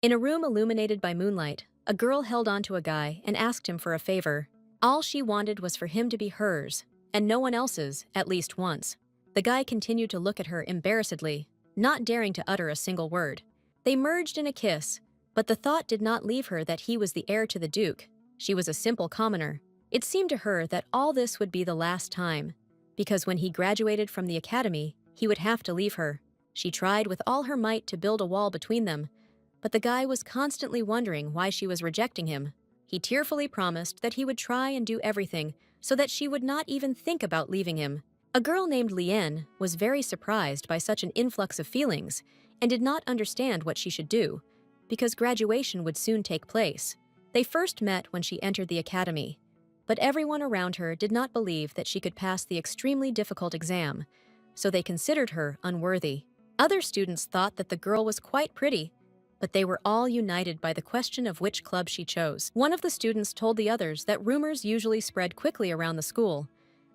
In a room illuminated by moonlight, a girl held onto a guy and asked him for a favor. All she wanted was for him to be hers, and no one else's, at least once. The guy continued to look at her embarrassedly, not daring to utter a single word. They merged in a kiss, but the thought did not leave her that he was the heir to the Duke. She was a simple commoner. It seemed to her that all this would be the last time, because when he graduated from the academy, he would have to leave her. She tried with all her might to build a wall between them, but the guy was constantly wondering why she was rejecting him. He tearfully promised that he would try and do everything so that she would not even think about leaving him. A girl named Lien was very surprised by such an influx of feelings and did not understand what she should do, because graduation would soon take place. They first met when she entered the academy, but everyone around her did not believe that she could pass the extremely difficult exam, so they considered her unworthy. Other students thought that the girl was quite pretty, but they were all united by the question of which club she chose. One of the students told the others that rumors usually spread quickly around the school,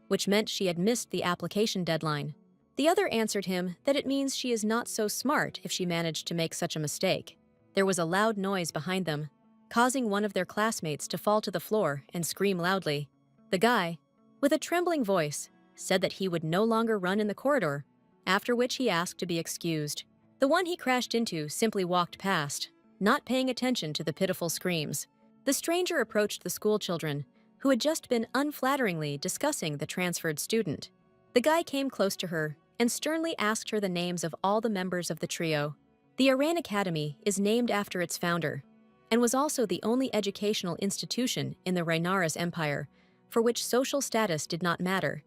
which meant she had missed the application deadline. The other answered him that it means she is not so smart if she managed to make such a mistake. There was a loud noise behind them, causing one of their classmates to fall to the floor and scream loudly. The guy, with a trembling voice, said that he would no longer run in the corridor, after which he asked to be excused. The one he crashed into simply walked past, not paying attention to the pitiful screams. The stranger approached the schoolchildren, who had just been unflatteringly discussing the transferred student. The guy came close to her and sternly asked her the names of all the members of the trio. The Iran Academy is named after its founder, and was also the only educational institution in the Rhainaras Empire for which social status did not matter,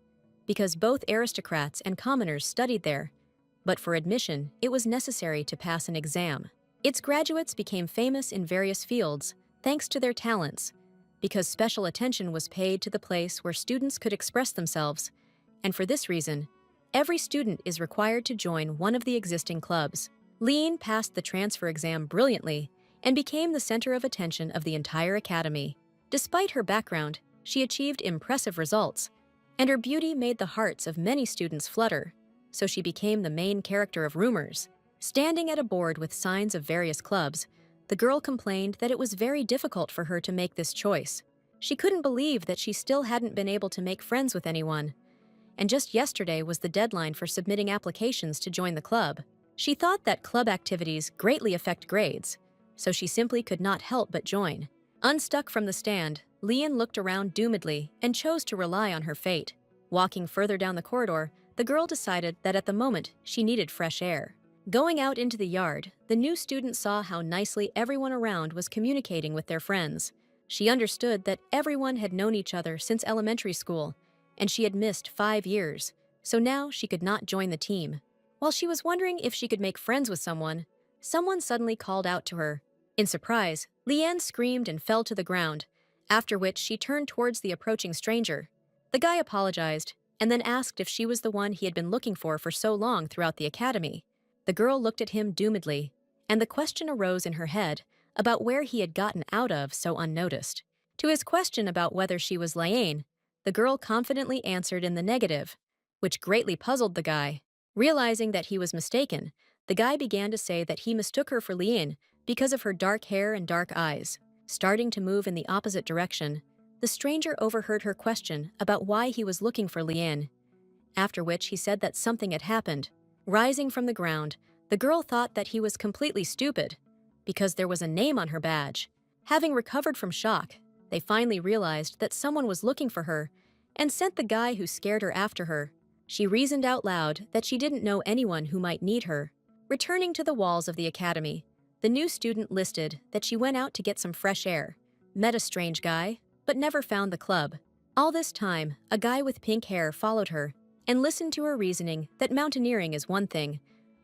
because both aristocrats and commoners studied there, but for admission, it was necessary to pass an exam. Its graduates became famous in various fields thanks to their talents, because special attention was paid to the place where students could express themselves, and for this reason, every student is required to join one of the existing clubs. Lean passed the transfer exam brilliantly and became the center of attention of the entire academy. Despite her background, she achieved impressive results, and her beauty made the hearts of many students flutter, so she became the main character of rumors. Standing at a board with signs of various clubs, the girl complained that it was very difficult for her to make this choice. She couldn't believe that she still hadn't been able to make friends with anyone, and just yesterday was the deadline for submitting applications to join the club. She thought that club activities greatly affect grades, so she simply could not help but join. Unstuck from the stand, Leon looked around doomedly and chose to rely on her fate. Walking further down the corridor, the girl decided that at the moment she needed fresh air. Going out into the yard, the new student saw how nicely everyone around was communicating with their friends. She understood that everyone had known each other since elementary school, and she had missed 5 years, so now she could not join the team. While she was wondering if she could make friends with someone suddenly called out to her. In surprise, Leanne screamed and fell to the ground, after which she turned towards the approaching stranger. The guy apologized, and then asked if she was the one he had been looking for so long throughout the academy. The girl looked at him doomedly, and the question arose in her head about where he had gotten out of so unnoticed. To his question about whether she was Liane, the girl confidently answered in the negative, which greatly puzzled the guy. Realizing that he was mistaken, the guy began to say that he mistook her for Liane because of her dark hair and dark eyes. Starting to move in the opposite direction, the stranger overheard her question about why he was looking for Liane, after which he said that something had happened. Rising from the ground, the girl thought that he was completely stupid, because there was a name on her badge. Having recovered from shock, they finally realized that someone was looking for her and sent the guy who scared her after her. She reasoned out loud that she didn't know anyone who might need her. Returning to the walls of the academy, the new student listed that she went out to get some fresh air, met a strange guy, but never found the club. All this time, a guy with pink hair followed her and listened to her reasoning that mountaineering is one thing,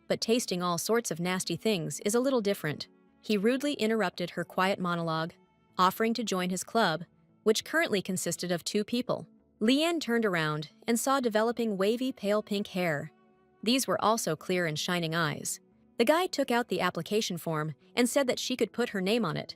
but tasting all sorts of nasty things is a little different. He rudely interrupted her quiet monologue, offering to join his club, which currently consisted of 2 people. Leanne turned around and saw developing wavy pale pink hair. These were also clear and shining eyes. The guy took out the application form and said that she could put her name on it.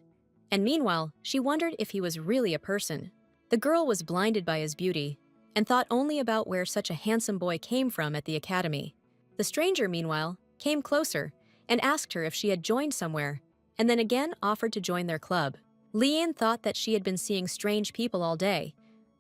And meanwhile, she wondered if he was really a person. The girl was blinded by his beauty and thought only about where such a handsome boy came from at the academy. The stranger, meanwhile, came closer and asked her if she had joined somewhere, and then again offered to join their club. Leanne thought that she had been seeing strange people all day,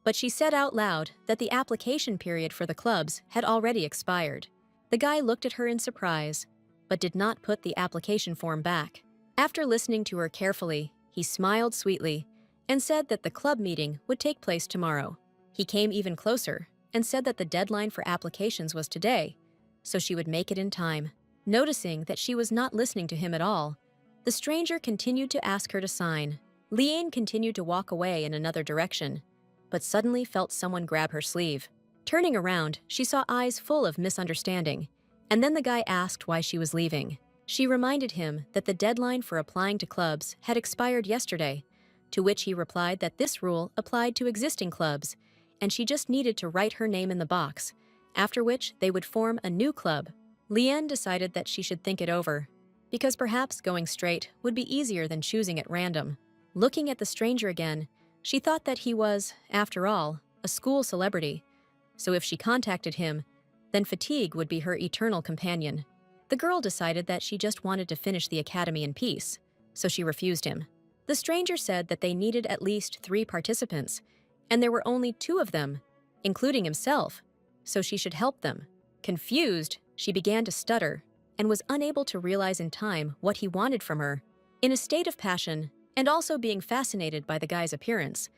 but she said out loud that the application period for the clubs had already expired. The guy looked at her in surprise, but did not put the application form back. After listening to her carefully, he smiled sweetly and said that the club meeting would take place tomorrow. He came even closer and said that the deadline for applications was today, so she would make it in time. Noticing that she was not listening to him at all, the stranger continued to ask her to sign. Leanne continued to walk away in another direction, but suddenly felt someone grab her sleeve. Turning around, she saw eyes full of misunderstanding, and then the guy asked why she was leaving. She reminded him that the deadline for applying to clubs had expired yesterday, to which he replied that this rule applied to existing clubs, and she just needed to write her name in the box, after which they would form a new club. Leanne decided that she should think it over, because perhaps going straight would be easier than choosing at random. Looking at the stranger again, she thought that he was, after all, a school celebrity, so if she contacted him, then fatigue would be her eternal companion. The girl decided that she just wanted to finish the academy in peace, so she refused him. The stranger said that they needed at least 3 participants, and there were only 2 of them, including himself, so she should help them. Confused, she began to stutter and was unable to realize in time what he wanted from her. In a state of passion, and also being fascinated by the guy's appearance,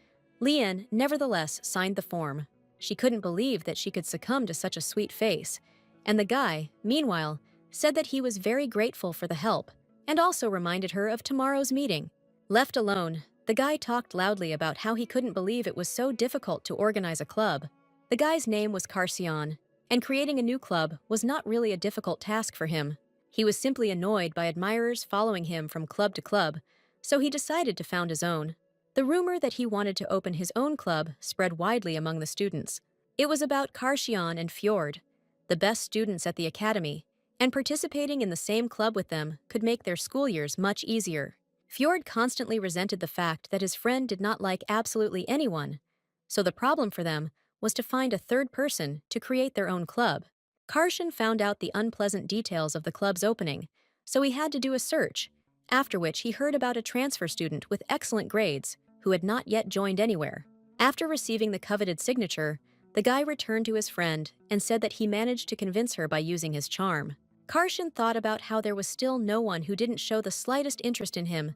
Leanne nevertheless signed the form. She couldn't believe that she could succumb to such a sweet face, and the guy, meanwhile, said that he was very grateful for the help and also reminded her of tomorrow's meeting. Left alone, the guy talked loudly about how he couldn't believe it was so difficult to organize a club. The guy's name was Carcion, and creating a new club was not really a difficult task for him. He was simply annoyed by admirers following him from club to club, so he decided to found his own. The rumor that he wanted to open his own club spread widely among the students. It was about Carcion and Fjord, the best students at the academy, and participating in the same club with them could make their school years much easier. Fjord constantly resented the fact that his friend did not like absolutely anyone, so the problem for them was to find a third person to create their own club. Carcion found out the unpleasant details of the club's opening, so he had to do a search, after which he heard about a transfer student with excellent grades who had not yet joined anywhere. After receiving the coveted signature, the guy returned to his friend and said that he managed to convince her by using his charm. Carcion thought about how there was still no one who didn't show the slightest interest in him,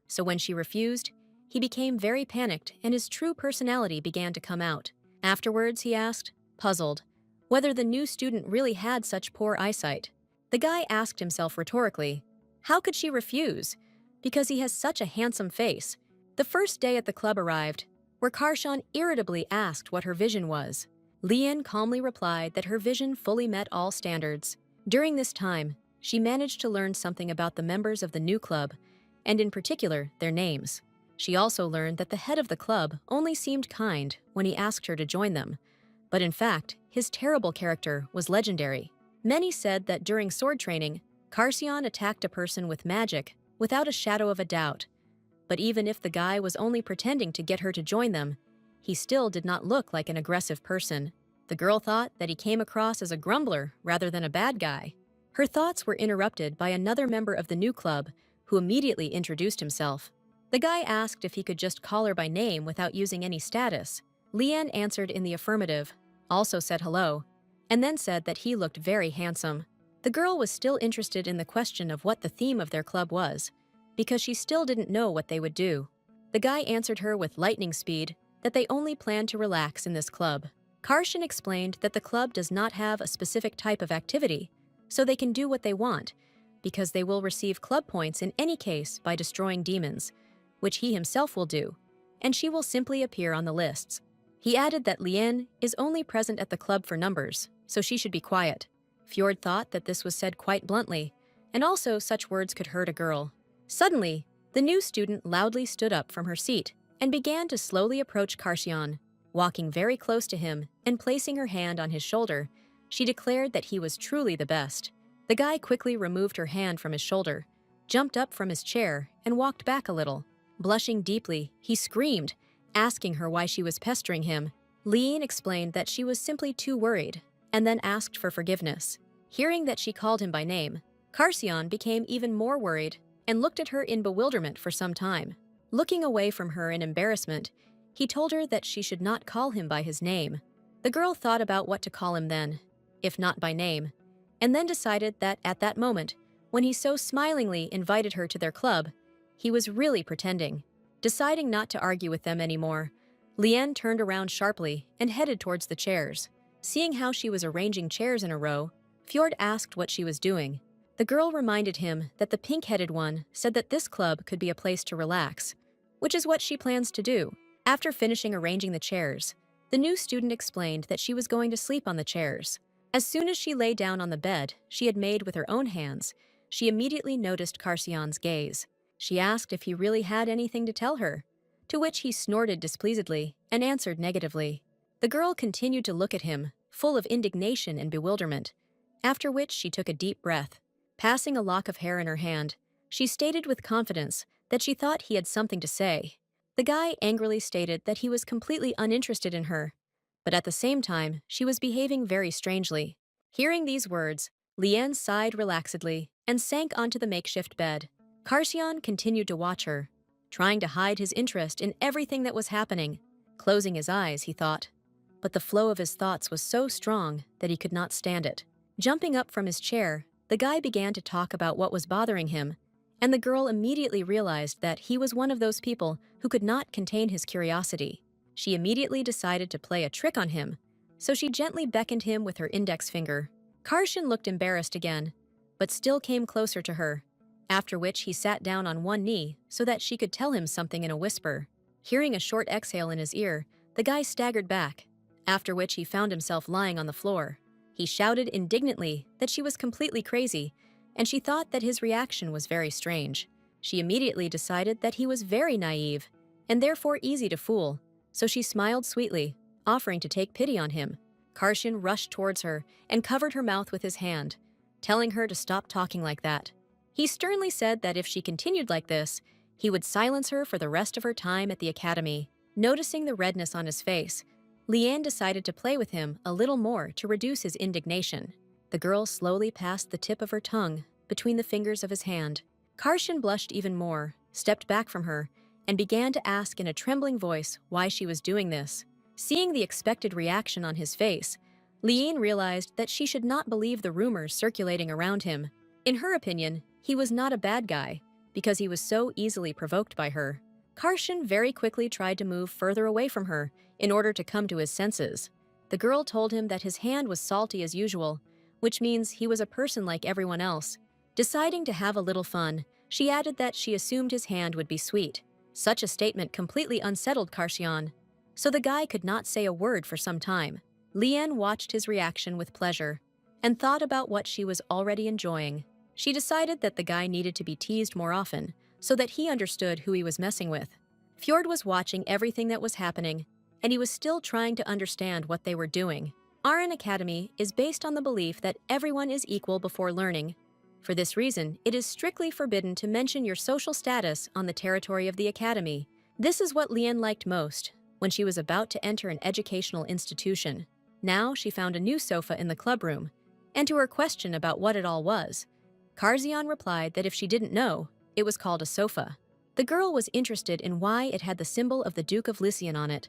so when she refused, he became very panicked and his true personality began to come out. Afterwards, he asked, puzzled, whether the new student really had such poor eyesight. The guy asked himself rhetorically, how could she refuse? Because he has such a handsome face. The first day at the club arrived, where Carcion irritably asked what her vision was. Leanne calmly replied that her vision fully met all standards. During this time, she managed to learn something about the members of the new club, and in particular, their names. She also learned that the head of the club only seemed kind when he asked her to join them, but in fact, his terrible character was legendary. Many said that during sword training, Carcion attacked a person with magic without a shadow of a doubt, but even if the guy was only pretending to get her to join them, he still did not look like an aggressive person. The girl thought that he came across as a grumbler rather than a bad guy. Her thoughts were interrupted by another member of the new club who immediately introduced himself. The guy asked if he could just call her by name without using any status. Leanne answered in the affirmative, also said hello, and then said that he looked very handsome. The girl was still interested in the question of what the theme of their club was, because she still didn't know what they would do. The guy answered her with lightning speed that they only planned to relax in this club. Carcion explained that the club does not have a specific type of activity, so they can do what they want, because they will receive club points in any case by destroying demons, which he himself will do, and she will simply appear on the lists. He added that Leanne is only present at the club for numbers, so she should be quiet. Fjord thought that this was said quite bluntly, and also such words could hurt a girl. Suddenly, the new student loudly stood up from her seat and began to slowly approach Carcion. Walking very close to him and placing her hand on his shoulder, she declared that he was truly the best. The guy quickly removed her hand from his shoulder, jumped up from his chair, and walked back a little. Blushing deeply, he screamed, asking her why she was pestering him. Leanne explained that she was simply too worried, and then asked for forgiveness. Hearing that she called him by name, Carcion became even more worried and looked at her in bewilderment for some time. Looking away from her in embarrassment, he told her that she should not call him by his name. The girl thought about what to call him then, if not by name, and then decided that at that moment, when he so smilingly invited her to their club, he was really pretending. Deciding not to argue with them anymore, Liane turned around sharply and headed towards the chairs. Seeing how she was arranging chairs in a row, Fjord asked what she was doing. The girl reminded him that the pink-headed one said that this club could be a place to relax, which is what she plans to do. After finishing arranging the chairs, the new student explained that she was going to sleep on the chairs. As soon as she lay down on the bed she had made with her own hands, she immediately noticed Karsion's gaze. She asked if he really had anything to tell her, to which he snorted displeasedly and answered negatively. The girl continued to look at him, full of indignation and bewilderment, after which she took a deep breath. Passing a lock of hair in her hand, she stated with confidence that she thought he had something to say. The guy angrily stated that he was completely uninterested in her, but at the same time, she was behaving very strangely. Hearing these words, Liane sighed relaxedly and sank onto the makeshift bed. Karsion continued to watch her, trying to hide his interest in everything that was happening. Closing his eyes, he thought, but the flow of his thoughts was so strong that he could not stand it. Jumping up from his chair, the guy began to talk about what was bothering him, and the girl immediately realized that he was one of those people who could not contain his curiosity. She immediately decided to play a trick on him, so she gently beckoned him with her index finger. Karsion looked embarrassed again, but still came closer to her, after which he sat down on one knee so that she could tell him something in a whisper. Hearing a short exhale in his ear, the guy staggered back, after which he found himself lying on the floor. He shouted indignantly that she was completely crazy, and she thought that his reaction was very strange. She immediately decided that he was very naive, and therefore easy to fool, so she smiled sweetly, offering to take pity on him. Karsion rushed towards her and covered her mouth with his hand, telling her to stop talking like that. He sternly said that if she continued like this, he would silence her for the rest of her time at the academy. Noticing the redness on his face, Liane decided to play with him a little more to reduce his indignation. The girl slowly passed the tip of her tongue between the fingers of his hand. Karsion blushed even more, stepped back from her, and began to ask in a trembling voice why she was doing this. Seeing the expected reaction on his face, Liane realized that she should not believe the rumors circulating around him. In her opinion, he was not a bad guy, because he was so easily provoked by her. Karsion very quickly tried to move further away from her in order to come to his senses. The girl told him that his hand was salty as usual, which means he was a person like everyone else. Deciding to have a little fun, she added that she assumed his hand would be sweet. Such a statement completely unsettled Karsion, so the guy could not say a word for some time. Liane watched his reaction with pleasure and thought about what she was already enjoying. She decided that the guy needed to be teased more often so that he understood who he was messing with. Fjord was watching everything that was happening, and he was still trying to understand what they were doing. RN Academy is based on the belief that everyone is equal before learning. For this reason, it is strictly forbidden to mention your social status on the territory of the academy. This is what Liane liked most when she was about to enter an educational institution. Now she found a new sofa in the clubroom, and to her question about what it all was, Karsion replied that if she didn't know, it was called a sofa. The girl was interested in why it had the symbol of the Duke of Lycian on it,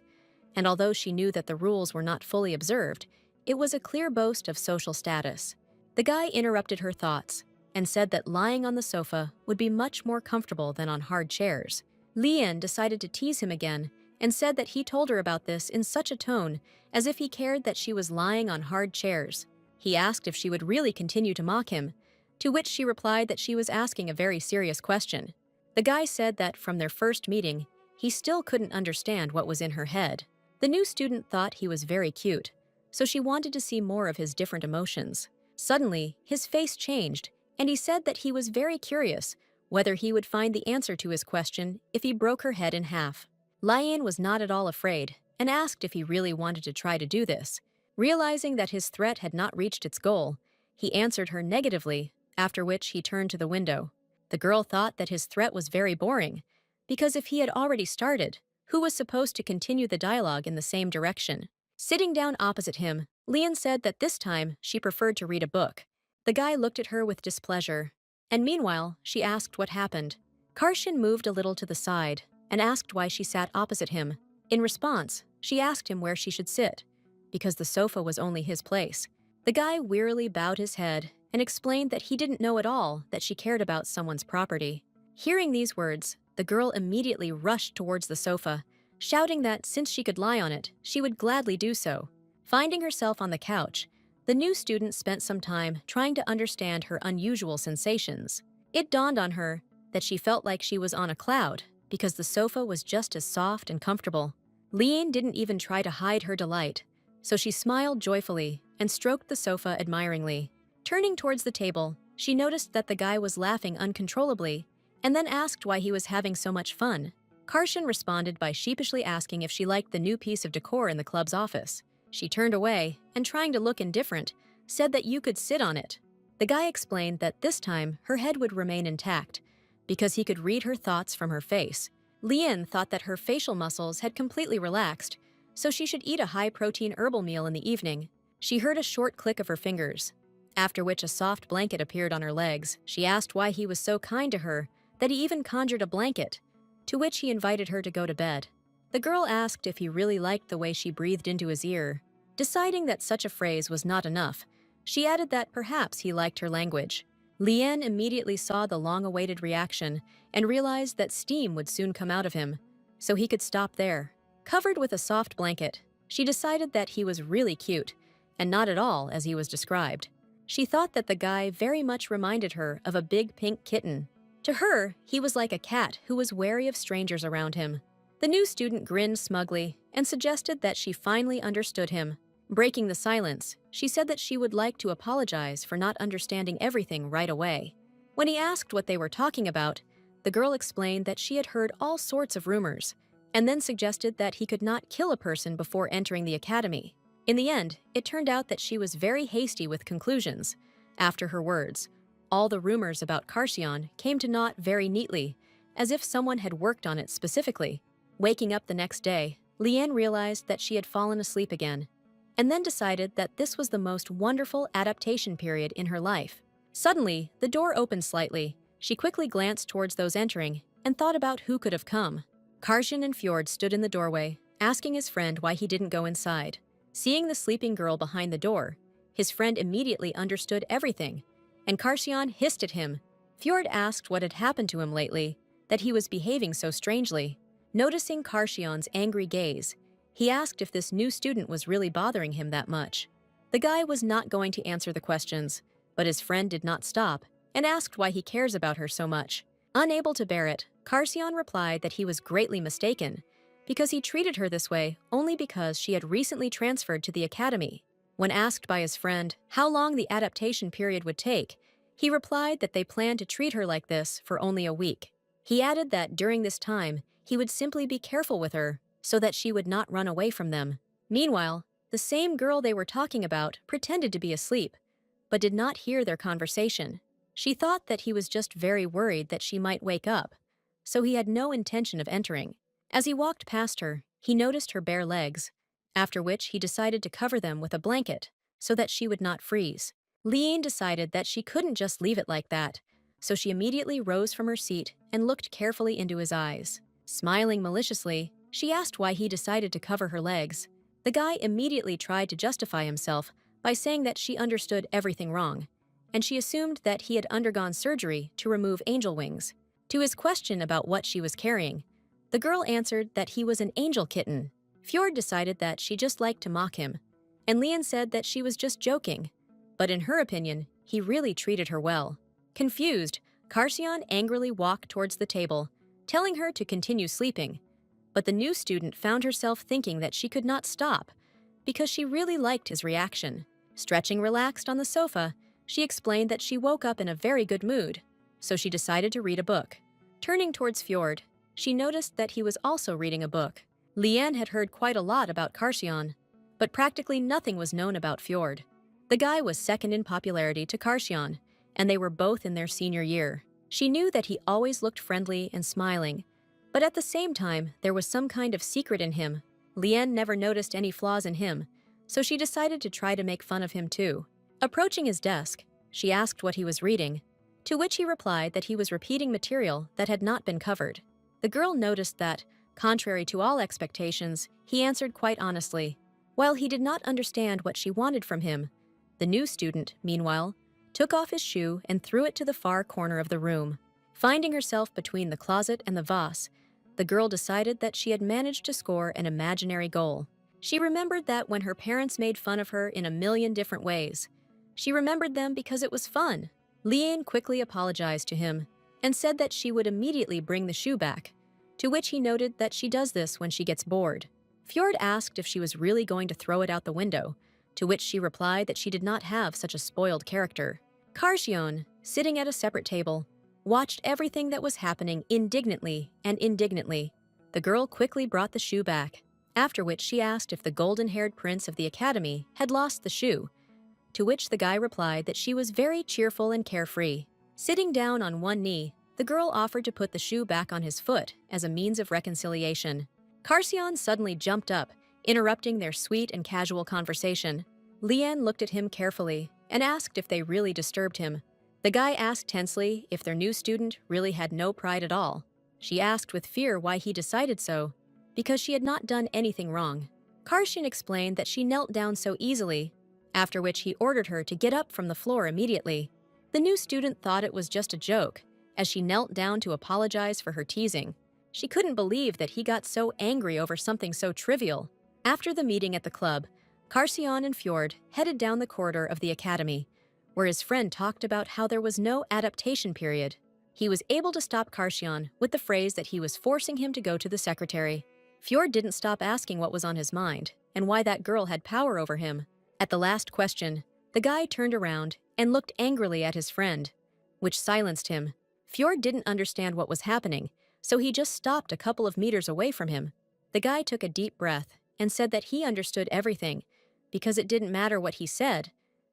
and although she knew that the rules were not fully observed, it was a clear boast of social status. The guy interrupted her thoughts and said that lying on the sofa would be much more comfortable than on hard chairs. Liane decided to tease him again and said that he told her about this in such a tone as if he cared that she was lying on hard chairs. He asked if she would really continue to mock him, to which she replied that she was asking a very serious question. The guy said that from their first meeting, he still couldn't understand what was in her head. The new student thought he was very cute, so she wanted to see more of his different emotions. Suddenly, his face changed, and he said that he was very curious whether he would find the answer to his question if he broke her head in half. Liane was not at all afraid and asked if he really wanted to try to do this. Realizing that his threat had not reached its goal, he answered her negatively, after which he turned to the window. The girl thought that his threat was very boring, because if he had already started, who was supposed to continue the dialogue in the same direction? Sitting down opposite him, Liane said that this time she preferred to read a book. The guy looked at her with displeasure And meanwhile, she asked what happened. Karshan moved a little to the side and asked why she sat opposite him. In response, she asked him where she should sit, because the sofa was only his place. The guy wearily bowed his head and explained that he didn't know at all that she cared about someone's property. Hearing these words, the girl immediately rushed towards the sofa, shouting that since she could lie on it, she would gladly do so. Finding herself on the couch, the new student spent some time trying to understand her unusual sensations. It dawned on her that she felt like she was on a cloud because the sofa was just as soft and comfortable. Leanne didn't even try to hide her delight, so she smiled joyfully and stroked the sofa admiringly. Turning towards the table, she noticed that the guy was laughing uncontrollably and then asked why he was having so much fun. Karshan responded by sheepishly asking if she liked the new piece of decor in the club's office. She turned away and, trying to look indifferent, said that you could sit on it. The guy explained that this time her head would remain intact because he could read her thoughts from her face. Leanne thought that her facial muscles had completely relaxed, so she should eat a high-protein herbal meal in the evening. She heard a short click of her fingers, after which a soft blanket appeared on her legs. She asked why he was so kind to her that he even conjured a blanket, to which he invited her to go to bed. The girl asked if he really liked the way she breathed into his ear. Deciding that such a phrase was not enough, she added that perhaps he liked her language. Leanne immediately saw the long-awaited reaction and realized that steam would soon come out of him, so he could stop there. Covered with a soft blanket, she decided that he was really cute, and not at all as he was described. She thought that the guy very much reminded her of a big pink kitten. To her, he was like a cat who was wary of strangers around him. The new student grinned smugly and suggested that she finally understood him. Breaking the silence, she said that she would like to apologize for not understanding everything right away. When he asked what they were talking about, the girl explained that she had heard all sorts of rumors, and then suggested that he could not kill a person before entering the academy. In the end, it turned out that she was very hasty with conclusions. After her words, all the rumors about Karshan came to naught very neatly, as if someone had worked on it specifically. Waking up the next day, Leanne realized that she had fallen asleep again, and then decided that this was the most wonderful adaptation period in her life. Suddenly, the door opened slightly. She quickly glanced towards those entering and thought about who could have come. Karshan and Fjord stood in the doorway, asking his friend why he didn't go inside. Seeing the sleeping girl behind the door, his friend immediately understood everything, and Karshan hissed at him. Fjord asked what had happened to him lately, that he was behaving so strangely. Noticing Karshan's angry gaze, he asked if this new student was really bothering him that much. The guy was not going to answer the questions, but his friend did not stop and asked why he cares about her so much. Unable to bear it, Karshan replied that he was greatly mistaken, because he treated her this way only because she had recently transferred to the academy. When asked by his friend how long the adaptation period would take, he replied that they planned to treat her like this for only a week. He added that during this time, he would simply be careful with her so that she would not run away from them. Meanwhile, the same girl they were talking about pretended to be asleep, but did not hear their conversation. She thought that he was just very worried that she might wake up, so he had no intention of entering. As he walked past her, he noticed her bare legs, after which he decided to cover them with a blanket so that she would not freeze. Leanne decided that she couldn't just leave it like that, so she immediately rose from her seat and looked carefully into his eyes. Smiling maliciously, she asked why he decided to cover her legs. The guy immediately tried to justify himself by saying that she understood everything wrong, and she assumed that he had undergone surgery to remove angel wings. To his question about what she was carrying, the girl answered that he was an angel kitten. Fjord decided that she just liked to mock him, and Leanne said that she was just joking, but in her opinion, he really treated her well. Confused, Karshan angrily walked towards the table, telling her to continue sleeping, but the new student found herself thinking that she could not stop because she really liked his reaction. Stretching relaxed on the sofa, she explained that she woke up in a very good mood, so she decided to read a book. Turning towards Fjord, she noticed that he was also reading a book. Leanne had heard quite a lot about Karshan, but practically nothing was known about Fjord. The guy was second in popularity to Karshan, and they were both in their senior year. She knew that he always looked friendly and smiling, but at the same time, there was some kind of secret in him. Leanne never noticed any flaws in him, so she decided to try to make fun of him too. Approaching his desk, she asked what he was reading, to which he replied that he was repeating material that had not been covered. The girl noticed that, contrary to all expectations, he answered quite honestly. While he did not understand what she wanted from him, the new student, meanwhile, took off his shoe and threw it to the far corner of the room. Finding herself between the closet and the vase, the girl decided that she had managed to score an imaginary goal. She remembered that when her parents made fun of her in a million different ways, she remembered them because it was fun. Liane quickly apologized to him and said that she would immediately bring the shoe back, to which he noted that she does this when she gets bored. Fjord asked if she was really going to throw it out the window, to which she replied that she did not have such a spoiled character. Karsion, sitting at a separate table, watched everything that was happening indignantly. The girl quickly brought the shoe back, after which she asked if the golden-haired prince of the academy had lost the shoe, to which the guy replied that she was very cheerful and carefree. Sitting down on one knee, the girl offered to put the shoe back on his foot as a means of reconciliation. Karsion suddenly jumped up, interrupting their sweet and casual conversation. Liane looked at him carefully and asked if they really disturbed him. The guy asked tensely if their new student really had no pride at all. She asked with fear why he decided so, because she had not done anything wrong. Karsion explained that she knelt down so easily, after which he ordered her to get up from the floor immediately. The new student thought it was just a joke, as she knelt down to apologize for her teasing. She couldn't believe that he got so angry over something so trivial. After the meeting at the club, Karsion and Fjord headed down the corridor of the academy, where his friend talked about how there was no adaptation period. He was able to stop Karsion with the phrase that he was forcing him to go to the secretary. Fjord didn't stop asking what was on his mind and why that girl had power over him. At the last question, the guy turned around and looked angrily at his friend, which silenced him. Fjord didn't understand what was happening, so he just stopped a couple of meters away from him. The guy took a deep breath and said that he understood everything, because it didn't matter what he said,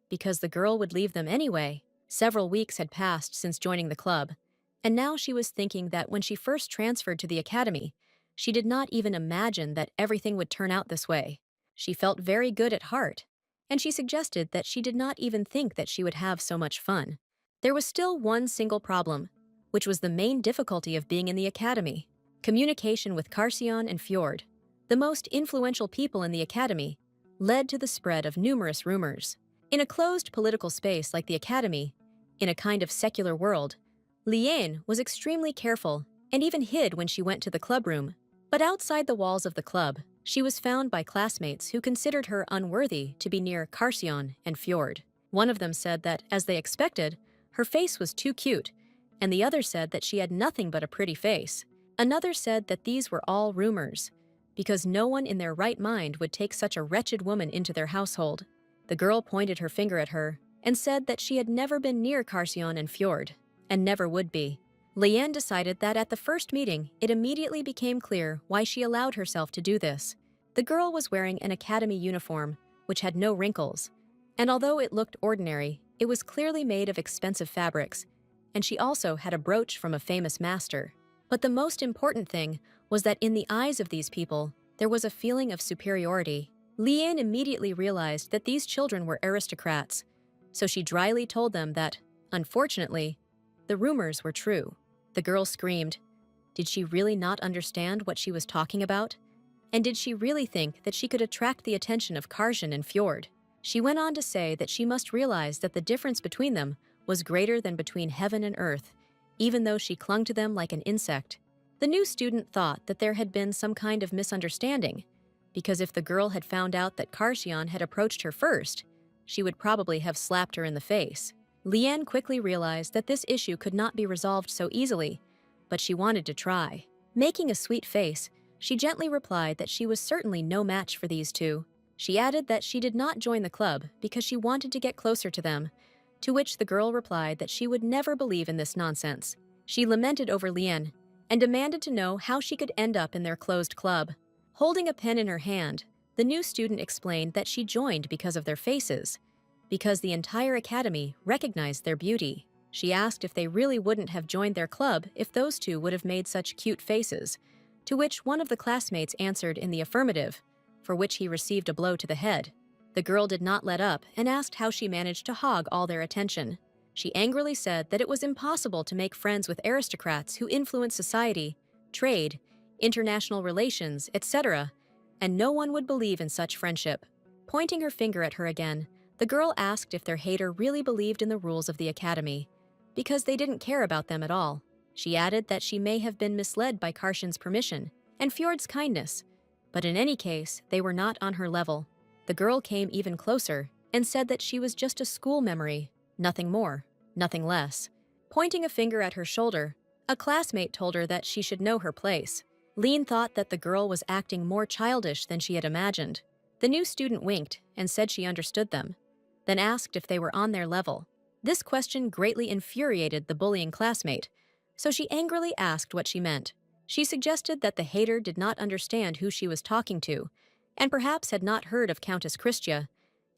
because the girl would leave them anyway. Several weeks had passed since joining the club, and now she was thinking that when she first transferred to the academy, she did not even imagine that everything would turn out this way. She felt very good at heart, and she suggested that she did not even think that she would have so much fun. There was still one single problem, which was the main difficulty of being in the academy: communication with Karsion and Fjord, the most influential people in the academy, led to the spread of numerous rumors. In a closed political space like the academy, in a kind of secular world, Liane was extremely careful and even hid when she went to the clubroom. But outside the walls of the club, she was found by classmates who considered her unworthy to be near Karsion and Fjord. One of them said that, as they expected, her face was too cute, and the other said that she had nothing but a pretty face. Another said that these were all rumors, because no one in their right mind would take such a wretched woman into their household. The girl pointed her finger at her and said that she had never been near Karsion and Fjord, and never would be. Liane decided that at the first meeting, it immediately became clear why she allowed herself to do this. The girl was wearing an academy uniform, which had no wrinkles, and although it looked ordinary, it was clearly made of expensive fabrics, and she also had a brooch from a famous master. But the most important thing was that in the eyes of these people, there was a feeling of superiority. Liane immediately realized that these children were aristocrats, so she dryly told them that, unfortunately, the rumors were true. The girl screamed. Did she really not understand what she was talking about? And did she really think that she could attract the attention of Karsion and Fjord? She went on to say that she must realize that the difference between them was greater than between heaven and earth, even though she clung to them like an insect. The new student thought that there had been some kind of misunderstanding, because if the girl had found out that Karsion had approached her first, she would probably have slapped her in the face. Liane quickly realized that this issue could not be resolved so easily, but she wanted to try. Making a sweet face, she gently replied that she was certainly no match for these two. She added that she did not join the club because she wanted to get closer to them, to which the girl replied that she would never believe in this nonsense. She lamented over Liane and demanded to know how she could end up in their closed club. Holding a pen in her hand, the new student explained that she joined because of their faces, because the entire academy recognized their beauty. She asked if they really wouldn't have joined their club if those two would have made such cute faces, to which one of the classmates answered in the affirmative, for which he received a blow to the head. The girl did not let up and asked how she managed to hog all their attention. She angrily said that it was impossible to make friends with aristocrats who influence society, trade, international relations, etc., and no one would believe in such friendship. Pointing her finger at her again, the girl asked if their hater really believed in the rules of the academy, because they didn't care about them at all. She added that she may have been misled by Karshan's permission and Fjord's kindness, but in any case, they were not on her level. The girl came even closer and said that she was just a school memory, nothing more, nothing less. Pointing a finger at her shoulder, a classmate told her that she should know her place. Lean thought that the girl was acting more childish than she had imagined. The new student winked and said she understood them, then asked if they were on their level. This question greatly infuriated the bullying classmate, so she angrily asked what she meant. She suggested that the hater did not understand who she was talking to, and perhaps had not heard of Countess Christia,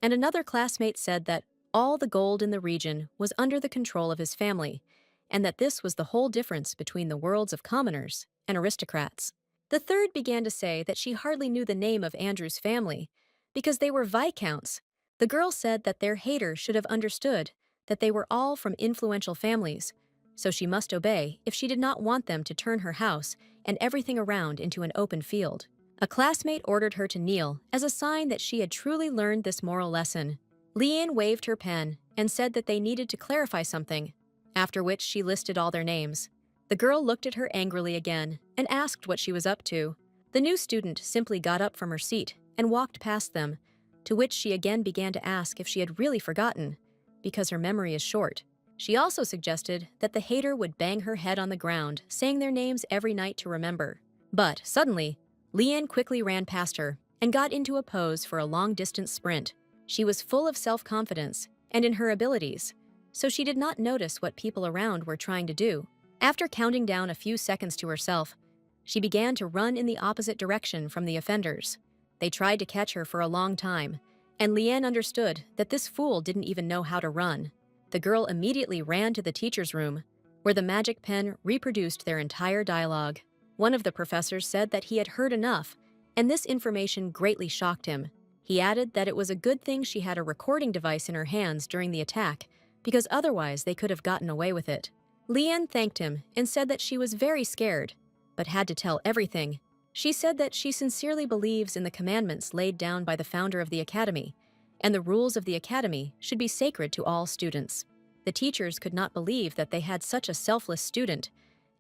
and another classmate said that all the gold in the region was under the control of his family, and that this was the whole difference between the worlds of commoners and aristocrats. The third began to say that she hardly knew the name of Andrew's family, because they were viscounts. The girl said that their hater should have understood that they were all from influential families, so she must obey if she did not want them to turn her house and everything around into an open field. A classmate ordered her to kneel as a sign that she had truly learned this moral lesson. Leanne waved her pen and said that they needed to clarify something, after which she listed all their names. The girl looked at her angrily again and asked what she was up to. The new student simply got up from her seat and walked past them, to which she again began to ask if she had really forgotten, because her memory is short. She also suggested that the hater would bang her head on the ground, saying their names every night to remember. But suddenly, Leanne quickly ran past her and got into a pose for a long-distance sprint. She was full of self-confidence and in her abilities, so she did not notice what people around were trying to do. After counting down a few seconds to herself, she began to run in the opposite direction from the offenders. They tried to catch her for a long time, and Leanne understood that this fool didn't even know how to run. The girl immediately ran to the teacher's room, where the magic pen reproduced their entire dialogue. One of the professors said that he had heard enough, and this information greatly shocked him. He added that it was a good thing she had a recording device in her hands during the attack, because otherwise they could have gotten away with it. Leanne thanked him and said that she was very scared, but had to tell everything. She said that she sincerely believes in the commandments laid down by the founder of the academy, and the rules of the academy should be sacred to all students. The teachers could not believe that they had such a selfless student,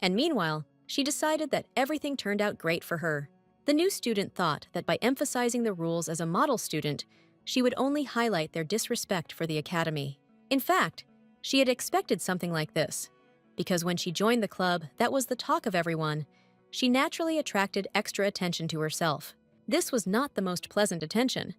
and meanwhile, she decided that everything turned out great for her. The new student thought that by emphasizing the rules as a model student, she would only highlight their disrespect for the academy. In fact, she had expected something like this, because when she joined the club that was the talk of everyone, she naturally attracted extra attention to herself. This was not the most pleasant attention,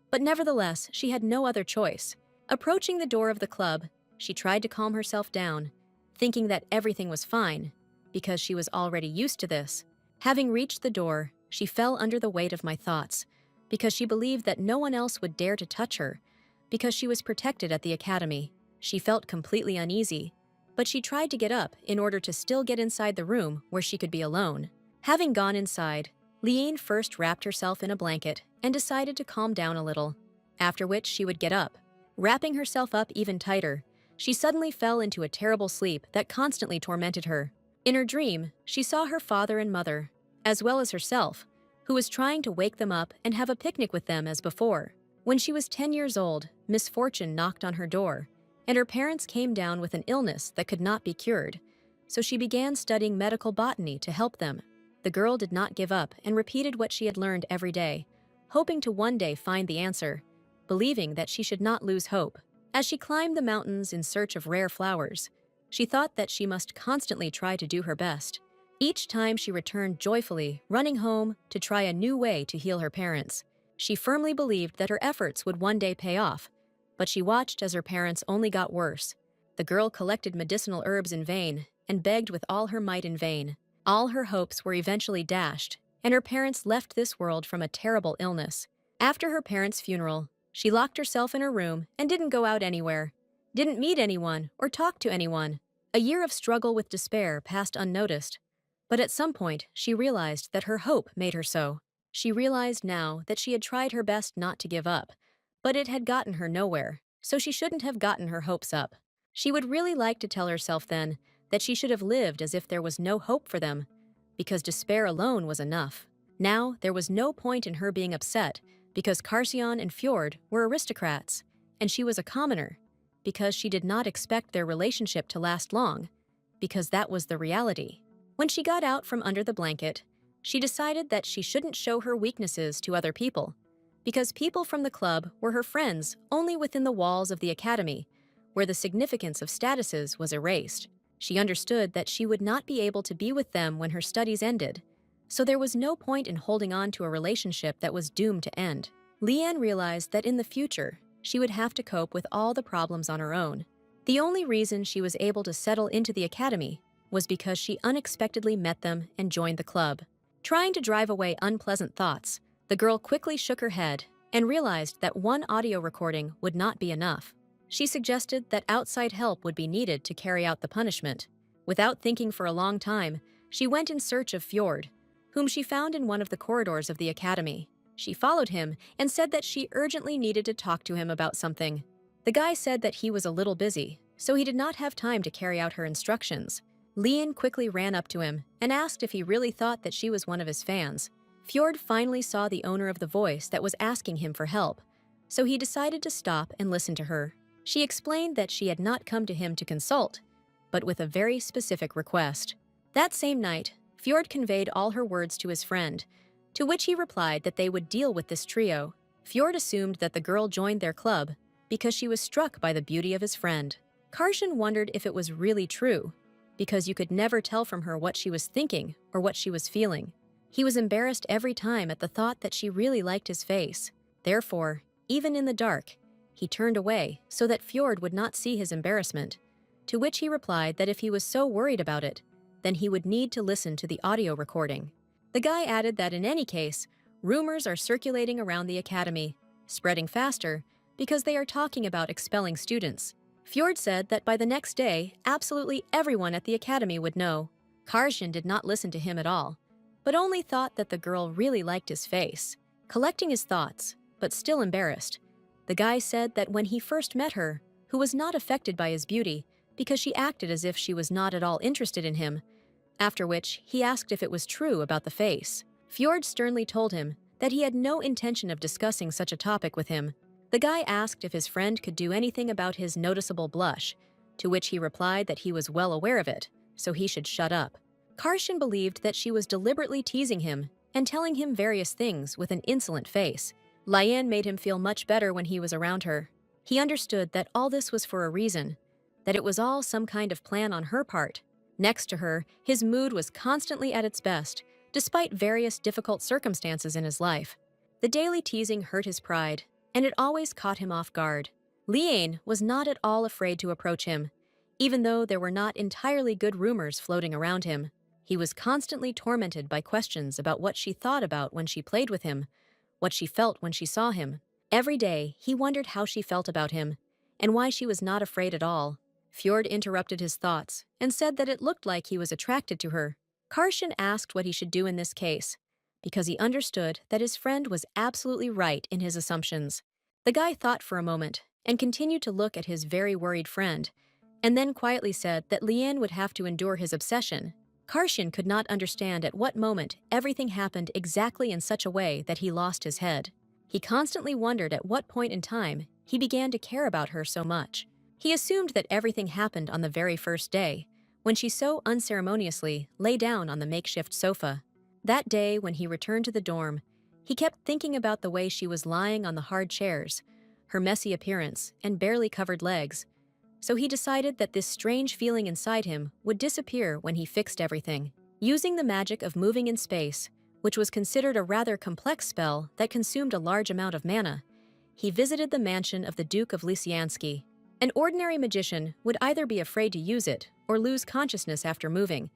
but nevertheless, she had no other choice. Approaching the door of the club, she tried to calm herself down, thinking that everything was fine, because she was already used to this. Having reached the door, she fell under the weight of my thoughts, because she believed that no one else would dare to touch her, because she was protected at the academy. She felt completely uneasy, but she tried to get up in order to still get inside the room where she could be alone. Having gone inside, Leanne first wrapped herself in a blanket and decided to calm down a little, after which she would get up. Wrapping herself up even tighter, she suddenly fell into a terrible sleep that constantly tormented her. In her dream, she saw her father and mother, as well as herself, who was trying to wake them up and have a picnic with them as before. When she was 10 years old, misfortune knocked on her door, and her parents came down with an illness that could not be cured, so she began studying medical botany to help them. The girl did not give up and repeated what she had learned every day, hoping to one day find the answer, believing that she should not lose hope. As she climbed the mountains in search of rare flowers, she thought that she must constantly try to do her best. Each time she returned joyfully, running home to try a new way to heal her parents. She firmly believed that her efforts would one day pay off, but she watched as her parents only got worse. The girl collected medicinal herbs in vain and begged with all her might in vain. All her hopes were eventually dashed, and her parents left this world from a terrible illness. After her parents' funeral, she locked herself in her room and didn't go out anywhere, didn't meet anyone or talk to anyone. A year of struggle with despair passed unnoticed, but at some point she realized that her hope made her so. She realized now that she had tried her best not to give up, but it had gotten her nowhere, so she shouldn't have gotten her hopes up. She would really like to tell herself then that she should have lived as if there was no hope for them, because despair alone was enough. Now, there was no point in her being upset because Carcion and Fjord were aristocrats, and she was a commoner, because she did not expect their relationship to last long, because that was the reality. When she got out from under the blanket, she decided that she shouldn't show her weaknesses to other people, because people from the club were her friends only within the walls of the academy, where the significance of statuses was erased. She understood that she would not be able to be with them when her studies ended, so there was no point in holding on to a relationship that was doomed to end. Leanne realized that in the future, she would have to cope with all the problems on her own. The only reason she was able to settle into the academy was because she unexpectedly met them and joined the club. Trying to drive away unpleasant thoughts, the girl quickly shook her head and realized that one audio recording would not be enough. She suggested that outside help would be needed to carry out the punishment. Without thinking for a long time, she went in search of Fjord, whom she found in one of the corridors of the academy. She followed him and said that she urgently needed to talk to him about something. The guy said that he was a little busy, so he did not have time to carry out her instructions. Leon quickly ran up to him and asked if he really thought that she was one of his fans. Fjord finally saw the owner of the voice that was asking him for help, so he decided to stop and listen to her. She explained that she had not come to him to consult, but with a very specific request. That same night, Fjord conveyed all her words to his friend, to which he replied that they would deal with this trio. Fjord assumed that the girl joined their club because she was struck by the beauty of his friend. Carcion wondered if it was really true, because you could never tell from her what she was thinking or what she was feeling. He was embarrassed every time at the thought that she really liked his face. Therefore, even in the dark, he turned away so that Fjord would not see his embarrassment, to which he replied that if he was so worried about it, then he would need to listen to the audio recording. The guy added that in any case, rumors are circulating around the academy, spreading faster because they are talking about expelling students. Fjord said that by the next day, absolutely everyone at the academy would know. Carcion did not listen to him at all, but only thought that the girl really liked his face. Collecting his thoughts, but still embarrassed, the guy said that when he first met her, who was not affected by his beauty because she acted as if she was not at all interested in him, after which he asked if it was true about the face. Fjord sternly told him that he had no intention of discussing such a topic with him. The guy asked if his friend could do anything about his noticeable blush, to which he replied that he was well aware of it, so he should shut up. Carcion believed that she was deliberately teasing him and telling him various things with an insolent face. Leanne made him feel much better when he was around her. He understood that all this was for a reason, that it was all some kind of plan on her part. Next to her, his mood was constantly at its best, despite various difficult circumstances in his life. The daily teasing hurt his pride, and it always caught him off guard. Leanne was not at all afraid to approach him, even though there were not entirely good rumors floating around him. He was constantly tormented by questions about what she thought about when she played with him, what she felt when she saw him. Every day, he wondered how she felt about him, and why she was not afraid at all. Fjord interrupted his thoughts and said that it looked like he was attracted to her. Carcion asked what he should do in this case, because he understood that his friend was absolutely right in his assumptions. The guy thought for a moment and continued to look at his very worried friend, and then quietly said that Leanne would have to endure his obsession. Carcion could not understand at what moment everything happened exactly in such a way that he lost his head. He constantly wondered at what point in time he began to care about her so much. He assumed that everything happened on the very first day, when she so unceremoniously lay down on the makeshift sofa. That day, when he returned to the dorm, he kept thinking about the way she was lying on the hard chairs, her messy appearance, and barely covered legs. So he decided that this strange feeling inside him would disappear when he fixed everything. Using the magic of moving in space, which was considered a rather complex spell that consumed a large amount of mana, he visited the mansion of the Duke of Lysianski. An ordinary magician would either be afraid to use it or lose consciousness after moving,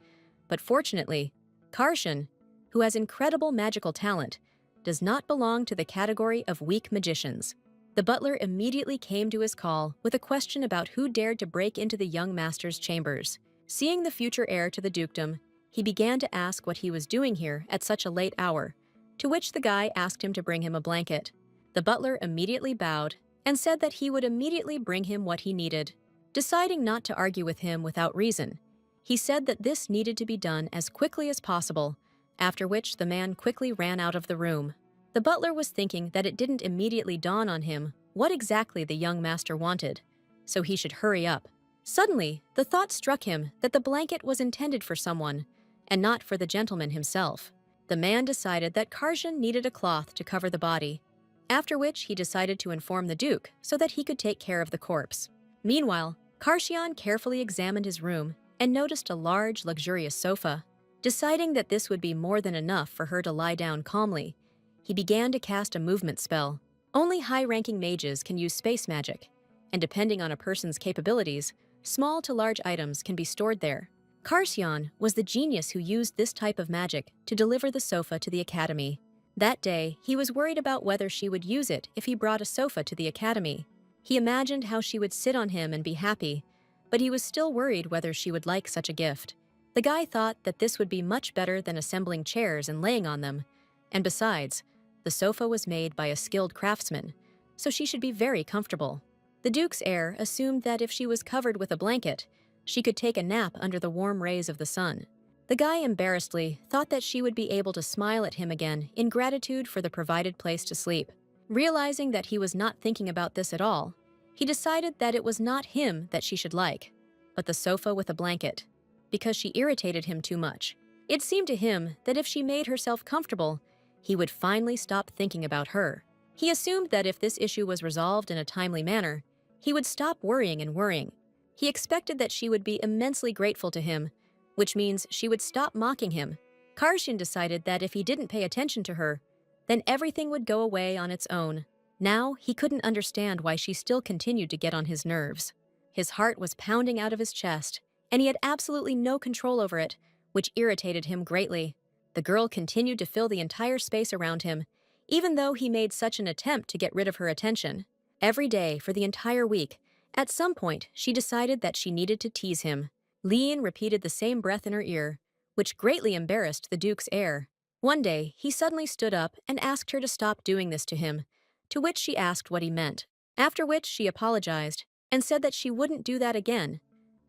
but fortunately, Carcion, who has incredible magical talent, does not belong to the category of weak magicians. The butler immediately came to his call with a question about who dared to break into the young master's chambers. Seeing the future heir to the dukedom, he began to ask what he was doing here at such a late hour, to which the guy asked him to bring him a blanket. The butler immediately bowed and said that he would immediately bring him what he needed. Deciding not to argue with him without reason, he said that this needed to be done as quickly as possible, after which the man quickly ran out of the room. The butler was thinking that it didn't immediately dawn on him what exactly the young master wanted, so he should hurry up. Suddenly, the thought struck him that the blanket was intended for someone, and not for the gentleman himself. The man decided that Karshan needed a cloth to cover the body, after which he decided to inform the Duke so that he could take care of the corpse. Meanwhile, Karshan carefully examined his room and noticed a large, luxurious sofa. Deciding that this would be more than enough for her to lie down calmly, he began to cast a movement spell. Only high-ranking mages can use space magic, and depending on a person's capabilities, small to large items can be stored there. Karshan was the genius who used this type of magic to deliver the sofa to the academy. That day, he was worried about whether she would use it if he brought a sofa to the academy. He imagined how she would sit on him and be happy, but he was still worried whether she would like such a gift. The guy thought that this would be much better than assembling chairs and laying on them, and besides, the sofa was made by a skilled craftsman, so she should be very comfortable. The Duke's heir assumed that if she was covered with a blanket, she could take a nap under the warm rays of the sun. The guy embarrassedly thought that she would be able to smile at him again in gratitude for the provided place to sleep. Realizing that he was not thinking about this at all, he decided that it was not him that she should like, but the sofa with a blanket, because she irritated him too much. It seemed to him that if she made herself comfortable, he would finally stop thinking about her. He assumed that if this issue was resolved in a timely manner, he would stop worrying and worrying. He expected that she would be immensely grateful to him, which means she would stop mocking him. Karshan decided that if he didn't pay attention to her, then everything would go away on its own. Now he couldn't understand why she still continued to get on his nerves. His heart was pounding out of his chest, and he had absolutely no control over it, which irritated him greatly. The girl continued to fill the entire space around him, even though he made such an attempt to get rid of her attention. Every day for the entire week, at some point she decided that she needed to tease him. Lian repeated the same breath in her ear, which greatly embarrassed the Duke's heir. One day, he suddenly stood up and asked her to stop doing this to him, to which she asked what he meant. After which she apologized and said that she wouldn't do that again,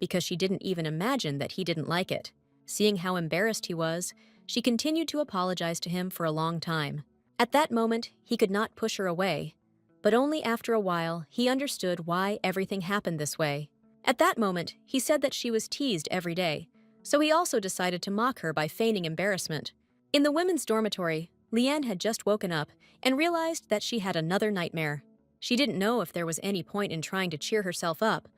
because she didn't even imagine that he didn't like it. Seeing how embarrassed he was, she continued to apologize to him for a long time. At that moment, he could not push her away, but only after a while he understood why everything happened this way. At that moment, he said that she was teased every day, so he also decided to mock her by feigning embarrassment. In the women's dormitory, Lian had just woken up and realized that she had another nightmare. She didn't know if there was any point in trying to cheer herself up,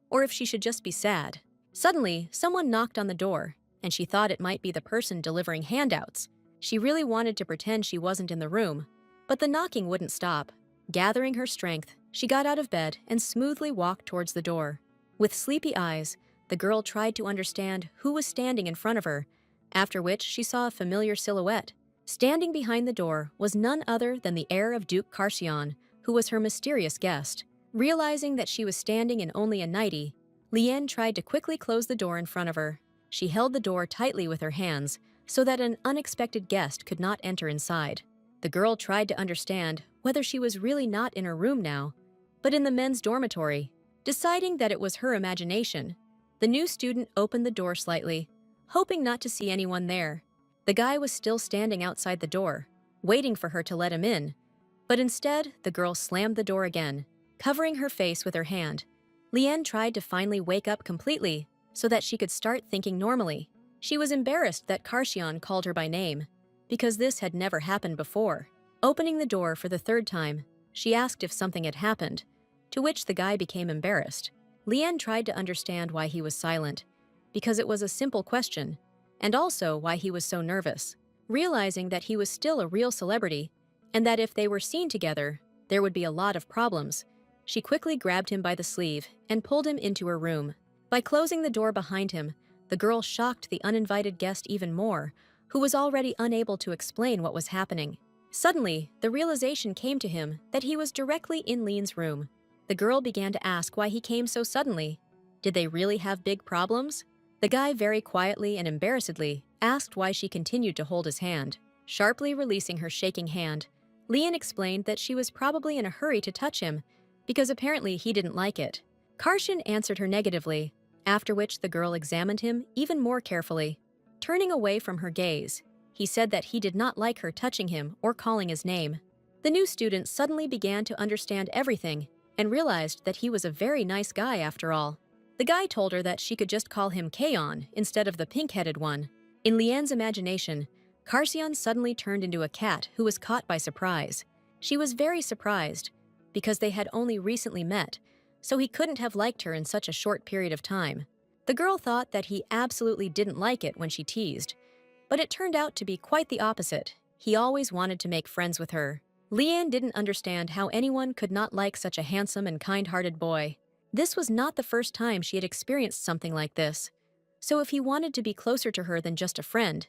or if she should just be sad. Suddenly, someone knocked on the door, and she thought it might be the person delivering handouts. She really wanted to pretend she wasn't in the room, but the knocking wouldn't stop. Gathering her strength, she got out of bed and smoothly walked towards the door. With sleepy eyes, the girl tried to understand who was standing in front of her, after which she saw a familiar silhouette. Standing behind the door was none other than the heir of Duke Karshan, who was her mysterious guest. Realizing that she was standing in only a nightie, Lian tried to quickly close the door in front of her. She held the door tightly with her hands so that an unexpected guest could not enter inside. The girl tried to understand whether she was really not in her room now, but in the men's dormitory. Deciding that it was her imagination, the new student opened the door slightly, hoping not to see anyone there. The guy was still standing outside the door, waiting for her to let him in, but instead, the girl slammed the door again, covering her face with her hand. Lian tried to finally wake up completely so that she could start thinking normally. She was embarrassed that Karshan called her by name, because this had never happened before. Opening the door for the third time, she asked if something had happened, to which the guy became embarrassed. Lian tried to understand why he was silent, because it was a simple question, and also why he was so nervous. Realizing that he was still a real celebrity, and that if they were seen together, there would be a lot of problems, she quickly grabbed him by the sleeve and pulled him into her room. By closing the door behind him, the girl shocked the uninvited guest even more, who was already unable to explain what was happening. Suddenly, the realization came to him that he was directly in Lian's room. The girl began to ask why he came so suddenly. Did they really have big problems? The guy very quietly and embarrassedly asked why she continued to hold his hand. Sharply releasing her shaking hand, Lian explained that she was probably in a hurry to touch him because apparently he didn't like it. Karshan answered her negatively, after which the girl examined him even more carefully. Turning away from her gaze, he said that he did not like her touching him or calling his name. The new student suddenly began to understand everything and realized that he was a very nice guy after all. The guy told her that she could just call him Kaon instead of the pink-headed one. In Lian's imagination, Karshan suddenly turned into a cat who was caught by surprise. She was very surprised because they had only recently met, so he couldn't have liked her in such a short period of time. The girl thought that he absolutely didn't like it when she teased, but it turned out to be quite the opposite. He always wanted to make friends with her. Lian didn't understand how anyone could not like such a handsome and kind-hearted boy. This was not the first time she had experienced something like this. So if he wanted to be closer to her than just a friend,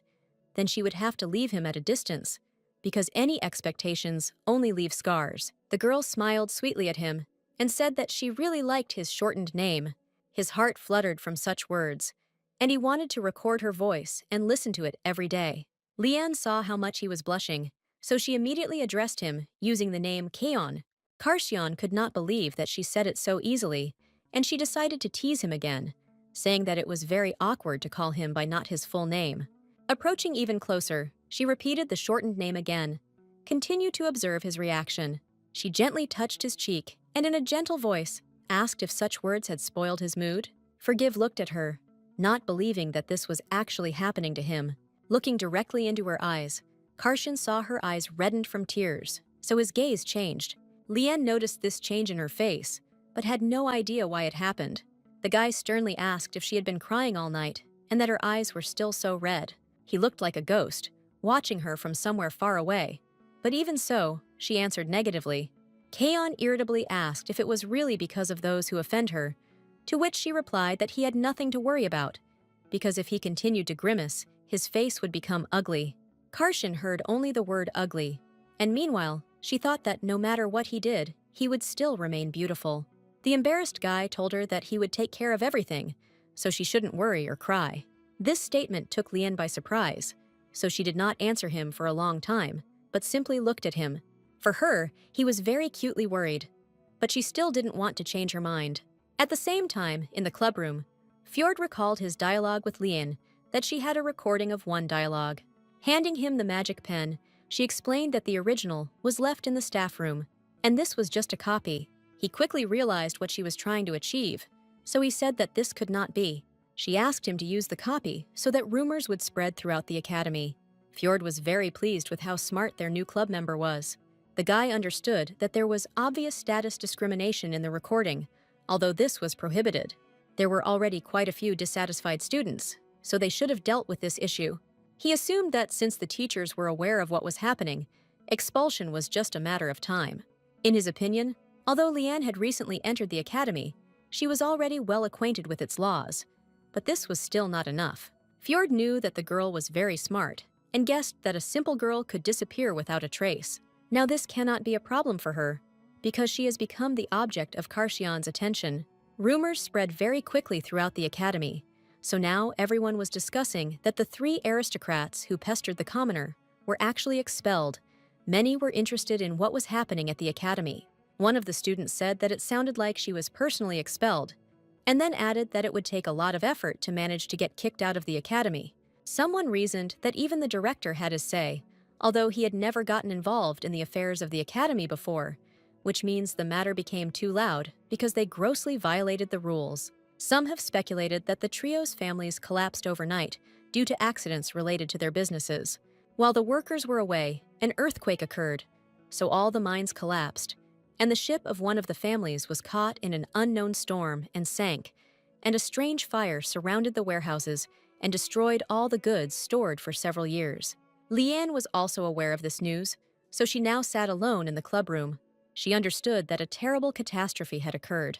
then she would have to leave him at a distance, because any expectations only leave scars. The girl smiled sweetly at him and said that she really liked his shortened name. His heart fluttered from such words, and he wanted to record her voice and listen to it every day. Lian saw how much he was blushing, so she immediately addressed him using the name Kaon. Karshan could not believe that she said it so easily, and she decided to tease him again, saying that it was very awkward to call him by not his full name. Approaching even closer, she repeated the shortened name again. Continued to observe his reaction. She gently touched his cheek and in a gentle voice asked if such words had spoiled his mood. Forgive looked at her, not believing that this was actually happening to him. Looking directly into her eyes, Karshan saw her eyes reddened from tears, so his gaze changed. Lian noticed this change in her face, but had no idea why it happened. The guy sternly asked if she had been crying all night and that her eyes were still so red. He looked like a ghost, watching her from somewhere far away. But even so, she answered negatively. Kaon irritably asked if it was really because of those who offend her, to which she replied that he had nothing to worry about, because if he continued to grimace, his face would become ugly. Karshan heard only the word ugly, and meanwhile, she thought that no matter what he did, he would still remain beautiful. The embarrassed guy told her that he would take care of everything, so she shouldn't worry or cry. This statement took Lian by surprise, so she did not answer him for a long time, but simply looked at him. For her, he was very cutely worried, but she still didn't want to change her mind. At the same time, in the clubroom, Fjord recalled his dialogue with Lian, that she had a recording of one dialogue. Handing him the magic pen, she explained that the original was left in the staff room, and this was just a copy. He quickly realized what she was trying to achieve, so he said that this could not be. She asked him to use the copy so that rumors would spread throughout the academy. Fjord was very pleased with how smart their new club member was. The guy understood that there was obvious status discrimination in the recording, although this was prohibited. There were already quite a few dissatisfied students, so they should have dealt with this issue. He assumed that since the teachers were aware of what was happening, expulsion was just a matter of time. In his opinion, although Lian had recently entered the academy, she was already well acquainted with its laws. But this was still not enough. Fjord knew that the girl was very smart and guessed that a simple girl could disappear without a trace. Now this cannot be a problem for her, because she has become the object of Karshan's attention. Rumors spread very quickly throughout the academy, so now everyone was discussing that the 3 aristocrats who pestered the commoner were actually expelled. Many were interested in what was happening at the academy. One of the students said that it sounded like she was personally expelled, and then added that it would take a lot of effort to manage to get kicked out of the academy. Someone reasoned that even the director had his say, although he had never gotten involved in the affairs of the academy before, which means the matter became too loud because they grossly violated the rules. Some have speculated that the trio's families collapsed overnight due to accidents related to their businesses. While the workers were away, an earthquake occurred, so all the mines collapsed, and the ship of one of the families was caught in an unknown storm and sank, and a strange fire surrounded the warehouses and destroyed all the goods stored for several years. Lian was also aware of this news, so she now sat alone in the clubroom. She understood that a terrible catastrophe had occurred,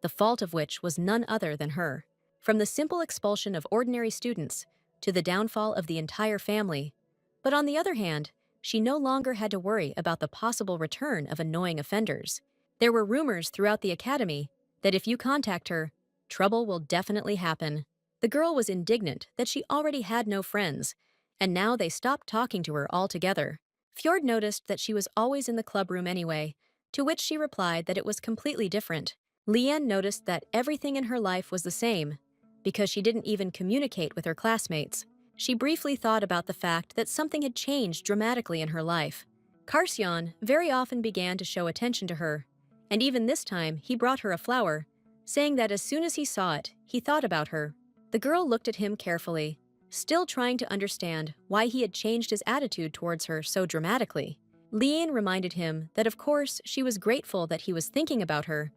the fault of which was none other than her. From the simple expulsion of ordinary students to the downfall of the entire family. But on the other hand, she no longer had to worry about the possible return of annoying offenders. There were rumors throughout the academy that if you contact her, trouble will definitely happen. The girl was indignant that she already had no friends, and now they stopped talking to her altogether. Fjord noticed that she was always in the clubroom anyway, to which she replied that it was completely different. Leanne noticed that everything in her life was the same, because she didn't even communicate with her classmates. She briefly thought about the fact that something had changed dramatically in her life. Carcion very often began to show attention to her, and even this time he brought her a flower, saying that as soon as he saw it, he thought about her. The girl looked at him carefully, still trying to understand why he had changed his attitude towards her so dramatically. Leanne reminded him that of course she was grateful that he was thinking about her,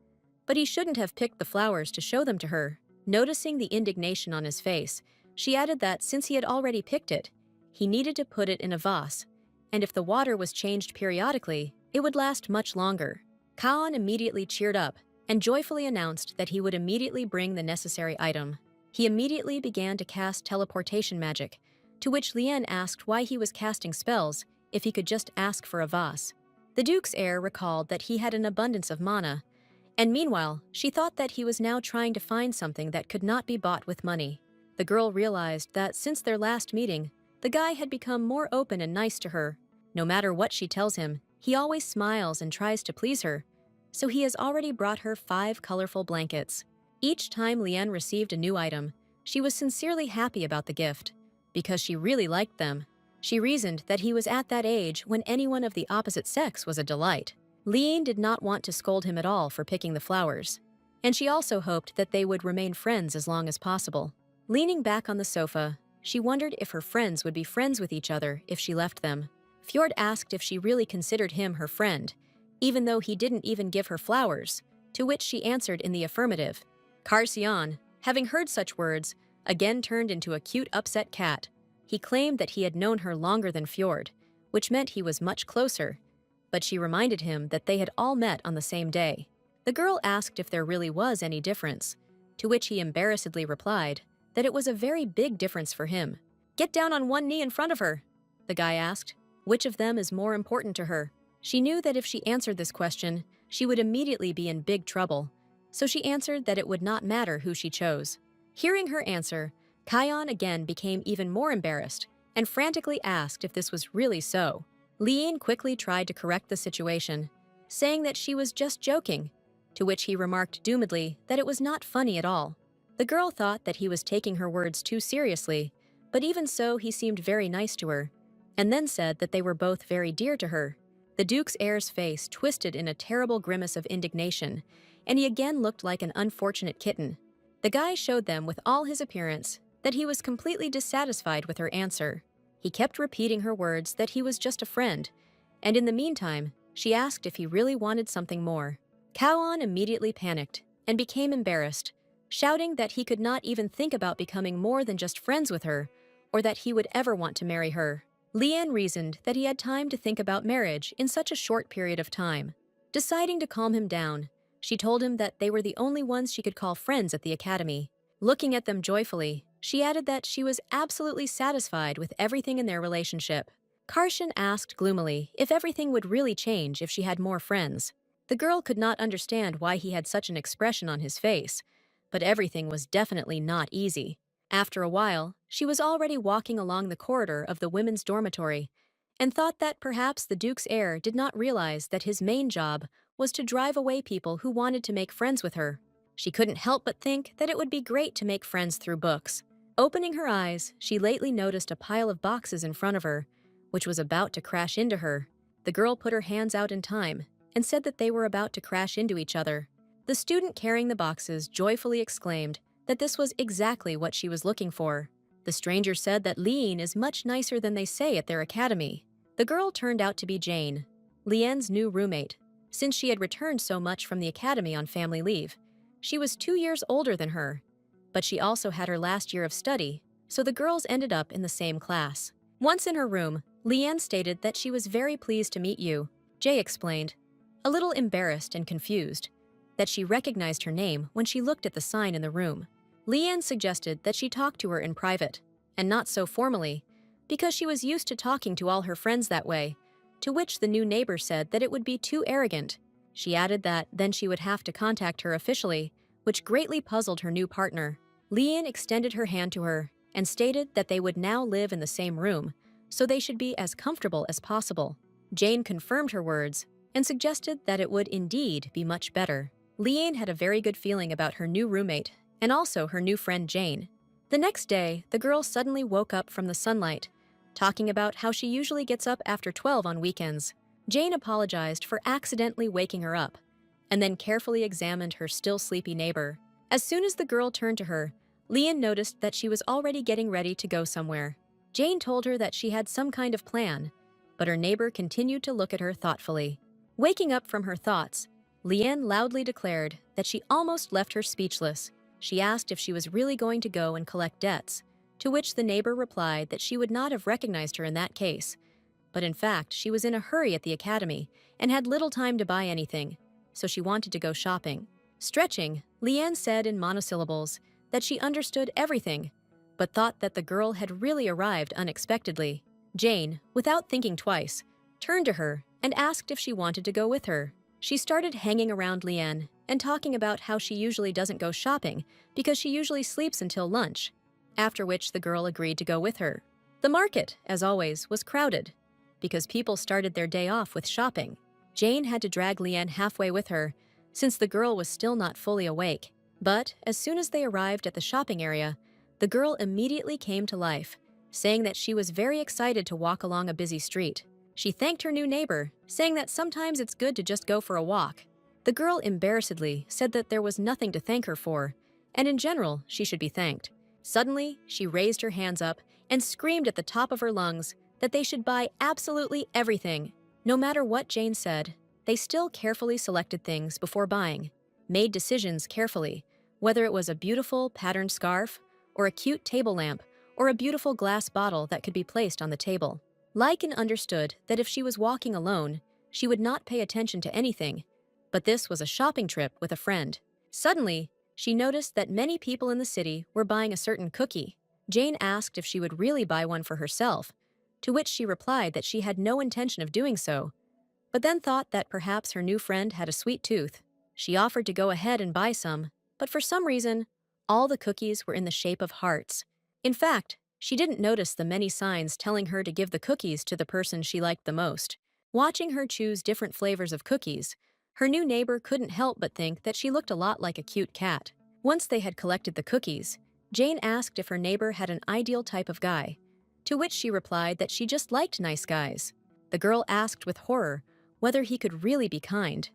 but he shouldn't have picked the flowers to show them to her. Noticing the indignation on his face, she added that since he had already picked it, he needed to put it in a vase, and if the water was changed periodically, it would last much longer. Kaon immediately cheered up and joyfully announced that he would immediately bring the necessary item. He immediately began to cast teleportation magic, to which Leanne asked why he was casting spells if he could just ask for a vase. The Duke's heir recalled that he had an abundance of mana, and meanwhile, she thought that he was now trying to find something that could not be bought with money. The girl realized that since their last meeting, the guy had become more open and nice to her. No matter what she tells him, he always smiles and tries to please her, so he has already brought her 5 colorful blankets. Each time Leanne received a new item, she was sincerely happy about the gift. Because she really liked them, she reasoned that he was at that age when anyone of the opposite sex was a delight. Leanne did not want to scold him at all for picking the flowers, and she also hoped that they would remain friends as long as possible. Leaning back on the sofa, she wondered if her friends would be friends with each other if she left them. Fjord asked if she really considered him her friend, even though he didn't even give her flowers, to which she answered in the affirmative. Carcion, having heard such words, again turned into a cute upset cat. He claimed that he had known her longer than Fjord, which meant he was much closer, but she reminded him that they had all met on the same day. The girl asked if there really was any difference, to which he embarrassedly replied that it was a very big difference for him. Get down on one knee in front of her, the guy asked. Which of them is more important to her? She knew that if she answered this question, she would immediately be in big trouble, so she answered that it would not matter who she chose. Hearing her answer, Kion again became even more embarrassed and frantically asked if this was really so. Leanne quickly tried to correct the situation, saying that she was just joking, to which he remarked doomedly that it was not funny at all. The girl thought that he was taking her words too seriously, but even so he seemed very nice to her, and then said that they were both very dear to her. The Duke's heir's face twisted in a terrible grimace of indignation, and he again looked like an unfortunate kitten. The guy showed them with all his appearance that he was completely dissatisfied with her answer. He kept repeating her words that he was just a friend, and in the meantime, she asked if he really wanted something more. Kaon immediately panicked and became embarrassed, shouting that he could not even think about becoming more than just friends with her, or that he would ever want to marry her. Leanne reasoned that he had time to think about marriage in such a short period of time. Deciding to calm him down, she told him that they were the only ones she could call friends at the academy. Looking at them joyfully, she added that she was absolutely satisfied with everything in their relationship. Carcion asked gloomily if everything would really change if she had more friends. The girl could not understand why he had such an expression on his face, but everything was definitely not easy. After a while, she was already walking along the corridor of the women's dormitory and thought that perhaps the Duke's heir did not realize that his main job was to drive away people who wanted to make friends with her. She couldn't help but think that it would be great to make friends through books. Opening her eyes, she lately noticed a pile of boxes in front of her, which was about to crash into her. The girl put her hands out in time and said that they were about to crash into each other. The student carrying the boxes joyfully exclaimed that this was exactly what she was looking for. The stranger said that Leanne is much nicer than they say at their academy. The girl turned out to be Jane, Leanne's new roommate, since she had returned so much from the academy on family leave. She was 2 years older than her, but she also had her last year of study, so the girls ended up in the same class. Once in her room, Leanne stated that she was very pleased to meet you. Jay explained, a little embarrassed and confused, that she recognized her name when she looked at the sign in the room. Leanne suggested that she talk to her in private, and not so formally, because she was used to talking to all her friends that way, to which the new neighbor said that it would be too arrogant. She added that then she would have to contact her officially, which greatly puzzled her new partner. Leanne extended her hand to her and stated that they would now live in the same room, so they should be as comfortable as possible. Jane confirmed her words and suggested that it would indeed be much better. Leanne had a very good feeling about her new roommate and also her new friend Jane. The next day, the girl suddenly woke up from the sunlight, talking about how she usually gets up after 12 on weekends. Jane apologized for accidentally waking her up, and then carefully examined her still sleepy neighbor. As soon as the girl turned to her, Leanne noticed that she was already getting ready to go somewhere. Jane told her that she had some kind of plan, but her neighbor continued to look at her thoughtfully. Waking up from her thoughts, Leanne loudly declared that she almost left her speechless. She asked if she was really going to go and collect debts, to which the neighbor replied that she would not have recognized her in that case. But in fact, she was in a hurry at the academy and had little time to buy anything, so she wanted to go shopping. Stretching, Leanne said in monosyllables that she understood everything, but thought that the girl had really arrived unexpectedly. Jane, without thinking twice, turned to her and asked if she wanted to go with her. She started hanging around Leanne and talking about how she usually doesn't go shopping because she usually sleeps until lunch, after which the girl agreed to go with her. The market, as always, was crowded because people started their day off with shopping. Jane had to drag Leanne halfway with her since the girl was still not fully awake. But as soon as they arrived at the shopping area, the girl immediately came to life, saying that she was very excited to walk along a busy street. She thanked her new neighbor, saying that sometimes it's good to just go for a walk. The girl embarrassedly said that there was nothing to thank her for, and in general, she should be thanked. Suddenly, she raised her hands up and screamed at the top of her lungs that they should buy absolutely everything. No matter what Jane said, they still carefully selected things before buying, made decisions carefully, whether it was a beautiful patterned scarf, or a cute table lamp, or a beautiful glass bottle that could be placed on the table. Lycan understood that if she was walking alone, she would not pay attention to anything, but this was a shopping trip with a friend. Suddenly, she noticed that many people in the city were buying a certain cookie. Jane asked if she would really buy one for herself, to which she replied that she had no intention of doing so, but then thought that perhaps her new friend had a sweet tooth. She offered to go ahead and buy some, but for some reason, all the cookies were in the shape of hearts. In fact, she didn't notice the many signs telling her to give the cookies to the person she liked the most. Watching her choose different flavors of cookies, her new neighbor couldn't help but think that she looked a lot like a cute cat. Once they had collected the cookies, Jane asked if her neighbor had an ideal type of guy, to which she replied that she just liked nice guys. The girl asked with horror whether he could really be kind,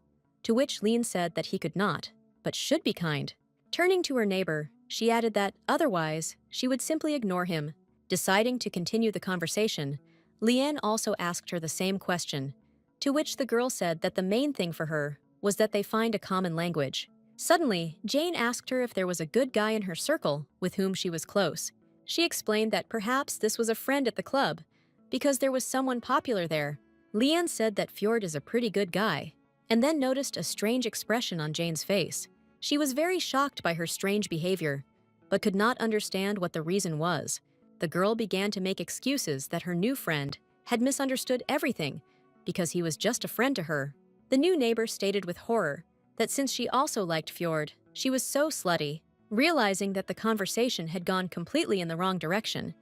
to which Leanne said that he could not, but should be kind. Turning to her neighbor, she added that, otherwise, she would simply ignore him. Deciding to continue the conversation, Leanne also asked her the same question, to which the girl said that the main thing for her was that they find a common language. Suddenly, Jane asked her if there was a good guy in her circle with whom she was close. She explained that perhaps this was a friend at the club, because there was someone popular there. Leanne said that Fjord is a pretty good guy, and then noticed a strange expression on Jane's face. She was very shocked by her strange behavior, but could not understand what the reason was. The girl began to make excuses that her new friend had misunderstood everything because he was just a friend to her. The new neighbor stated with horror that since she also liked Fjord, she was so slutty. Realizing that the conversation had gone completely in the wrong direction,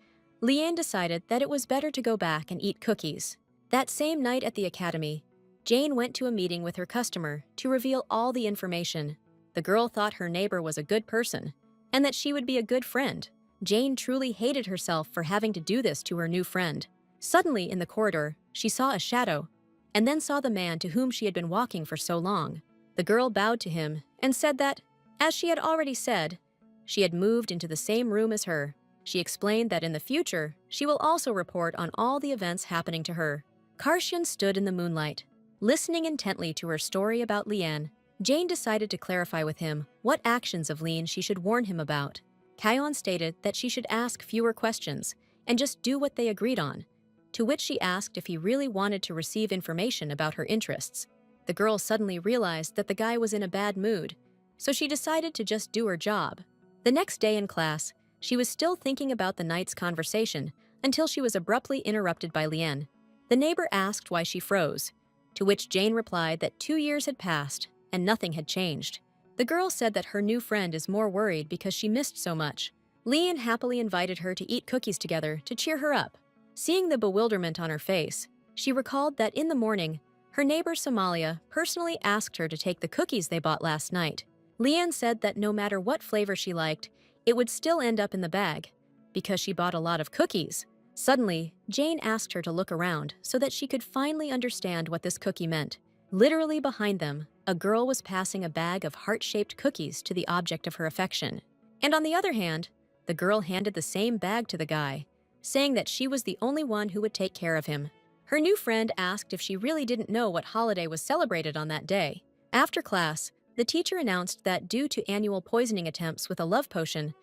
Leanne decided that it was better to go back and eat cookies. That same night at the academy, Jane went to a meeting with her customer to reveal all the information. The girl thought her neighbor was a good person and that she would be a good friend. Jane truly hated herself for having to do this to her new friend. Suddenly, in the corridor, she saw a shadow and then saw the man to whom she had been walking for so long. The girl bowed to him and said that, as she had already said, she had moved into the same room as her. She explained that in the future, she will also report on all the events happening to her. Karshan stood in the moonlight, listening intently to her story about Leanne. Jane decided to clarify with him what actions of Leanne she should warn him about. Kion stated that she should ask fewer questions and just do what they agreed on, to which she asked if he really wanted to receive information about her interests. The girl suddenly realized that the guy was in a bad mood, so she decided to just do her job. The next day in class, she was still thinking about the night's conversation until she was abruptly interrupted by Leanne. The neighbor asked why she froze, to which Jane replied that 2 years had passed and nothing had changed. The girl said that her new friend is more worried because she missed so much. Leanne happily invited her to eat cookies together to cheer her up. Seeing the bewilderment on her face, she recalled that in the morning, Her neighbor Somalia personally asked her to take the cookies they bought last night. Leanne said that no matter what flavor she liked, it would still end up in the bag, because she bought a lot of cookies. Suddenly, Jane asked her to look around so that she could finally understand what this cookie meant. Literally behind them, a girl was passing a bag of heart-shaped cookies to the object of her affection. And on the other hand, the girl handed the same bag to the guy, saying that she was the only one who would take care of him. Her new friend asked if she really didn't know what holiday was celebrated on that day. After class, the teacher announced that due to annual poisoning attempts with a love potion,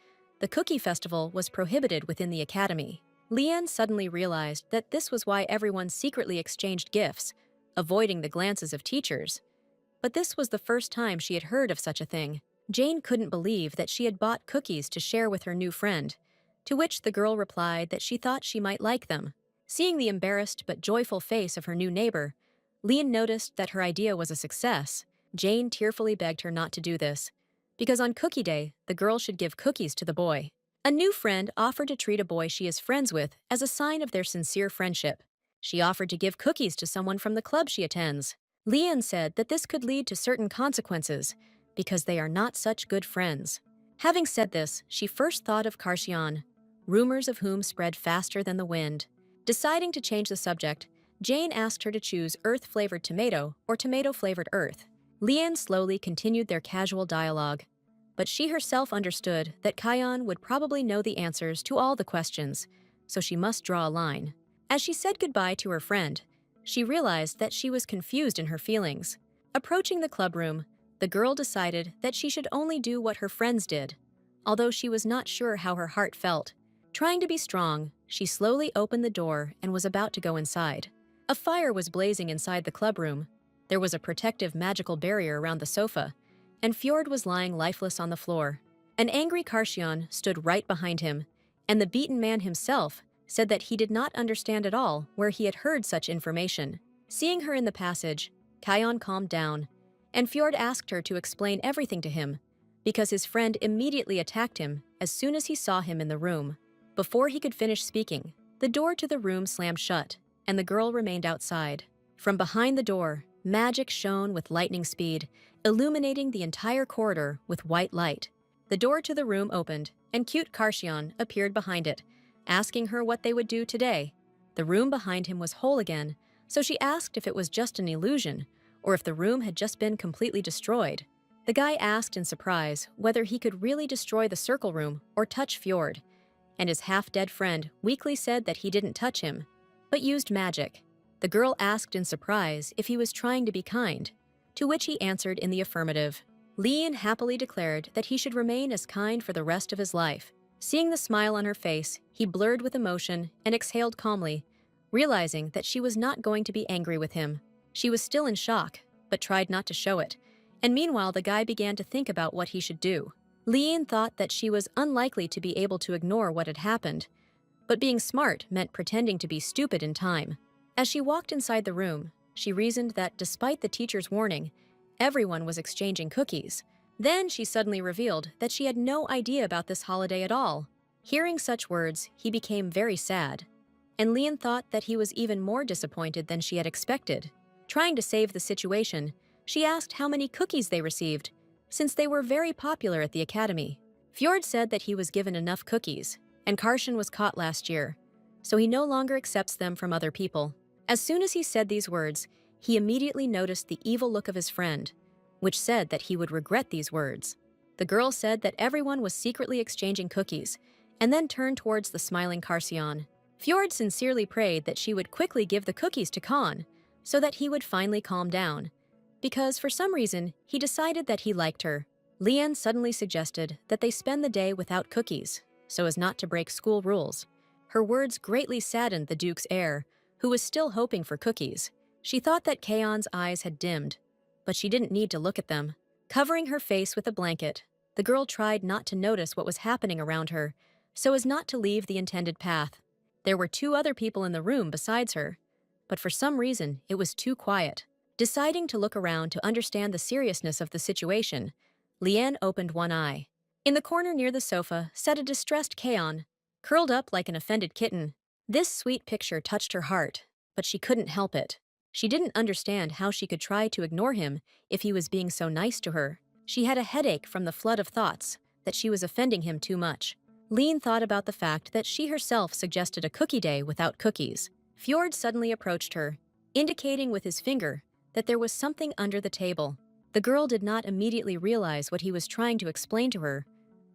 the cookie festival was prohibited within the academy. Leanne suddenly realized that this was why everyone secretly exchanged gifts, avoiding the glances of teachers. But this was the first time she had heard of such a thing. Jane couldn't believe that she had bought cookies to share with her new friend, to which the girl replied that she thought she might like them. Seeing the embarrassed but joyful face of her new neighbor, Leanne noticed that her idea was a success. Jane tearfully begged her not to do this, because on Cookie Day, the girl should give cookies to the boy. A new friend offered to treat a boy she is friends with as a sign of their sincere friendship. She offered to give cookies to someone from the club she attends. Leanne said that this could lead to certain consequences, because they are not such good friends. Having said this, she first thought of Karsian, rumors of whom spread faster than the wind. Deciding to change the subject, Jane asked her to choose earth-flavored tomato or tomato-flavored earth. Leanne slowly continued their casual dialogue, but she herself understood that Kayan would probably know the answers to all the questions, so she must draw a line. As she said goodbye to her friend, she realized that she was confused in her feelings. Approaching the clubroom, the girl decided that she should only do what her friends did, although she was not sure how her heart felt. Trying to be strong, she slowly opened the door and was about to go inside. A fire was blazing inside the clubroom. There was a protective magical barrier around the sofa, and Fjord was lying lifeless on the floor. An angry Karsian stood right behind him, and the beaten man himself said that he did not understand at all where he had heard such information. Seeing her in the passage, Kayan calmed down, and Fjord asked her to explain everything to him, because his friend immediately attacked him as soon as he saw him in the room. Before he could finish speaking, the door to the room slammed shut, and the girl remained outside. From behind the door, magic shone with lightning speed, illuminating the entire corridor with white light. The door to the room opened, and cute Karsian appeared behind it, asking her what they would do today. The room behind him was whole again, so she asked if it was just an illusion, or if the room had just been completely destroyed. The guy asked in surprise whether he could really destroy the circle room or touch Fjord, and his half-dead friend weakly said that he didn't touch him, but used magic. The girl asked in surprise if he was trying to be kind, to which he answered in the affirmative. Leanne happily declared that he should remain as kind for the rest of his life. Seeing the smile on her face, he blurred with emotion and exhaled calmly, realizing that she was not going to be angry with him. She was still in shock, but tried not to show it, and meanwhile the guy began to think about what he should do. Leanne thought that she was unlikely to be able to ignore what had happened, but being smart meant pretending to be stupid in time. As she walked inside the room, she reasoned that despite the teacher's warning, everyone was exchanging cookies. Then she suddenly revealed that she had no idea about this holiday at all. Hearing such words, he became very sad, and Leanne thought that he was even more disappointed than she had expected. Trying to save the situation, she asked how many cookies they received, since they were very popular at the academy. Fjord said that he was given enough cookies, and Karsian was caught last year, so he no longer accepts them from other people. As soon as he said these words, he immediately noticed the evil look of his friend, which said that he would regret these words. The girl said that everyone was secretly exchanging cookies, and then turned towards the smiling Karsian. Fjord sincerely prayed that she would quickly give the cookies to Khan, so that he would finally calm down, because for some reason, he decided that he liked her. Leanne suddenly suggested that they spend the day without cookies, so as not to break school rules. Her words greatly saddened the Duke's heir, who was still hoping for cookies. She thought that Kayan's eyes had dimmed, but she didn't need to look at them. Covering her face with a blanket, the girl tried not to notice what was happening around her, so as not to leave the intended path. There were 2 other people in the room besides her, but for some reason it was too quiet. Deciding to look around to understand the seriousness of the situation, Leanne opened one eye. In the corner near the sofa sat a distressed Kayan, curled up like an offended kitten. This sweet picture touched her heart, but she couldn't help it. She didn't understand how she could try to ignore him if he was being so nice to her. She had a headache from the flood of thoughts that she was offending him too much. Lean thought about the fact that she herself suggested a cookie day without cookies. Fjord suddenly approached her, indicating with his finger that there was something under the table. The girl did not immediately realize what he was trying to explain to her,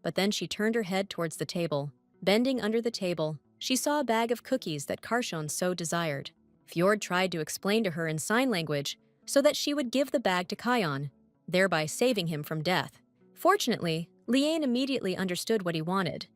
but then she turned her head towards the table. Bending under the table, she saw a bag of cookies that Karshon so desired. Fjord tried to explain to her in sign language so that she would give the bag to Kion, thereby saving him from death. Fortunately, Liane immediately understood what he wanted,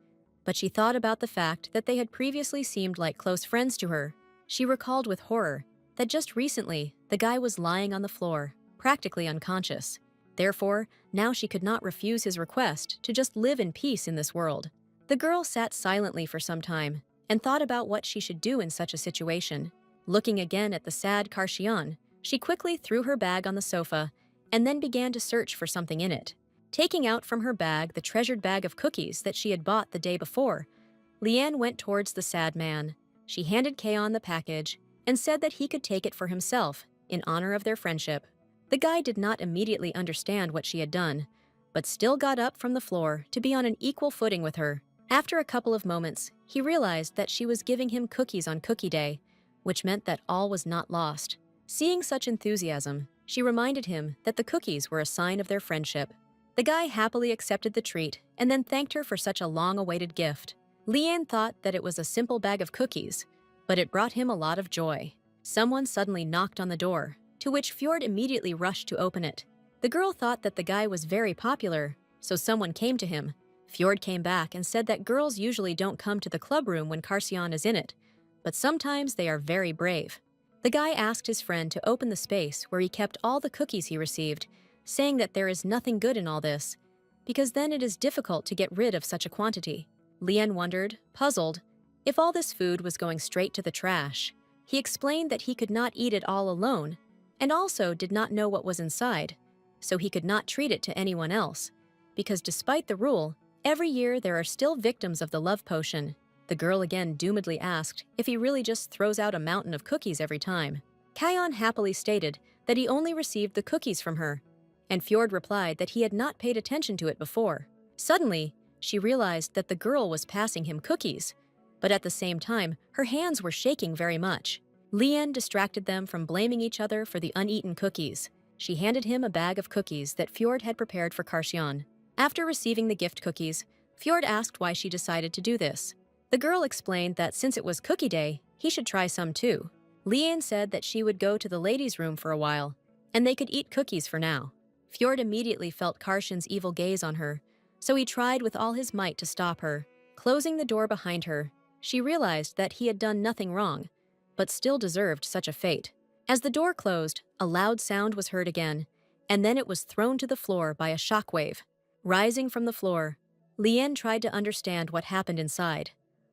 but she thought about the fact that they had previously seemed like close friends to her. She recalled with horror that just recently the guy was lying on the floor, practically unconscious. Therefore, now she could not refuse his request to just live in peace in this world. The girl sat silently for some time and thought about what she should do in such a situation. Looking again at the sad Karshon, she quickly threw her bag on the sofa and then began to search for something in it. Taking out from her bag the treasured bag of cookies that she had bought the day before, Liane went towards the sad man. She handed Kaon the package and said that he could take it for himself in honor of their friendship. The guy did not immediately understand what she had done, but still got up from the floor to be on an equal footing with her. After a couple of moments, he realized that she was giving him cookies on Cookie Day, which meant that all was not lost. Seeing such enthusiasm, she reminded him that the cookies were a sign of their friendship. The guy happily accepted the treat and then thanked her for such a long-awaited gift. Liane thought that it was a simple bag of cookies, but it brought him a lot of joy. Someone suddenly knocked on the door, to which Fjord immediately rushed to open it. The girl thought that the guy was very popular, so someone came to him. Fjord came back and said that girls usually don't come to the club room when Karsion is in it, but sometimes they are very brave. The guy asked his friend to open the space where he kept all the cookies he received, saying that there is nothing good in all this, because then it is difficult to get rid of such a quantity. Liane wondered, puzzled, if all this food was going straight to the trash. He explained that he could not eat it all alone, and also did not know what was inside, so he could not treat it to anyone else, because despite the rule, every year there are still victims of the love potion. The girl again doomedly asked if he really just throws out a mountain of cookies every time. Kion happily stated that he only received the cookies from her, and Fjord replied that he had not paid attention to it before. Suddenly, she realized that the girl was passing him cookies, but at the same time, her hands were shaking very much. Liane distracted them from blaming each other for the uneaten cookies. She handed him a bag of cookies that Fjord had prepared for Karsion. After receiving the gift cookies, Fjord asked why she decided to do this. The girl explained that since it was Cookie Day, he should try some too. Liane said that she would go to the ladies' room for a while, and they could eat cookies for now. Fjord immediately felt Karsion's evil gaze on her, so he tried with all his might to stop her. Closing the door behind her, she realized that he had done nothing wrong, but still deserved such a fate. As the door closed, a loud sound was heard again, and then it was thrown to the floor by a shockwave. Rising from the floor, Liane tried to understand what happened inside.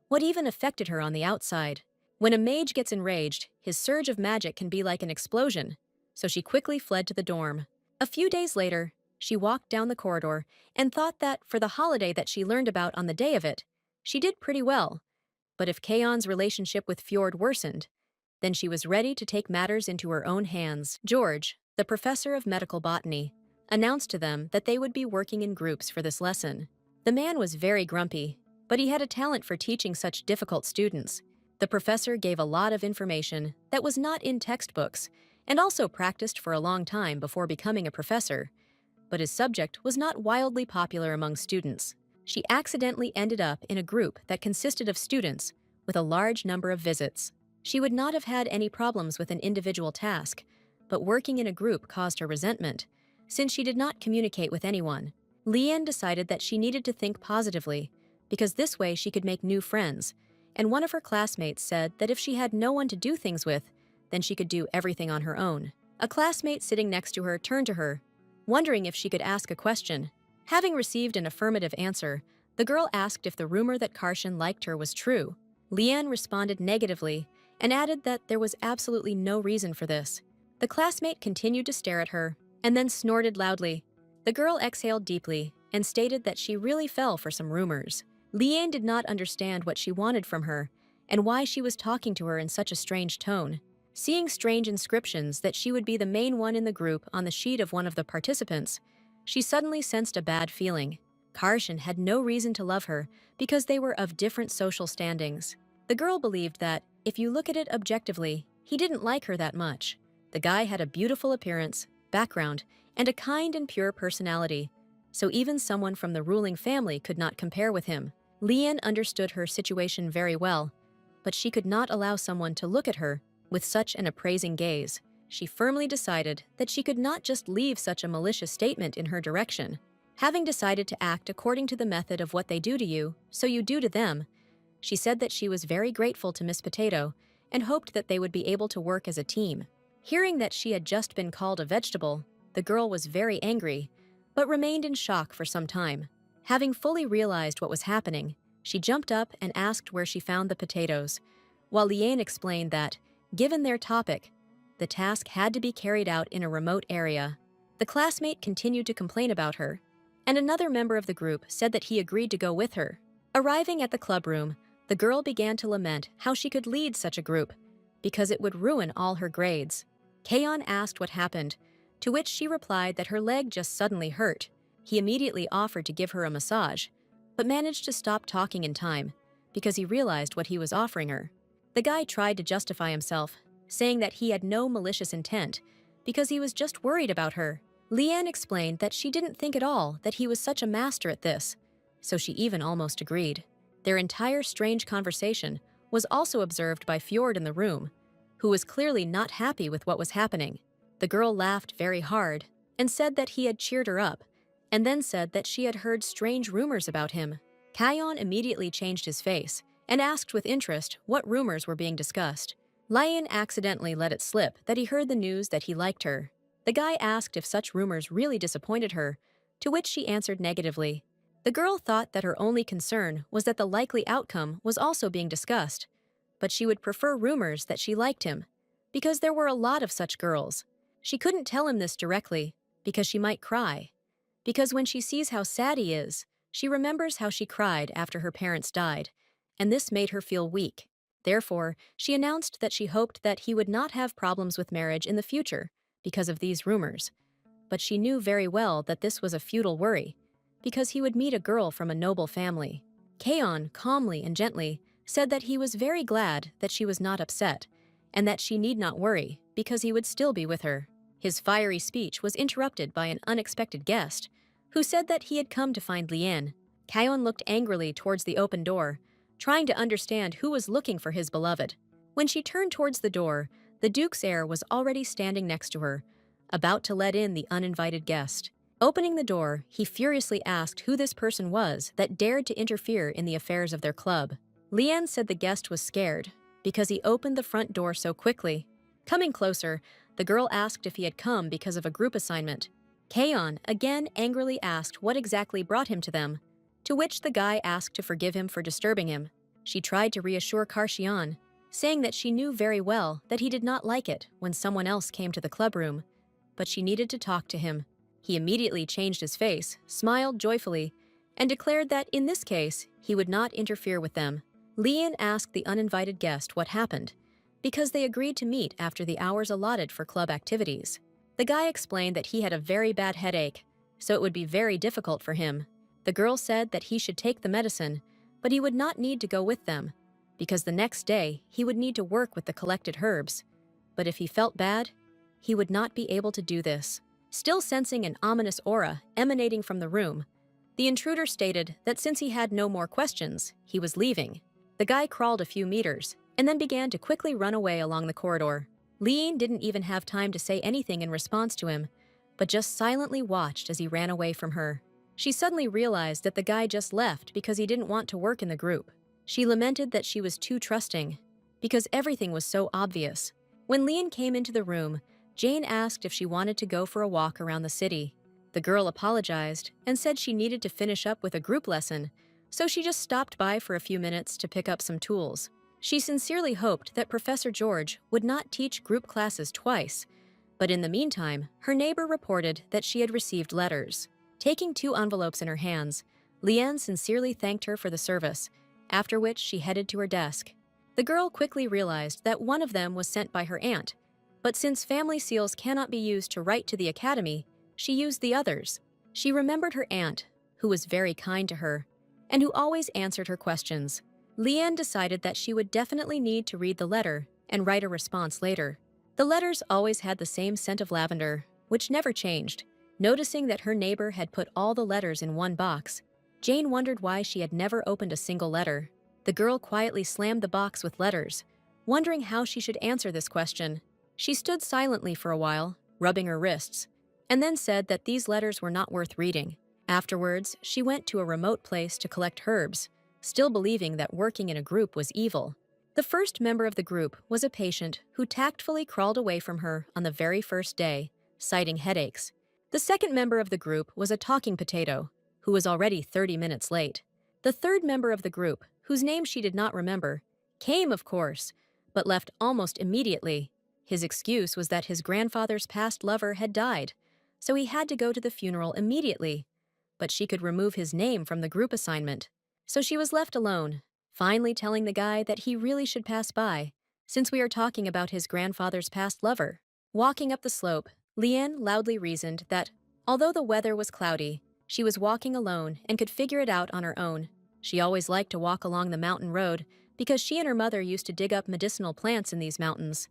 What even affected her on the outside? When a mage gets enraged, his surge of magic can be like an explosion, so she quickly fled to the dorm. A few days later, she walked down the corridor and thought that for the holiday that she learned about on the day of it, she did pretty well. But if Kaon's relationship with Fjord worsened, then she was ready to take matters into her own hands. George, the professor of medical botany, announced to them that they would be working in groups for this lesson. The man was very grumpy, but he had a talent for teaching such difficult students. The professor gave a lot of information that was not in textbooks and also practiced for a long time before becoming a professor, but his subject was not wildly popular among students. She accidentally ended up in a group that consisted of students with a large number of visits. She would not have had any problems with an individual task, but working in a group caused her resentment, since she did not communicate with anyone. Liane decided that she needed to think positively, because this way she could make new friends, and one of her classmates said that if she had no one to do things with, then she could do everything on her own. A classmate sitting next to her turned to her, wondering if she could ask a question. Having received an affirmative answer, the girl asked if the rumor that Karsion liked her was true. Liane responded negatively and added that there was absolutely no reason for this. The classmate continued to stare at her and then snorted loudly. The girl exhaled deeply and stated that she really fell for some rumors. Liane did not understand what she wanted from her and why she was talking to her in such a strange tone. Seeing strange inscriptions that she would be the main one in the group on the sheet of one of the participants, she suddenly sensed a bad feeling. Karshan had no reason to love her because they were of different social standings. The girl believed that, if you look at it objectively, he didn't like her that much. The guy had a beautiful appearance, background, and a kind and pure personality, so even someone from the ruling family could not compare with him. Lian understood her situation very well, but she could not allow someone to look at her with such an appraising gaze. She firmly decided that she could not just leave such a malicious statement in her direction. Having decided to act according to the method of what they do to you, so you do to them, she said that she was very grateful to Miss Potato and hoped that they would be able to work as a team. Hearing that she had just been called a vegetable, the girl was very angry, but remained in shock for some time. Having fully realized what was happening, she jumped up and asked where she found the potatoes, while Liane explained that, given their topic, the task had to be carried out in a remote area. The classmate continued to complain about her, and another member of the group said that he agreed to go with her. Arriving at the clubroom, the girl began to lament how she could lead such a group, because it would ruin all her grades. Kaon asked what happened, to which she replied that her leg just suddenly hurt. He immediately offered to give her a massage, but managed to stop talking in time, because he realized what he was offering her. The guy tried to justify himself, saying that he had no malicious intent, because he was just worried about her. Liane explained that she didn't think at all that he was such a master at this, so she even almost agreed. Their entire strange conversation was also observed by Fjord in the room, who was clearly not happy with what was happening. The girl laughed very hard and said that he had cheered her up, and then said that she had heard strange rumors about him. Kayon immediately changed his face and asked with interest what rumors were being discussed. Lion accidentally let it slip that he heard the news that he liked her. The guy asked if such rumors really disappointed her, to which she answered negatively. The girl thought that her only concern was that the likely outcome was also being discussed, but she would prefer rumors that she liked him, because there were a lot of such girls. She couldn't tell him this directly, because she might cry. Because when she sees how sad he is, she remembers how she cried after her parents died, and this made her feel weak. Therefore, she announced that she hoped that he would not have problems with marriage in the future because of these rumors. But she knew very well that this was a futile worry, because he would meet a girl from a noble family. Kaon, calmly and gently, said that he was very glad that she was not upset, and that she need not worry, because he would still be with her. His fiery speech was interrupted by an unexpected guest, who said that he had come to find Lian. Kaon looked angrily towards the open door, trying to understand who was looking for his beloved. When she turned towards the door, the Duke's heir was already standing next to her, about to let in the uninvited guest. Opening the door, he furiously asked who this person was that dared to interfere in the affairs of their club. Lian said the guest was scared, because he opened the front door so quickly. Coming closer, the girl asked if he had come because of a group assignment. Kaon again angrily asked what exactly brought him to them, to which the guy asked to forgive him for disturbing him. She tried to reassure Karshian, saying that she knew very well that he did not like it when someone else came to the clubroom, but she needed to talk to him. He immediately changed his face, smiled joyfully, and declared that in this case, he would not interfere with them. Lian asked the uninvited guest what happened, because they agreed to meet after the hours allotted for club activities. The guy explained that he had a very bad headache, so it would be very difficult for him. The girl said that he should take the medicine, but he would not need to go with them, because the next day he would need to work with the collected herbs. But if he felt bad, he would not be able to do this. Still sensing an ominous aura emanating from the room, the intruder stated that since he had no more questions, he was leaving. The guy crawled a few meters and then began to quickly run away along the corridor. Lian didn't even have time to say anything in response to him, but just silently watched as he ran away from her. She suddenly realized that the guy just left because he didn't want to work in the group. She lamented that she was too trusting, because everything was so obvious. When Lian came into the room, Jane asked if she wanted to go for a walk around the city. The girl apologized and said she needed to finish up with a group lesson, so she just stopped by for a few minutes to pick up some tools. She sincerely hoped that Professor George would not teach group classes twice, but in the meantime, her neighbor reported that she had received letters. Taking 2 envelopes in her hands, Lian sincerely thanked her for the service, after which she headed to her desk. The girl quickly realized that one of them was sent by her aunt, but since family seals cannot be used to write to the academy, she used the others. She remembered her aunt, who was very kind to her, and who always answered her questions. Leanne decided that she would definitely need to read the letter and write a response later. The letters always had the same scent of lavender, which never changed. Noticing that her neighbor had put all the letters in one box, Jane wondered why she had never opened a single letter. The girl quietly slammed the box with letters, wondering how she should answer this question. She stood silently for a while, rubbing her wrists, and then said that these letters were not worth reading. Afterwards, she went to a remote place to collect herbs, still believing that working in a group was evil. The first member of the group was a patient who tactfully crawled away from her on the very first day, citing headaches. The second member of the group was a talking potato, who was already 30 minutes late. The third member of the group, whose name she did not remember, came, of course, but left almost immediately. His excuse was that his grandfather's past lover had died, so he had to go to the funeral immediately. But she could remove his name from the group assignment. So she was left alone, finally telling the guy that he really should pass by, since we are talking about his grandfather's past lover. Walking up the slope, Leanne loudly reasoned that, although the weather was cloudy, she was walking alone and could figure it out on her own. She always liked to walk along the mountain road because she and her mother used to dig up medicinal plants in these mountains.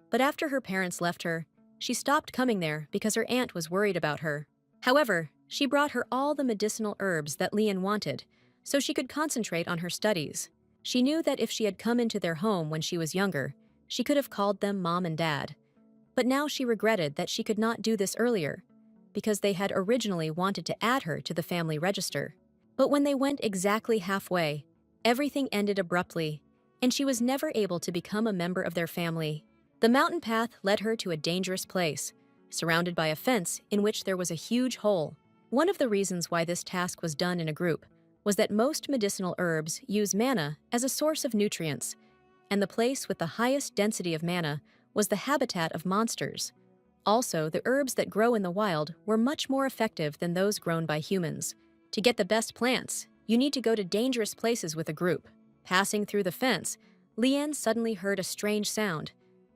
But after her parents left her, she stopped coming there because her aunt was worried about her. However, she brought her all the medicinal herbs that Leanne wanted, so she could concentrate on her studies. She knew that if she had come into their home when she was younger, she could have called them Mom and Dad. But now she regretted that she could not do this earlier, because they had originally wanted to add her to the family register. But when they went exactly halfway, everything ended abruptly, and she was never able to become a member of their family. The mountain path led her to a dangerous place, surrounded by a fence in which there was a huge hole. One of the reasons why this task was done in a group was that most medicinal herbs use manna as a source of nutrients, and the place with the highest density of manna was the habitat of monsters. Also, the herbs that grow in the wild were much more effective than those grown by humans. To get the best plants, you need to go to dangerous places with a group. Passing through the fence, Leanne suddenly heard a strange sound,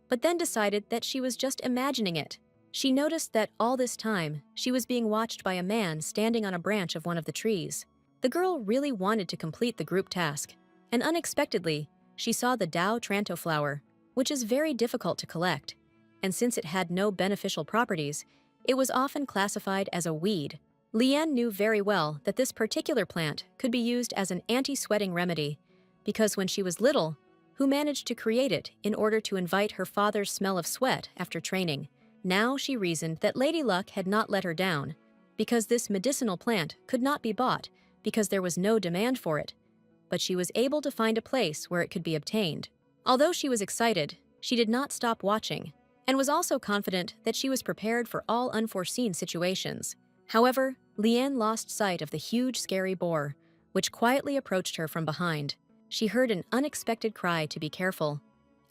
but then decided that she was just imagining it. She noticed that all this time, she was being watched by a man standing on a branch of one of the trees. The girl really wanted to complete the group task, and unexpectedly, she saw the Dow Tranto flower, which is very difficult to collect, and since it had no beneficial properties, it was often classified as a weed. Leanne knew very well that this particular plant could be used as an anti-sweating remedy, because when she was little, who managed to create it in order to invite her father's smell of sweat after training. Now she reasoned that Lady Luck had not let her down, because this medicinal plant could not be bought because there was no demand for it, but she was able to find a place where it could be obtained. Although she was excited, she did not stop watching, and was also confident that she was prepared for all unforeseen situations. However, Leanne lost sight of the huge scary boar, which quietly approached her from behind. She heard an unexpected cry to be careful,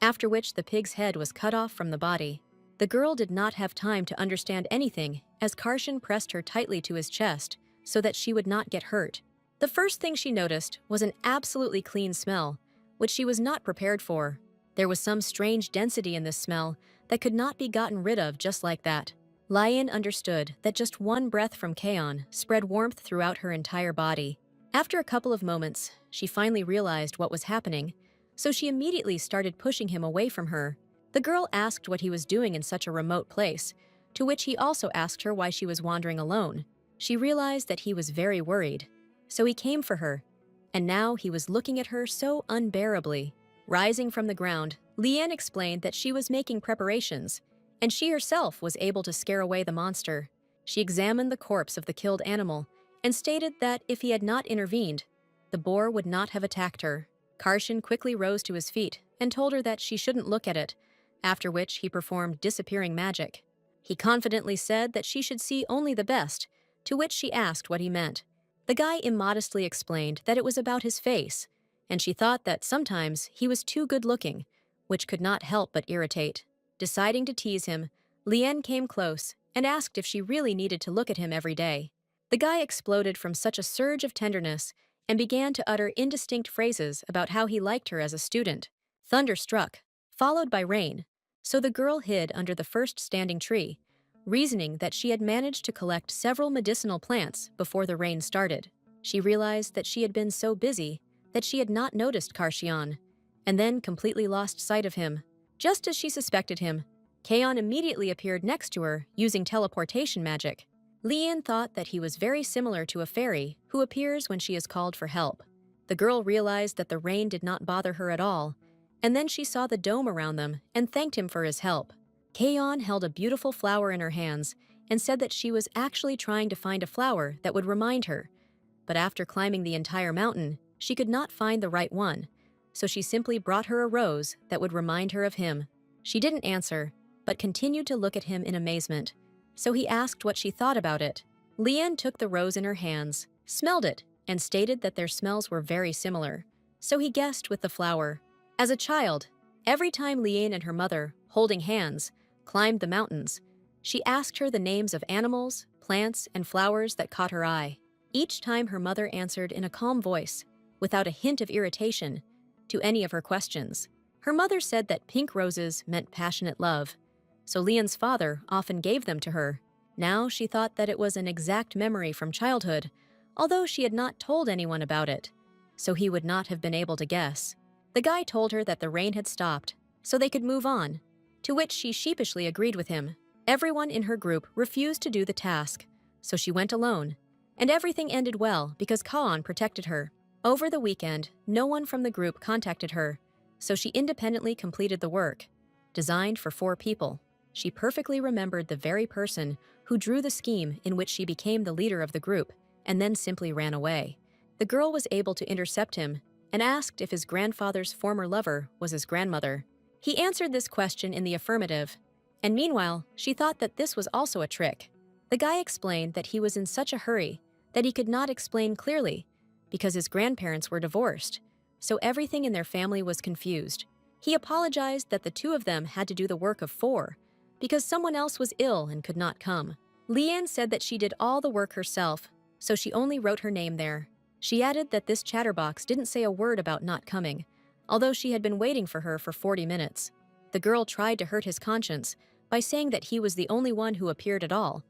after which the pig's head was cut off from the body. The girl did not have time to understand anything as Karshan pressed her tightly to his chest so that she would not get hurt. The first thing she noticed was an absolutely clean smell, which she was not prepared for. There was some strange density in this smell that could not be gotten rid of just like that. Leanne understood that just one breath from Kaon spread warmth throughout her entire body. After a couple of moments, she finally realized what was happening, so she immediately started pushing him away from her. The girl asked what he was doing in such a remote place, to which he also asked her why she was wandering alone. She realized that he was very worried, so he came for her, and now he was looking at her so unbearably. Rising from the ground, Leanne explained that she was making preparations, and she herself was able to scare away the monster. She examined the corpse of the killed animal and stated that if he had not intervened, the boar would not have attacked her. Karshan quickly rose to his feet and told her that she shouldn't look at it, after which he performed disappearing magic. He confidently said that she should see only the best, to which she asked what he meant. The guy immodestly explained that it was about his face, and she thought that sometimes he was too good-looking, which could not help but irritate. Deciding to tease him, Leanne came close and asked if she really needed to look at him every day. The guy exploded from such a surge of tenderness and began to utter indistinct phrases about how he liked her as a student. Thunder struck, followed by rain, so the girl hid under the first standing tree, reasoning that she had managed to collect several medicinal plants before the rain started. She realized that she had been so busy that she had not noticed Karshian, and then completely lost sight of him. Just as she suspected him, Kaon immediately appeared next to her using teleportation magic. Lian thought that he was very similar to a fairy who appears when she is called for help. The girl realized that the rain did not bother her at all, and then she saw the dome around them and thanked him for his help. Kaon held a beautiful flower in her hands and said that she was actually trying to find a flower that would remind her. But after climbing the entire mountain, she could not find the right one, so she simply brought her a rose that would remind her of him. She didn't answer, but continued to look at him in amazement, so he asked what she thought about it. Lian took the rose in her hands, smelled it, and stated that their smells were very similar, so he guessed with the flower. As a child, every time Lian and her mother, holding hands, climbed the mountains, she asked her the names of animals, plants, and flowers that caught her eye. Each time her mother answered in a calm voice, without a hint of irritation, to any of her questions. Her mother said that pink roses meant passionate love, so Lian's father often gave them to her. Now she thought that it was an exact memory from childhood, although she had not told anyone about it, so he would not have been able to guess. The guy told her that the rain had stopped, so they could move on, to which she sheepishly agreed with him. Everyone in her group refused to do the task, so she went alone, and everything ended well because Kaan protected her. Over the weekend, no one from the group contacted her, so she independently completed the work. Designed for 4 people, she perfectly remembered the very person who drew the scheme in which she became the leader of the group and then simply ran away. The girl was able to intercept him and asked if his grandfather's former lover was his grandmother. He answered this question in the affirmative, and meanwhile, she thought that this was also a trick. The guy explained that he was in such a hurry that he could not explain clearly because his grandparents were divorced, so everything in their family was confused. He apologized that the 2 of them had to do the work of 4 because someone else was ill and could not come. Lian said that she did all the work herself, so she only wrote her name there. She added that this chatterbox didn't say a word about not coming, although she had been waiting for her for 40 minutes. The girl tried to hurt his conscience by saying that he was the only one who appeared at all,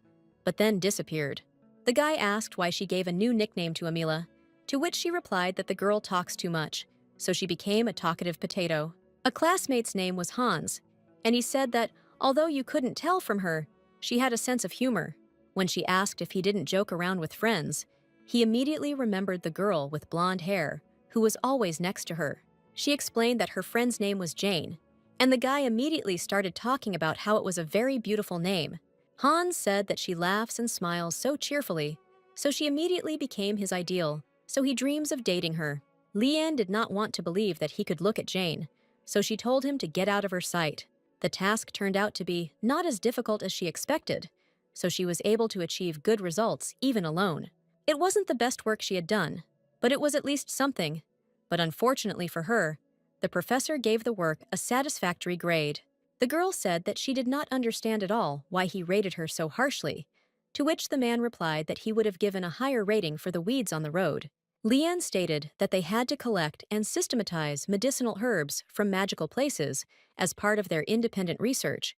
but then disappeared. The guy asked why she gave a new nickname to Amila, to which she replied that the girl talks too much, so she became a talkative potato. A classmate's name was Hans, and he said that although you couldn't tell from her, she had a sense of humor. When she asked if he didn't joke around with friends, he immediately remembered the girl with blonde hair, who was always next to her. She explained that her friend's name was Jane, and the guy immediately started talking about how it was a very beautiful name. Hans said that she laughs and smiles so cheerfully, so she immediately became his ideal, so he dreams of dating her. Lian did not want to believe that he could look at Jane, so she told him to get out of her sight. The task turned out to be not as difficult as she expected, so she was able to achieve good results even alone. It wasn't the best work she had done, but it was at least something. But unfortunately for her, the professor gave the work a satisfactory grade. The girl said that she did not understand at all why he rated her so harshly, to which the man replied that he would have given a higher rating for the weeds on the road. Lian stated that they had to collect and systematize medicinal herbs from magical places as part of their independent research,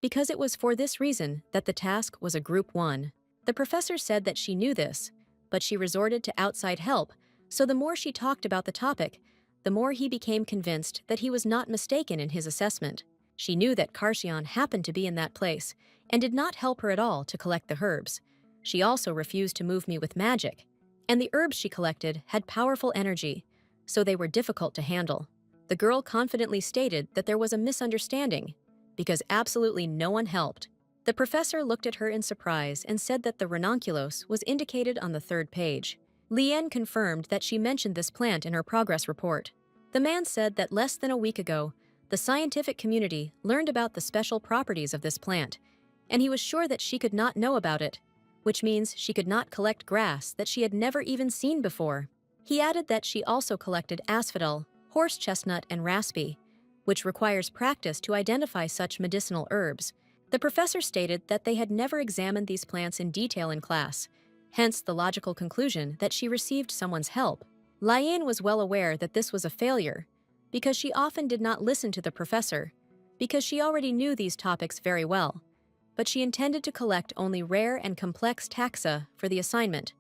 because it was for this reason that the task was a Group 1. The professor said that she knew this, but she resorted to outside help, so the more she talked about the topic, the more he became convinced that he was not mistaken in his assessment. She knew that Karshian happened to be in that place and did not help her at all to collect the herbs. She also refused to move me with magic, and the herbs she collected had powerful energy, so they were difficult to handle. The girl confidently stated that there was a misunderstanding, because absolutely no one helped. The professor looked at her in surprise and said that the ranunculus was indicated on the 3rd page. Lian confirmed that she mentioned this plant in her progress report. The man said that less than a week ago, the scientific community learned about the special properties of this plant, and he was sure that she could not know about it, which means she could not collect grass that she had never even seen before. He added that she also collected asphodel, horse chestnut, and raspy, which requires practice to identify such medicinal herbs. The professor stated that they had never examined these plants in detail in class, hence the logical conclusion that she received someone's help. Lian was well aware that this was a failure, because she often did not listen to the professor, because she already knew these topics very well, but she intended to collect only rare and complex taxa for the assignment,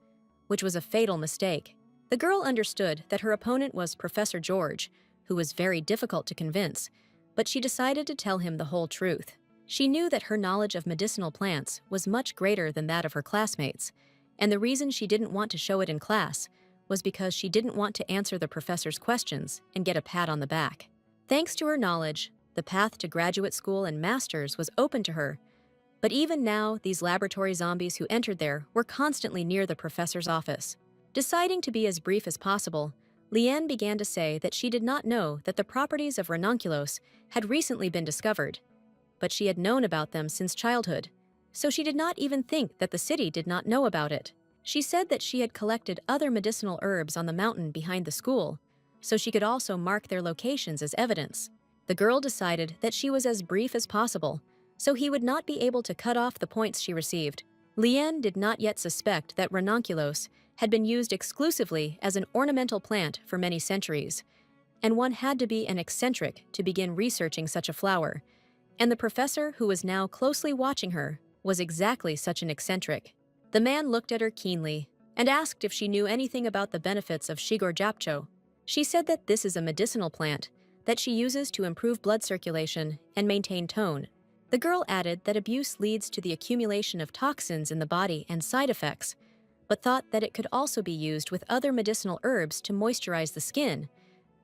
which was a fatal mistake. The girl understood that her opponent was Professor George, who was very difficult to convince, but she decided to tell him the whole truth. She knew that her knowledge of medicinal plants was much greater than that of her classmates, and the reason she didn't want to show it in class was because she didn't want to answer the professor's questions and get a pat on the back. Thanks to her knowledge, the path to graduate school and master's was open to her, but even now, these laboratory zombies who entered there were constantly near the professor's office. Deciding to be as brief as possible, Leanne began to say that she did not know that the properties of ranunculus had recently been discovered, but she had known about them since childhood, so she did not even think that the city did not know about it. She said that she had collected other medicinal herbs on the mountain behind the school, so she could also mark their locations as evidence. The girl decided that she was as brief as possible, so he would not be able to cut off the points she received. Leanne did not yet suspect that ranunculus had been used exclusively as an ornamental plant for many centuries, and one had to be an eccentric to begin researching such a flower, and the professor who was now closely watching her was exactly such an eccentric. The man looked at her keenly and asked if she knew anything about the benefits of shigor japcho. She said that this is a medicinal plant that she uses to improve blood circulation and maintain tone. The girl added that abuse leads to the accumulation of toxins in the body and side effects, but thought that it could also be used with other medicinal herbs to moisturize the skin,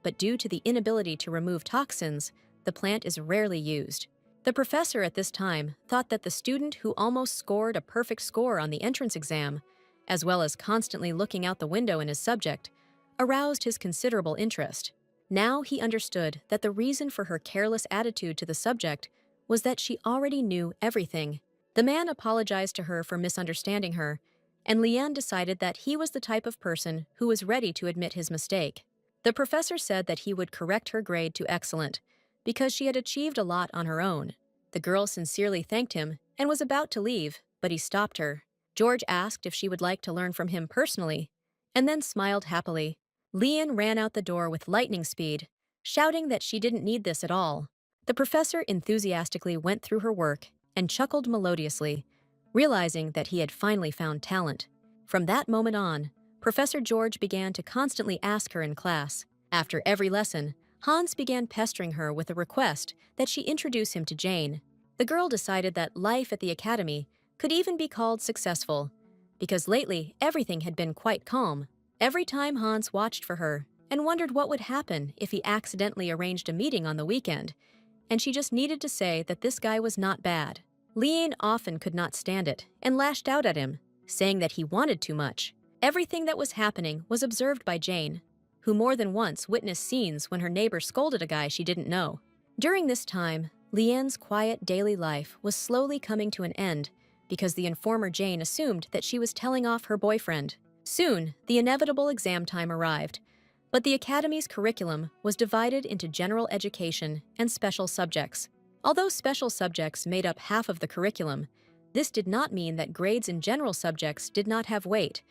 but due to the inability to remove toxins, the plant is rarely used. The professor at this time thought that the student who almost scored a perfect score on the entrance exam, as well as constantly looking out the window in his subject, aroused his considerable interest. Now he understood that the reason for her careless attitude to the subject was that she already knew everything. The man apologized to her for misunderstanding her, and Leanne decided that he was the type of person who was ready to admit his mistake. The professor said that he would correct her grade to excellent, because she had achieved a lot on her own. The girl sincerely thanked him and was about to leave, but he stopped her. George asked if she would like to learn from him personally, and then smiled happily. Leanne ran out the door with lightning speed, shouting that she didn't need this at all. The professor enthusiastically went through her work and chuckled melodiously, realizing that he had finally found talent. From that moment on, Professor George began to constantly ask her in class. After every lesson, Hans began pestering her with a request that she introduce him to Jane. The girl decided that life at the academy could even be called successful, because lately everything had been quite calm. Every time Hans watched for her and wondered what would happen if he accidentally arranged a meeting on the weekend, and she just needed to say that this guy was not bad. Leanne often could not stand it and lashed out at him, saying that he wanted too much. Everything that was happening was observed by Jane, who more than once witnessed scenes when her neighbor scolded a guy she didn't know. During this time, Leanne's quiet daily life was slowly coming to an end because the informer Jane assumed that she was telling off her boyfriend. Soon, the inevitable exam time arrived, but the academy's curriculum was divided into general education and special subjects. Although special subjects made up half of the curriculum, this did not mean that grades in general subjects did not have weight,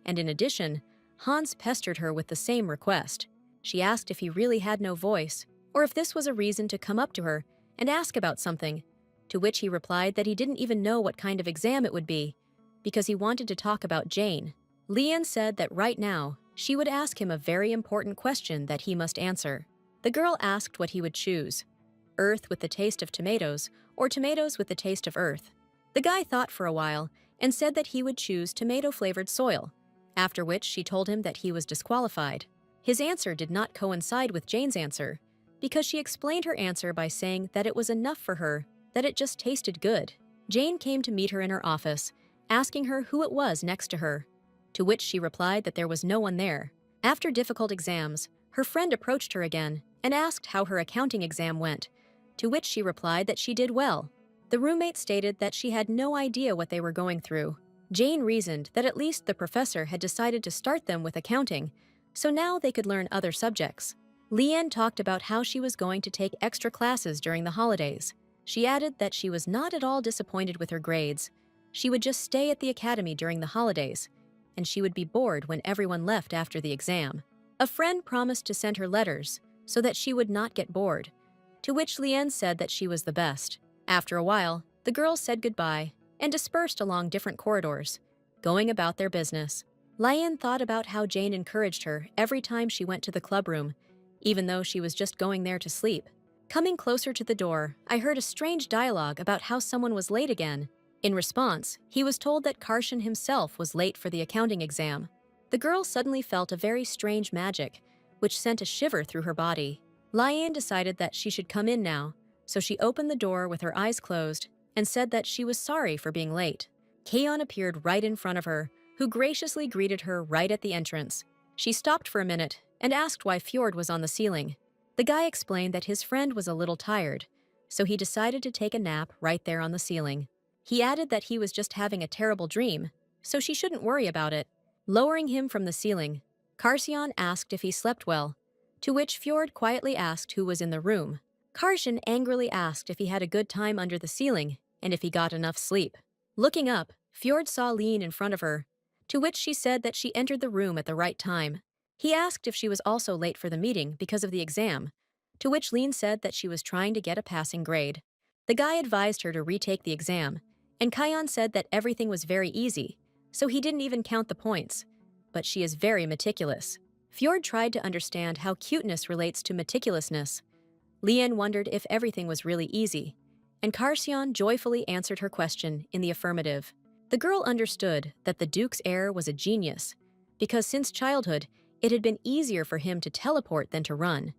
and in addition, Hans pestered her with the same request. She asked if he really had no voice, or if this was a reason to come up to her and ask about something, to which he replied that he didn't even know what kind of exam it would be, because he wanted to talk about Jane. Leanne said that right now, she would ask him a very important question that he must answer. The girl asked what he would choose: earth with the taste of tomatoes, or tomatoes with the taste of earth. The guy thought for a while and said that he would choose tomato-flavored soil, after which she told him that he was disqualified. His answer did not coincide with Jane's answer, because she explained her answer by saying that it was enough for her, that it just tasted good. Jane came to meet her in her office, asking her who it was next to her, to which she replied that there was no one there. After difficult exams, her friend approached her again and asked how her accounting exam went, to which she replied that she did well. The roommate stated that she had no idea what they were going through. Jane reasoned that at least the professor had decided to start them with accounting, so now they could learn other subjects. Leanne talked about how she was going to take extra classes during the holidays. She added that she was not at all disappointed with her grades. She would just stay at the academy during the holidays, and she would be bored when everyone left after the exam. A friend promised to send her letters, so that she would not get bored, to which Lian said that she was the best. After a while, the girls said goodbye and dispersed along different corridors, going about their business. Lian thought about how Jane encouraged her every time she went to the clubroom, even though she was just going there to sleep. Coming closer to the door, I heard a strange dialogue about how someone was late again. In response, he was told that Karshan himself was late for the accounting exam. The girl suddenly felt a very strange magic, which sent a shiver through her body. Lian decided that she should come in now, so she opened the door with her eyes closed and said that she was sorry for being late. Kaon appeared right in front of her, who graciously greeted her right at the entrance. She stopped for a minute and asked why Fjord was on the ceiling. The guy explained that his friend was a little tired, so he decided to take a nap right there on the ceiling. He added that he was just having a terrible dream, so she shouldn't worry about it. Lowering him from the ceiling, Karsion asked if he slept well, to which Fjord quietly asked who was in the room. Karshan angrily asked if he had a good time under the ceiling and if he got enough sleep. Looking up, Fjord saw Lean in front of her, to which she said that she entered the room at the right time. He asked if she was also late for the meeting because of the exam, to which Lean said that she was trying to get a passing grade. The guy advised her to retake the exam, and Kayan said that everything was very easy, so he didn't even count the points. But she is very meticulous. Fjord tried to understand how cuteness relates to meticulousness. Lian wondered if everything was really easy, and Karsion joyfully answered her question in the affirmative. The girl understood that the Duke's heir was a genius, because since childhood, it had been easier for him to teleport than to run,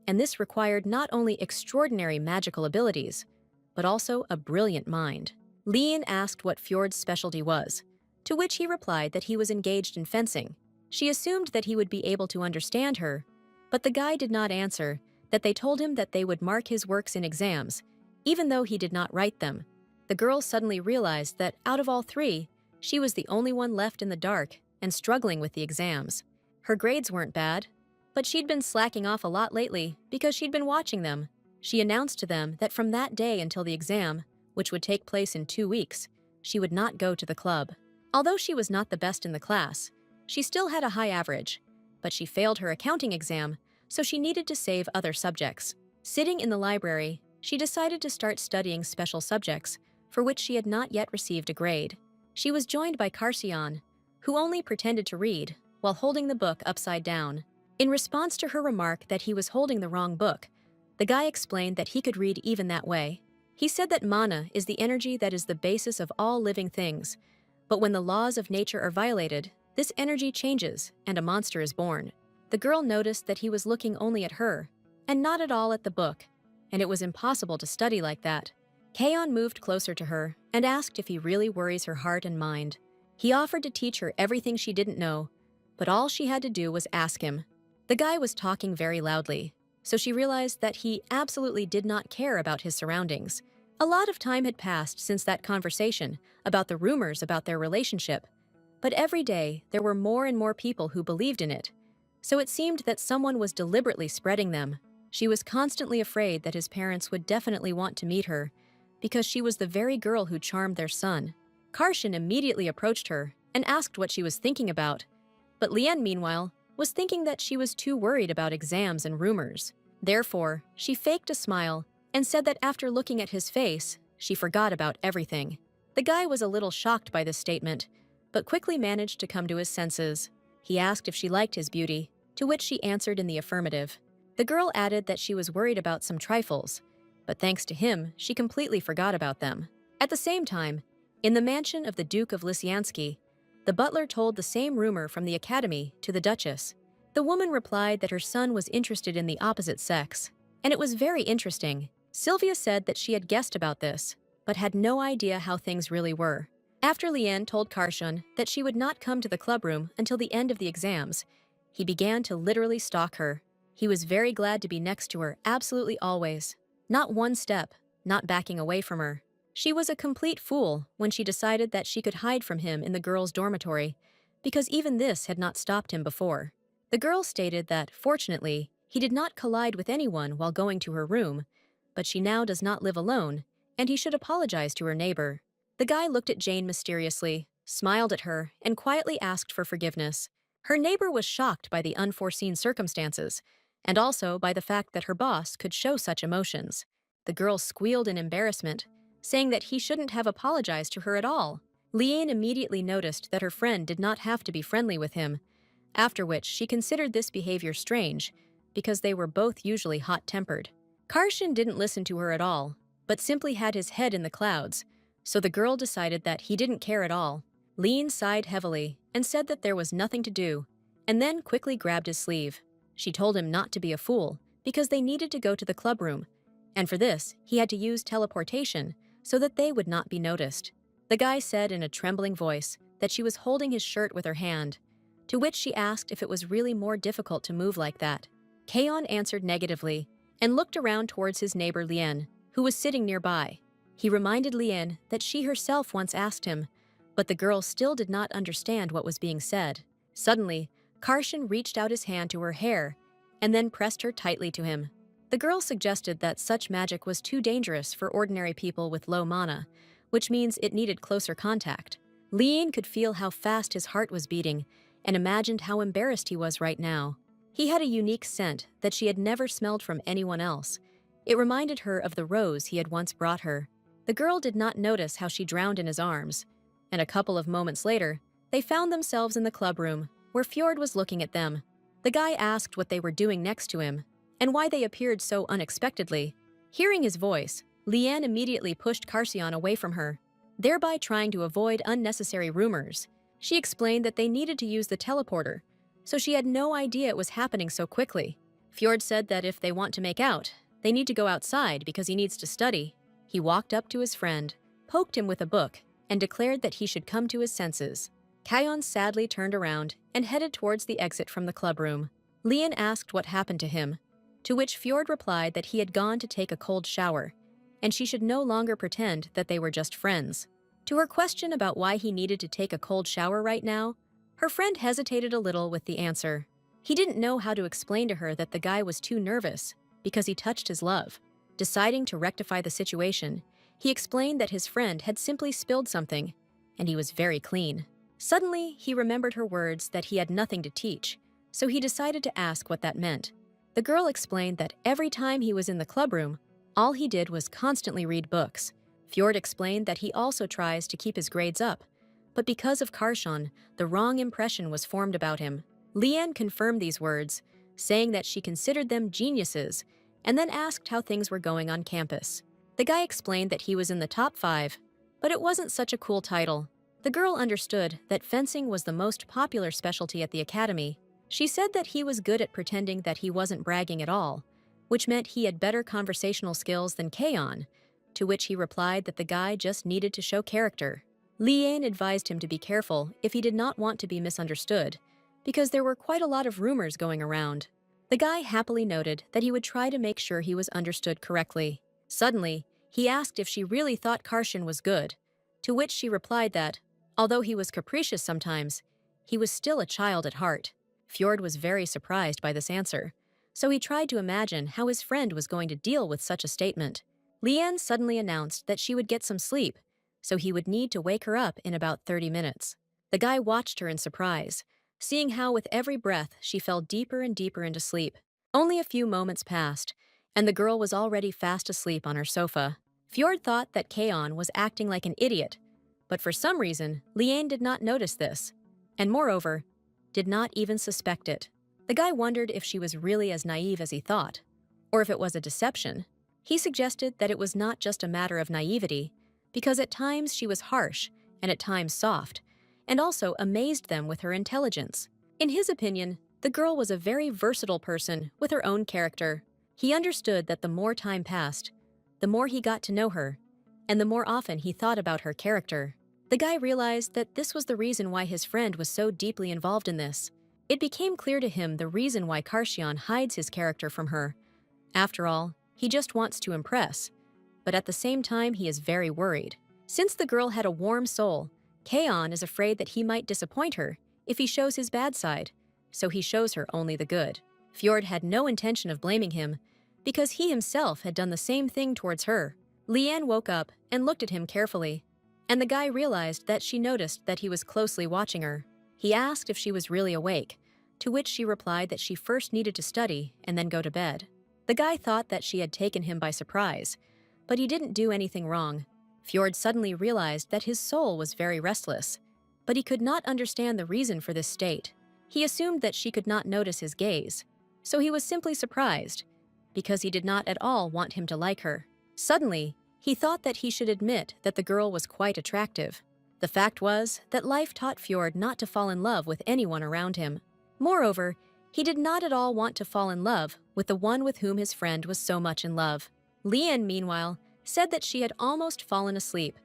and this required not only extraordinary magical abilities, but also a brilliant mind. Lian asked what Fjord's specialty was, to which he replied that he was engaged in fencing. She assumed that he would be able to understand her, but the guy did not answer that they told him that they would mark his works in exams, even though he did not write them. The girl suddenly realized that out of all three, she was the only one left in the dark and struggling with the exams. Her grades weren't bad, but she'd been slacking off a lot lately because she'd been watching them. She announced to them that from that day until the exam, which would take place in 2 weeks, she would not go to the club. Although she was not the best in the class, she still had a high average, but she failed her accounting exam, so she needed to save other subjects. Sitting in the library, she decided to start studying special subjects, for which she had not yet received a grade. She was joined by Karsion, who only pretended to read while holding the book upside down. In response to her remark that he was holding the wrong book, the guy explained that he could read even that way. He said that mana is the energy that is the basis of all living things, but when the laws of nature are violated, this energy changes and a monster is born. The girl noticed that he was looking only at her, and not at all at the book, and it was impossible to study like that. Kaon moved closer to her and asked if he really worries her heart and mind. He offered to teach her everything she didn't know, but all she had to do was ask him. The guy was talking very loudly, so she realized that he absolutely did not care about his surroundings. A lot of time had passed since that conversation about the rumors about their relationship, but every day there were more and more people who believed in it, so it seemed that someone was deliberately spreading them. She was constantly afraid that his parents would definitely want to meet her, because she was the very girl who charmed their son. Karshan immediately approached her and asked what she was thinking about, but Lian, meanwhile, was thinking that she was too worried about exams and rumors. Therefore, she faked a smile and said that after looking at his face, she forgot about everything. The guy was a little shocked by this statement, but quickly managed to come to his senses. He asked if she liked his beauty, to which she answered in the affirmative. The girl added that she was worried about some trifles, but thanks to him, she completely forgot about them. At the same time, in the mansion of the Duke of Lysyansky, the butler told the same rumor from the academy to the Duchess. The woman replied that her son was interested in the opposite sex, and it was very interesting. Sylvia said that she had guessed about this, but had no idea how things really were. After Lian told Karshan that she would not come to the clubroom until the end of the exams, he began to literally stalk her. He was very glad to be next to her absolutely always. Not one step, not backing away from her. She was a complete fool when she decided that she could hide from him in the girls' dormitory, because even this had not stopped him before. The girl stated that, fortunately, he did not collide with anyone while going to her room, but she now does not live alone, and he should apologize to her neighbor. The guy looked at Jane mysteriously, smiled at her, and quietly asked for forgiveness. Her neighbor was shocked by the unforeseen circumstances, and also by the fact that her boss could show such emotions. The girl squealed in embarrassment, saying that he shouldn't have apologized to her at all. Liane immediately noticed that her friend did not have to be friendly with him, after which she considered this behavior strange because they were both usually hot-tempered. Karshan didn't listen to her at all, but simply had his head in the clouds, so the girl decided that he didn't care at all. Liane sighed heavily and said that there was nothing to do, and then quickly grabbed his sleeve. She told him not to be a fool because they needed to go to the club room, and for this, he had to use teleportation so that they would not be noticed. The guy said in a trembling voice that she was holding his shirt with her hand, to which she asked if it was really more difficult to move like that. Kaon answered negatively and looked around towards his neighbor Liane, who was sitting nearby. He reminded Liane that she herself once asked him, but the girl still did not understand what was being said. Suddenly, Karshan reached out his hand to her hair and then pressed her tightly to him. The girl suggested that such magic was too dangerous for ordinary people with low mana, which means it needed closer contact. Liane could feel how fast his heart was beating and imagined how embarrassed he was right now. He had a unique scent that she had never smelled from anyone else. It reminded her of the rose he had once brought her. The girl did not notice how she drowned in his arms, and a couple of moments later, they found themselves in the club room, where Fjord was looking at them. The guy asked what they were doing next to him, and why they appeared so unexpectedly. Hearing his voice, Liane immediately pushed Karsion away from her, thereby trying to avoid unnecessary rumors. She explained that they needed to use the teleporter, so she had no idea it was happening so quickly. Fjord said that if they want to make out, they need to go outside because he needs to study. He walked up to his friend, poked him with a book, and declared that he should come to his senses. Kayon sadly turned around and headed towards the exit from the club room. Liane asked what happened to him, to which Fjord replied that he had gone to take a cold shower, and she should no longer pretend that they were just friends. To her question about why he needed to take a cold shower right now, her friend hesitated a little with the answer. He didn't know how to explain to her that the guy was too nervous because he touched his love. Deciding to rectify the situation, he explained that his friend had simply spilled something, and he was very clean. Suddenly, he remembered her words that he had nothing to teach, so he decided to ask what that meant. The girl explained that every time he was in the club room, all he did was constantly read books. Fjord explained that he also tries to keep his grades up, but because of Karshan, the wrong impression was formed about him. Liane confirmed these words, saying that she considered them geniuses, and then asked how things were going on campus. The guy explained that he was in the top 5, but it wasn't such a cool title. The girl understood that fencing was the most popular specialty at the academy. She said that he was good at pretending that he wasn't bragging at all, which meant he had better conversational skills than Kaon, to which he replied that the guy just needed to show character. Liane advised him to be careful if he did not want to be misunderstood, because there were quite a lot of rumors going around. The guy happily noted that he would try to make sure he was understood correctly. Suddenly, he asked if she really thought Karshan was good, to which she replied that, although he was capricious sometimes, he was still a child at heart. Fjord was very surprised by this answer, so he tried to imagine how his friend was going to deal with such a statement. Liane suddenly announced that she would get some sleep, so he would need to wake her up in about 30 minutes. The guy watched her in surprise, seeing how with every breath she fell deeper and deeper into sleep. Only a few moments passed, and the girl was already fast asleep on her sofa. Fjord thought that Kaon was acting like an idiot, but for some reason, Liane did not notice this, and moreover, did not even suspect it. The guy wondered if she was really as naive as he thought, or if it was a deception. He suggested that it was not just a matter of naivety, because at times she was harsh and at times soft, and also amazed them with her intelligence. In his opinion, the girl was a very versatile person with her own character. He understood that the more time passed, the more he got to know her, and the more often he thought about her character. The guy realized that this was the reason why his friend was so deeply involved in this. It became clear to him the reason why Karshan hides his character from her. After all, he just wants to impress, but at the same time he is very worried. Since the girl had a warm soul, Kaon is afraid that he might disappoint her if he shows his bad side, so he shows her only the good. Fjord had no intention of blaming him, because he himself had done the same thing towards her. Liane woke up and looked at him carefully, and the guy realized that she noticed that he was closely watching her. He asked if she was really awake, to which she replied that she first needed to study and then go to bed. The guy thought that she had taken him by surprise, but he didn't do anything wrong. Fjord suddenly realized that his soul was very restless, but he could not understand the reason for this state. He assumed that she could not notice his gaze, so he was simply surprised, because he did not at all want him to like her. Suddenly, he thought that he should admit that the girl was quite attractive. The fact was that life taught Fjord not to fall in love with anyone around him. Moreover, he did not at all want to fall in love with the one with whom his friend was so much in love. Leanne, meanwhile, said that she had almost fallen asleep,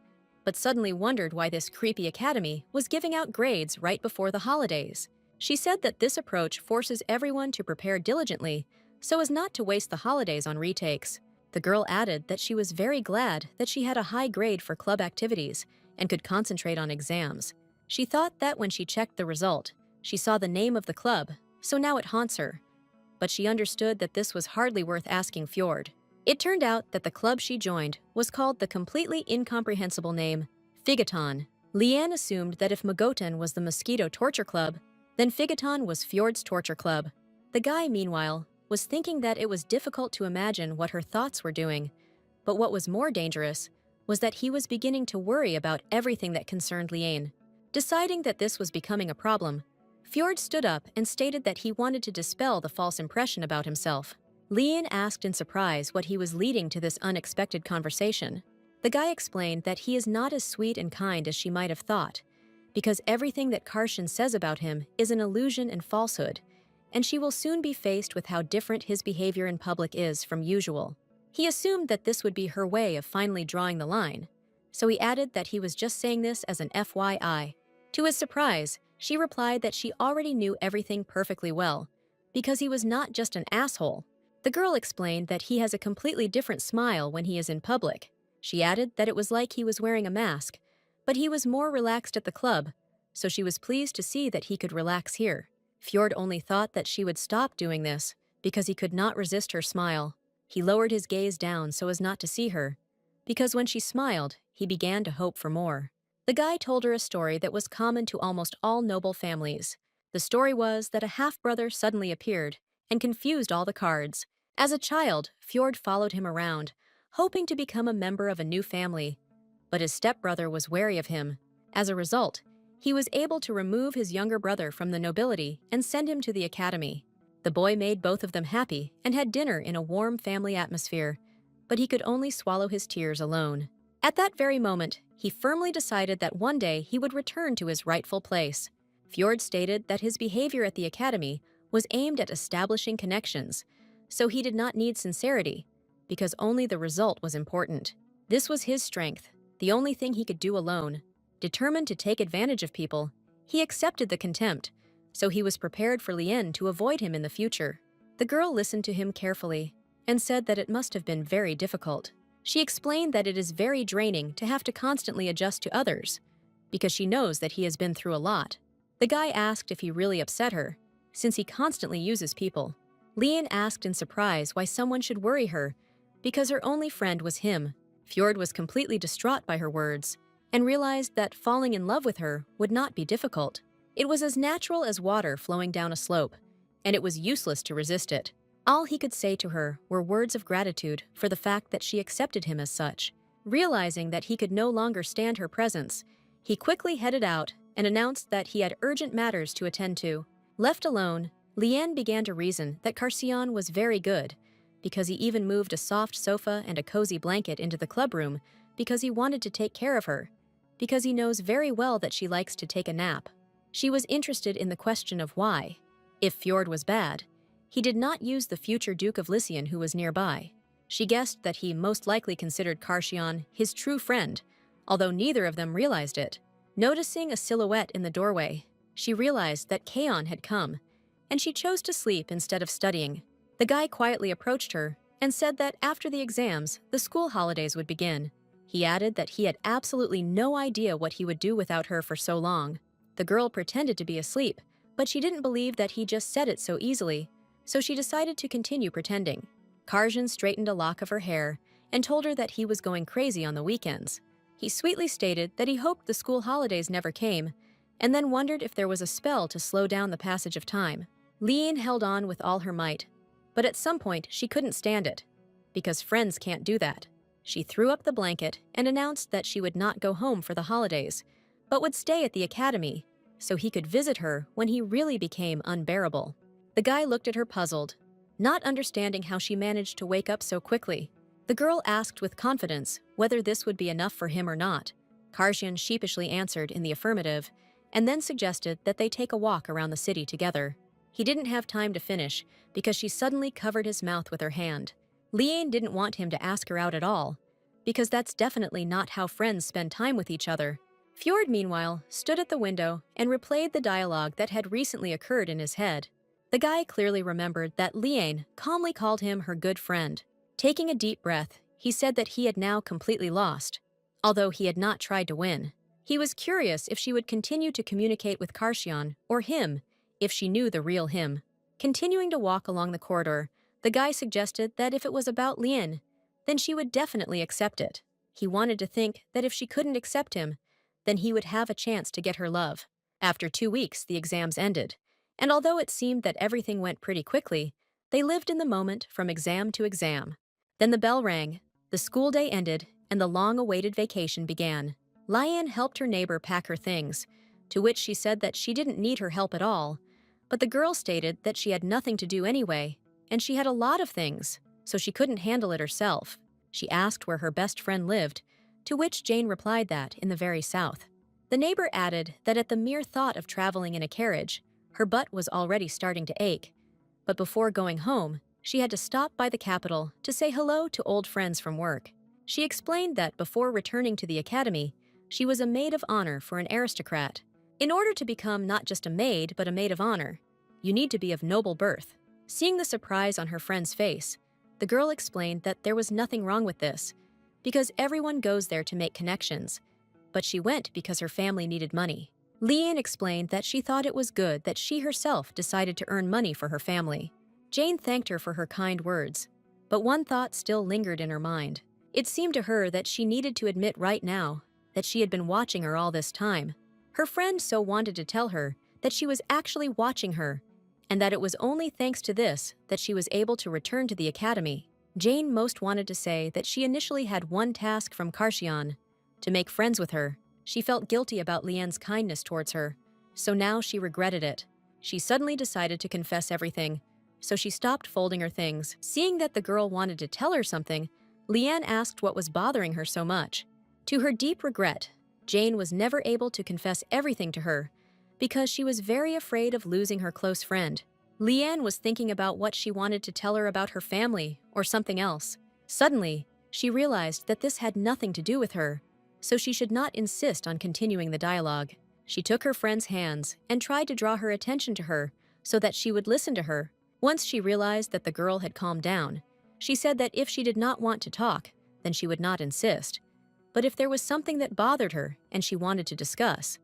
but suddenly wondered why this creepy academy was giving out grades right before the holidays. She said that this approach forces everyone to prepare diligently so as not to waste the holidays on retakes. The girl added that she was very glad that she had a high grade for club activities and could concentrate on exams. She thought that when she checked the result, she saw the name of the club, so now it haunts her. But she understood that this was hardly worth asking Fjord. It turned out that the club she joined was called the completely incomprehensible name, Figaton. Leanne assumed that if Magotan was the mosquito torture club, then Figaton was Fjord's torture club. The guy, meanwhile, was thinking that it was difficult to imagine what her thoughts were doing, but what was more dangerous was that he was beginning to worry about everything that concerned Leanne. Deciding that this was becoming a problem, Fjord stood up and stated that he wanted to dispel the false impression about himself. Leanne asked in surprise what he was leading to this unexpected conversation. The guy explained that he is not as sweet and kind as she might have thought, because everything that Karshan says about him is an illusion and falsehood, and she will soon be faced with how different his behavior in public is from usual. He assumed that this would be her way of finally drawing the line, so he added that he was just saying this as an FYI. To his surprise, she replied that she already knew everything perfectly well, because he was not just an asshole. The girl explained that he has a completely different smile when he is in public. She added that it was like he was wearing a mask, but he was more relaxed at the club, so she was pleased to see that he could relax here. Fjord only thought that she would stop doing this because he could not resist her smile. He lowered his gaze down so as not to see her, because when she smiled, he began to hope for more. The guy told her a story that was common to almost all noble families. The story was that a half-brother suddenly appeared and confused all the cards. As a child, Fjord followed him around, hoping to become a member of a new family, but his stepbrother was wary of him. As a result, he was able to remove his younger brother from the nobility and send him to the academy. The boy made both of them happy and had dinner in a warm family atmosphere, but he could only swallow his tears alone. At that very moment, he firmly decided that one day he would return to his rightful place. Fjord stated that his behavior at the academy was aimed at establishing connections, so he did not need sincerity, because only the result was important. This was his strength, the only thing he could do alone. Determined to take advantage of people, he accepted the contempt, so he was prepared for Leanne to avoid him in the future. The girl listened to him carefully and said that it must have been very difficult. She explained that it is very draining to have to constantly adjust to others, because she knows that he has been through a lot. The guy asked if he really upset her, since he constantly uses people. Leanne asked in surprise why someone should worry her, because her only friend was him. Fjord was completely distraught by her words, and realized that falling in love with her would not be difficult. It was as natural as water flowing down a slope, and it was useless to resist it. All he could say to her were words of gratitude for the fact that she accepted him as such. Realizing that he could no longer stand her presence, he quickly headed out and announced that he had urgent matters to attend to. Left alone, Leanne began to reason that Karshan was very good, because he even moved a soft sofa and a cozy blanket into the clubroom because he wanted to take care of her, because he knows very well that she likes to take a nap. She was interested in the question of why. If Fjord was bad, he did not use the future Duke of Lycian who was nearby. She guessed that he most likely considered Karshan his true friend, although neither of them realized it. Noticing a silhouette in the doorway, she realized that Kaon had come, and she chose to sleep instead of studying. The guy quietly approached her and said that after the exams, the school holidays would begin. He added that he had absolutely no idea what he would do without her for so long. The girl pretended to be asleep, but she didn't believe that he just said it so easily, so she decided to continue pretending. Karshan straightened a lock of her hair and told her that he was going crazy on the weekends. He sweetly stated that he hoped the school holidays never came, and then wondered if there was a spell to slow down the passage of time. Leanne held on with all her might, but at some point she couldn't stand it. Because friends can't do that. She threw up the blanket and announced that she would not go home for the holidays, but would stay at the academy so he could visit her when he really became unbearable. The guy looked at her puzzled, not understanding how she managed to wake up so quickly. The girl asked with confidence whether this would be enough for him or not. Karshian sheepishly answered in the affirmative, and then suggested that they take a walk around the city together. He didn't have time to finish because she suddenly covered his mouth with her hand. Liane didn't want him to ask her out at all, because that's definitely not how friends spend time with each other. Fjord, meanwhile, stood at the window and replayed the dialogue that had recently occurred in his head. The guy clearly remembered that Liane calmly called him her good friend. Taking a deep breath, he said that he had now completely lost, although he had not tried to win. He was curious if she would continue to communicate with Karshian or him, if she knew the real him. Continuing to walk along the corridor, the guy suggested that if it was about Lian, then she would definitely accept it. He wanted to think that if she couldn't accept him, then he would have a chance to get her love. After 2 weeks, the exams ended, and although it seemed that everything went pretty quickly, they lived in the moment from exam to exam. Then the bell rang, the school day ended, and the long-awaited vacation began. Lian helped her neighbor pack her things, to which she said that she didn't need her help at all, but the girl stated that she had nothing to do anyway, and she had a lot of things, so she couldn't handle it herself. She asked where her best friend lived, to which Jane replied that in the very south. The neighbor added that at the mere thought of traveling in a carriage, her butt was already starting to ache. But before going home, she had to stop by the capital to say hello to old friends from work. She explained that before returning to the academy, she was a maid of honor for an aristocrat. In order to become not just a maid, but a maid of honor, you need to be of noble birth. Seeing the surprise on her friend's face, the girl explained that there was nothing wrong with this, because everyone goes there to make connections, but she went because her family needed money. Lian explained that she thought it was good that she herself decided to earn money for her family. Jane thanked her for her kind words, but one thought still lingered in her mind. It seemed to her that she needed to admit right now that she had been watching her all this time. Her friend so wanted to tell her that she was actually watching her, and that it was only thanks to this that she was able to return to the academy. Jane most wanted to say that she initially had one task from Karshian, to make friends with her. She felt guilty about Lian's kindness towards her, so now she regretted it. She suddenly decided to confess everything, so she stopped folding her things. Seeing that the girl wanted to tell her something, Lian asked what was bothering her so much. To her deep regret, Jane was never able to confess everything to her because she was very afraid of losing her close friend. Lian was thinking about what she wanted to tell her about her family or something else. Suddenly, she realized that this had nothing to do with her, so she should not insist on continuing the dialogue. She took her friend's hands and tried to draw her attention to her so that she would listen to her. Once she realized that the girl had calmed down, she said that if she did not want to talk, then she would not insist. But if there was something that bothered her and she wanted to discuss,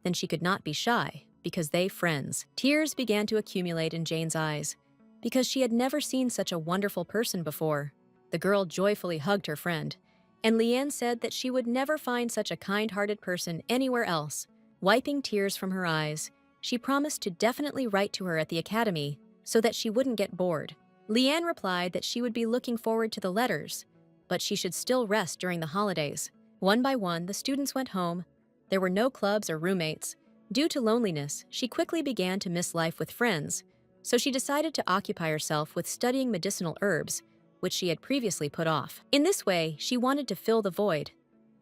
then she could not be shy, because they friends. Tears began to accumulate in Jane's eyes, because she had never seen such a wonderful person before. The girl joyfully hugged her friend, and Lian said that she would never find such a kind-hearted person anywhere else. Wiping tears from her eyes, she promised to definitely write to her at the academy so that she wouldn't get bored. Lian replied that she would be looking forward to the letters, but she should still rest during the holidays. One by one, the students went home. There were no clubs or roommates. Due to loneliness, she quickly began to miss life with friends, so she decided to occupy herself with studying medicinal herbs, which she had previously put off. In this way, she wanted to fill the void.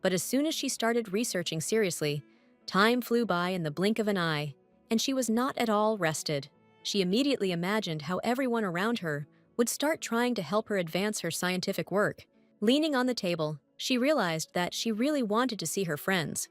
But as soon as she started researching seriously, time flew by in the blink of an eye, and she was not at all rested. She immediately imagined how everyone around her would start trying to help her advance her scientific work. Leaning on the table, she realized that she really wanted to see her friends,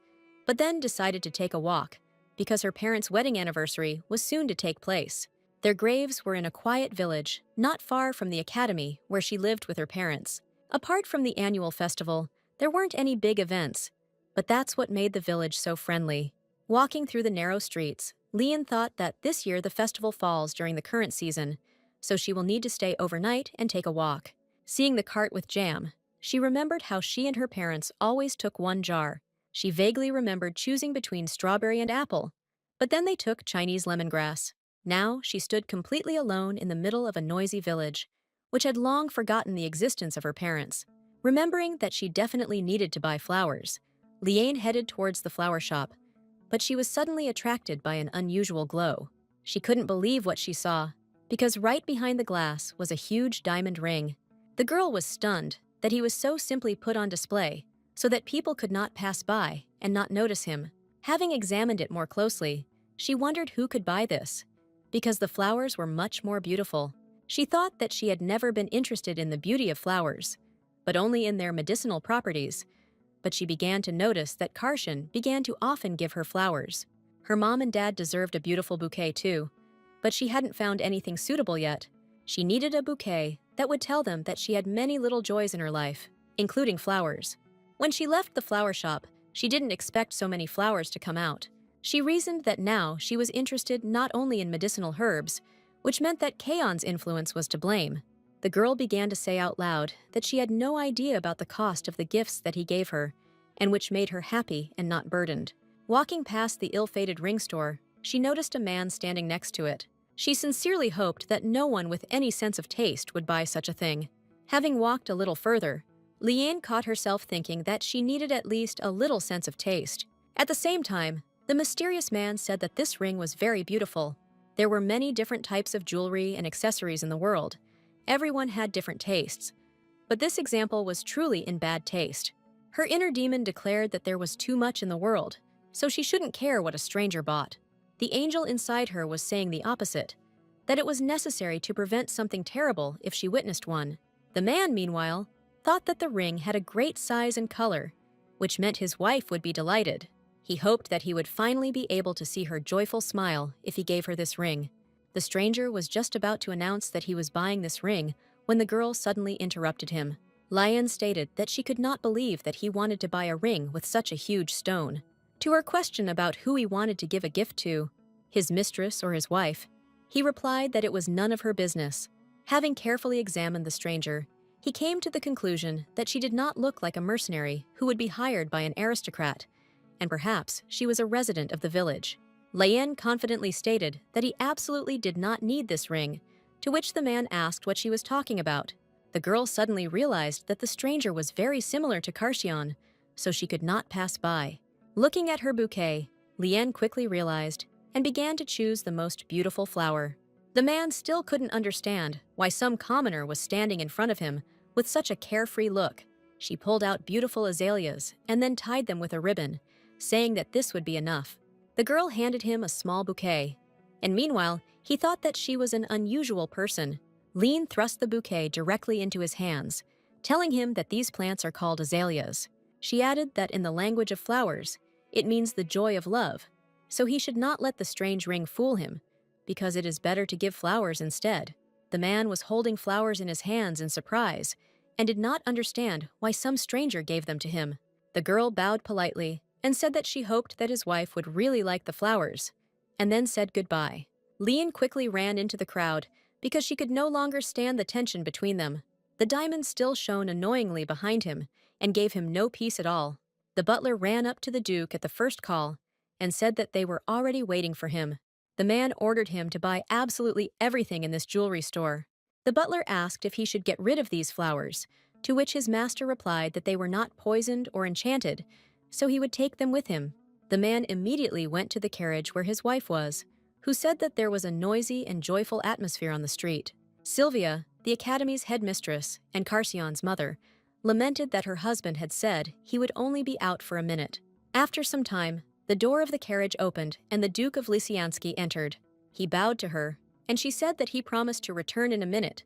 but then decided to take a walk, because her parents' wedding anniversary was soon to take place. Their graves were in a quiet village, not far from the academy where she lived with her parents. Apart from the annual festival, there weren't any big events, but that's what made the village so friendly. Walking through the narrow streets, Lian thought that this year the festival falls during the current season, so she will need to stay overnight and take a walk. Seeing the cart with jam, she remembered how she and her parents always took one jar. She vaguely remembered choosing between strawberry and apple, but then they took Chinese lemongrass. Now she stood completely alone in the middle of a noisy village, which had long forgotten the existence of her parents. Remembering that she definitely needed to buy flowers, Liane headed towards the flower shop, but she was suddenly attracted by an unusual glow. She couldn't believe what she saw, because right behind the glass was a huge diamond ring. The girl was stunned that he was so simply put on display, so that people could not pass by and not notice him. Having examined it more closely, she wondered who could buy this, because the flowers were much more beautiful. She thought that she had never been interested in the beauty of flowers, but only in their medicinal properties. But she began to notice that Karshan began to often give her flowers. Her mom and dad deserved a beautiful bouquet too, but she hadn't found anything suitable yet. She needed a bouquet that would tell them that she had many little joys in her life, including flowers. When she left the flower shop, she didn't expect so many flowers to come out. She reasoned that now she was interested not only in medicinal herbs, which meant that Kaon's influence was to blame. The girl began to say out loud that she had no idea about the cost of the gifts that he gave her, and which made her happy and not burdened. Walking past the ill-fated ring store, she noticed a man standing next to it. She sincerely hoped that no one with any sense of taste would buy such a thing. Having walked a little further, Liane caught herself thinking that she needed at least a little sense of taste. At the same time, the mysterious man said that this ring was very beautiful. There were many different types of jewelry and accessories in the world. Everyone had different tastes, but this example was truly in bad taste. Her inner demon declared that there was too much in the world, so she shouldn't care what a stranger bought. The angel inside her was saying the opposite, that it was necessary to prevent something terrible if she witnessed one. The man, meanwhile, thought that the ring had a great size and color, which meant his wife would be delighted. He hoped that he would finally be able to see her joyful smile if he gave her this ring. The stranger was just about to announce that he was buying this ring when the girl suddenly interrupted him. Liane stated that she could not believe that he wanted to buy a ring with such a huge stone. To her question about who he wanted to give a gift to, his mistress or his wife, he replied that it was none of her business. Having carefully examined the stranger, he came to the conclusion that she did not look like a mercenary who would be hired by an aristocrat, and perhaps she was a resident of the village. Liane confidently stated that he absolutely did not need this ring, to which the man asked what she was talking about. The girl suddenly realized that the stranger was very similar to Karshan, so she could not pass by. Looking at her bouquet, Liane quickly realized and began to choose the most beautiful flower. The man still couldn't understand why some commoner was standing in front of him with such a carefree look. She pulled out beautiful azaleas and then tied them with a ribbon, saying that this would be enough. The girl handed him a small bouquet, and meanwhile, he thought that she was an unusual person. Liane thrust the bouquet directly into his hands, telling him that these plants are called azaleas. She added that in the language of flowers, it means the joy of love, so he should not let the strange ring fool him, because it is better to give flowers instead. The man was holding flowers in his hands in surprise and did not understand why some stranger gave them to him. The girl bowed politely and said that she hoped that his wife would really like the flowers, and then said goodbye. Liane quickly ran into the crowd because she could no longer stand the tension between them. The diamond still shone annoyingly behind him and gave him no peace at all. The butler ran up to the Duke at the first call and said that they were already waiting for him. The man ordered him to buy absolutely everything in this jewelry store. The butler asked if he should get rid of these flowers, to which his master replied that they were not poisoned or enchanted, so he would take them with him. The man immediately went to the carriage where his wife was, who said that there was a noisy and joyful atmosphere on the street. Sylvia, the academy's headmistress and Karshan's mother, lamented that her husband had said he would only be out for a minute. After some time, the door of the carriage opened and the Duke of Lysyansky entered. He bowed to her, and she said that he promised to return in a minute,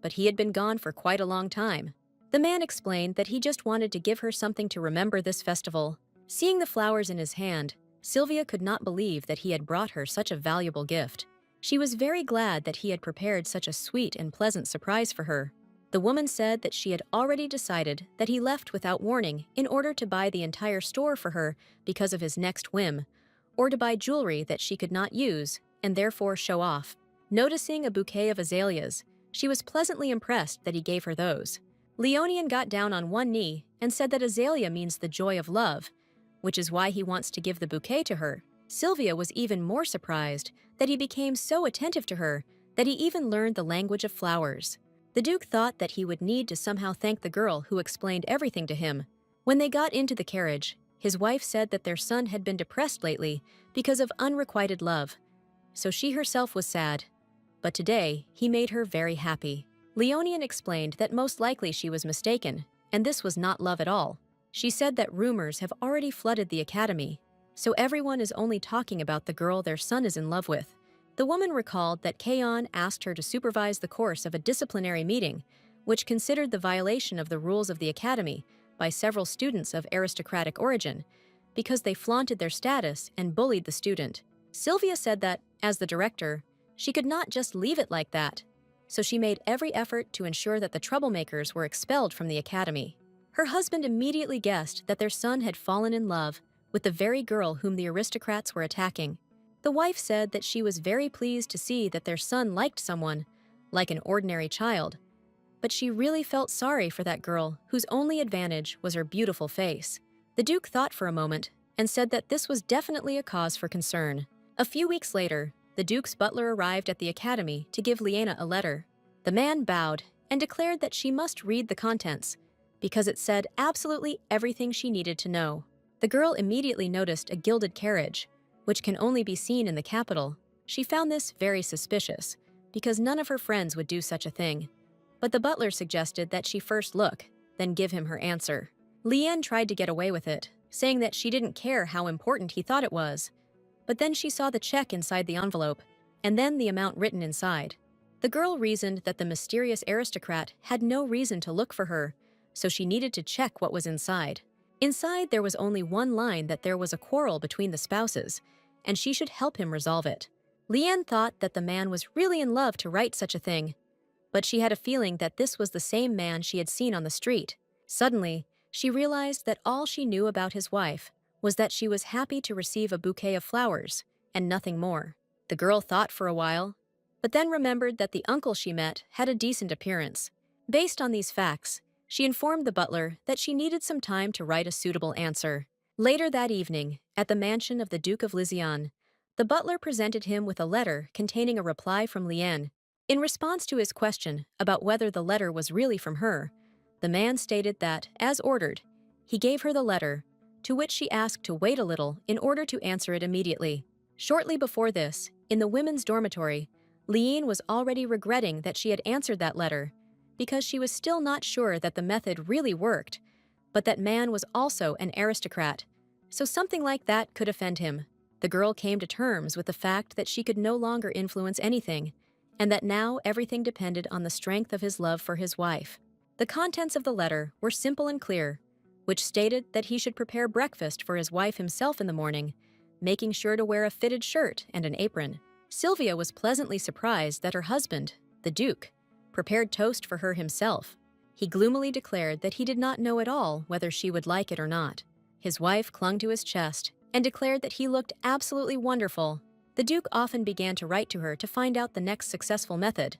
but he had been gone for quite a long time. The man explained that he just wanted to give her something to remember this festival. Seeing the flowers in his hand, Sylvia could not believe that he had brought her such a valuable gift. She was very glad that he had prepared such a sweet and pleasant surprise for her. The woman said that she had already decided that he left without warning in order to buy the entire store for her because of his next whim, or to buy jewelry that she could not use and therefore show off. Noticing a bouquet of azaleas, she was pleasantly impressed that he gave her those. Leonian got down on one knee and said that azalea means the joy of love, which is why he wants to give the bouquet to her. Sylvia was even more surprised that he became so attentive to her that he even learned the language of flowers. The Duke thought that he would need to somehow thank the girl who explained everything to him. When they got into the carriage, his wife said that their son had been depressed lately because of unrequited love, so she herself was sad. But today, he made her very happy. Leonian explained that most likely she was mistaken, and this was not love at all. She said that rumors have already flooded the academy, so everyone is only talking about the girl their son is in love with. The woman recalled that Kaon asked her to supervise the course of a disciplinary meeting, which considered the violation of the rules of the academy by several students of aristocratic origin, because they flaunted their status and bullied the student. Sylvia said that, as the director, she could not just leave it like that, so she made every effort to ensure that the troublemakers were expelled from the academy. Her husband immediately guessed that their son had fallen in love with the very girl whom the aristocrats were attacking. The wife said that she was very pleased to see that their son liked someone, like an ordinary child, but she really felt sorry for that girl whose only advantage was her beautiful face. The Duke thought for a moment and said that this was definitely a cause for concern. A few weeks later, the Duke's butler arrived at the academy to give Liena a letter. The man bowed and declared that she must read the contents, because it said absolutely everything she needed to know. The girl immediately noticed a gilded carriage, which can only be seen in the capital. She found this very suspicious, because none of her friends would do such a thing. But the butler suggested that she first look, then give him her answer. Liane tried to get away with it, saying that she didn't care how important he thought it was. But then she saw the check inside the envelope, and then the amount written inside. The girl reasoned that the mysterious aristocrat had no reason to look for her, so she needed to check what was inside. Inside, there was only one line that there was a quarrel between the spouses, and she should help him resolve it. Liane thought that the man was really in love to write such a thing, but she had a feeling that this was the same man she had seen on the street. Suddenly, she realized that all she knew about his wife was that she was happy to receive a bouquet of flowers, and nothing more. The girl thought for a while, but then remembered that the uncle she met had a decent appearance. Based on these facts, she informed the butler that she needed some time to write a suitable answer. Later that evening, at the mansion of the Duke of Lizian, the butler presented him with a letter containing a reply from Liane. In response to his question about whether the letter was really from her, the man stated that, as ordered, he gave her the letter, to which she asked to wait a little in order to answer it immediately. Shortly before this, in the women's dormitory, Liane was already regretting that she had answered that letter, because she was still not sure that the method really worked, but that man was also an aristocrat, so something like that could offend him. The girl came to terms with the fact that she could no longer influence anything, and that now everything depended on the strength of his love for his wife. The contents of the letter were simple and clear, which stated that he should prepare breakfast for his wife himself in the morning, making sure to wear a fitted shirt and an apron. Sylvia was pleasantly surprised that her husband, the Duke, prepared toast for her himself. He gloomily declared that he did not know at all whether she would like it or not. His wife clung to his chest and declared that he looked absolutely wonderful. The Duke often began to write to her to find out the next successful method.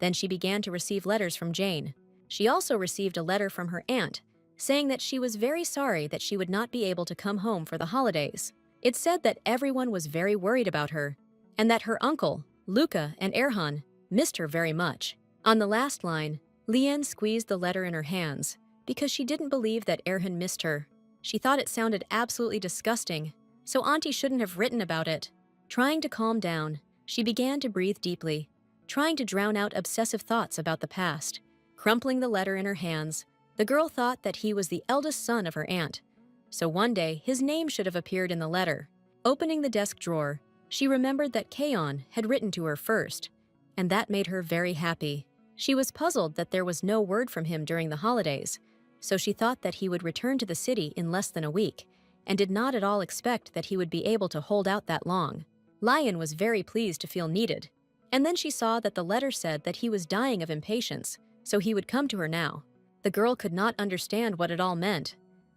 Then she began to receive letters from Jane. She also received a letter from her aunt, saying that she was very sorry that she would not be able to come home for the holidays. It said that everyone was very worried about her, and that her uncle, Luca and Erhan, missed her very much. On the last line, Liane squeezed the letter in her hands, because she didn't believe that Erhan missed her. She thought it sounded absolutely disgusting, so Auntie shouldn't have written about it. Trying to calm down, she began to breathe deeply, trying to drown out obsessive thoughts about the past. Crumpling the letter in her hands, the girl thought that he was the eldest son of her aunt, so one day his name should have appeared in the letter. Opening the desk drawer, she remembered that Kaon had written to her first, and that made her very happy. She was puzzled that there was no word from him during the holidays, so she thought that he would return to the city in less than a week, and did not at all expect that he would be able to hold out that long. Lion was very pleased to feel needed, and then she saw that the letter said that he was dying of impatience, so he would come to her now. The girl could not understand what it all meant,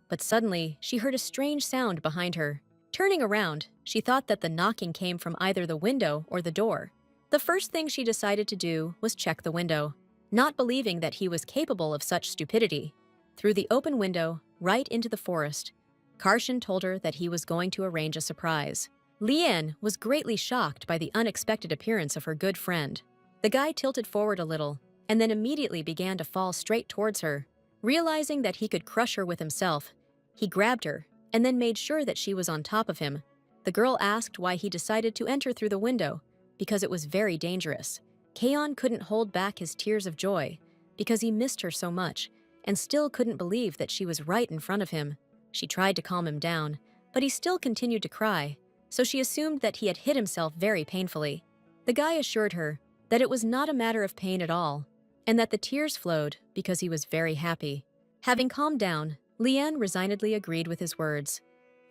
but suddenly she heard a strange sound behind her. Turning around, she thought that the knocking came from either the window or the door. The first thing she decided to do was check the window, not believing that he was capable of such stupidity. Through the open window, right into the forest, Karshan told her that he was going to arrange a surprise. Lian was greatly shocked by the unexpected appearance of her good friend. The guy tilted forward a little and then immediately began to fall straight towards her. Realizing that he could crush her with himself, he grabbed her and then made sure that she was on top of him. The girl asked why he decided to enter through the window, because it was very dangerous. Kaon couldn't hold back his tears of joy because he missed her so much and still couldn't believe that she was right in front of him. She tried to calm him down, but he still continued to cry, so she assumed that he had hit himself very painfully. The guy assured her that it was not a matter of pain at all, and that the tears flowed because he was very happy. Having calmed down, Lian resignedly agreed with his words.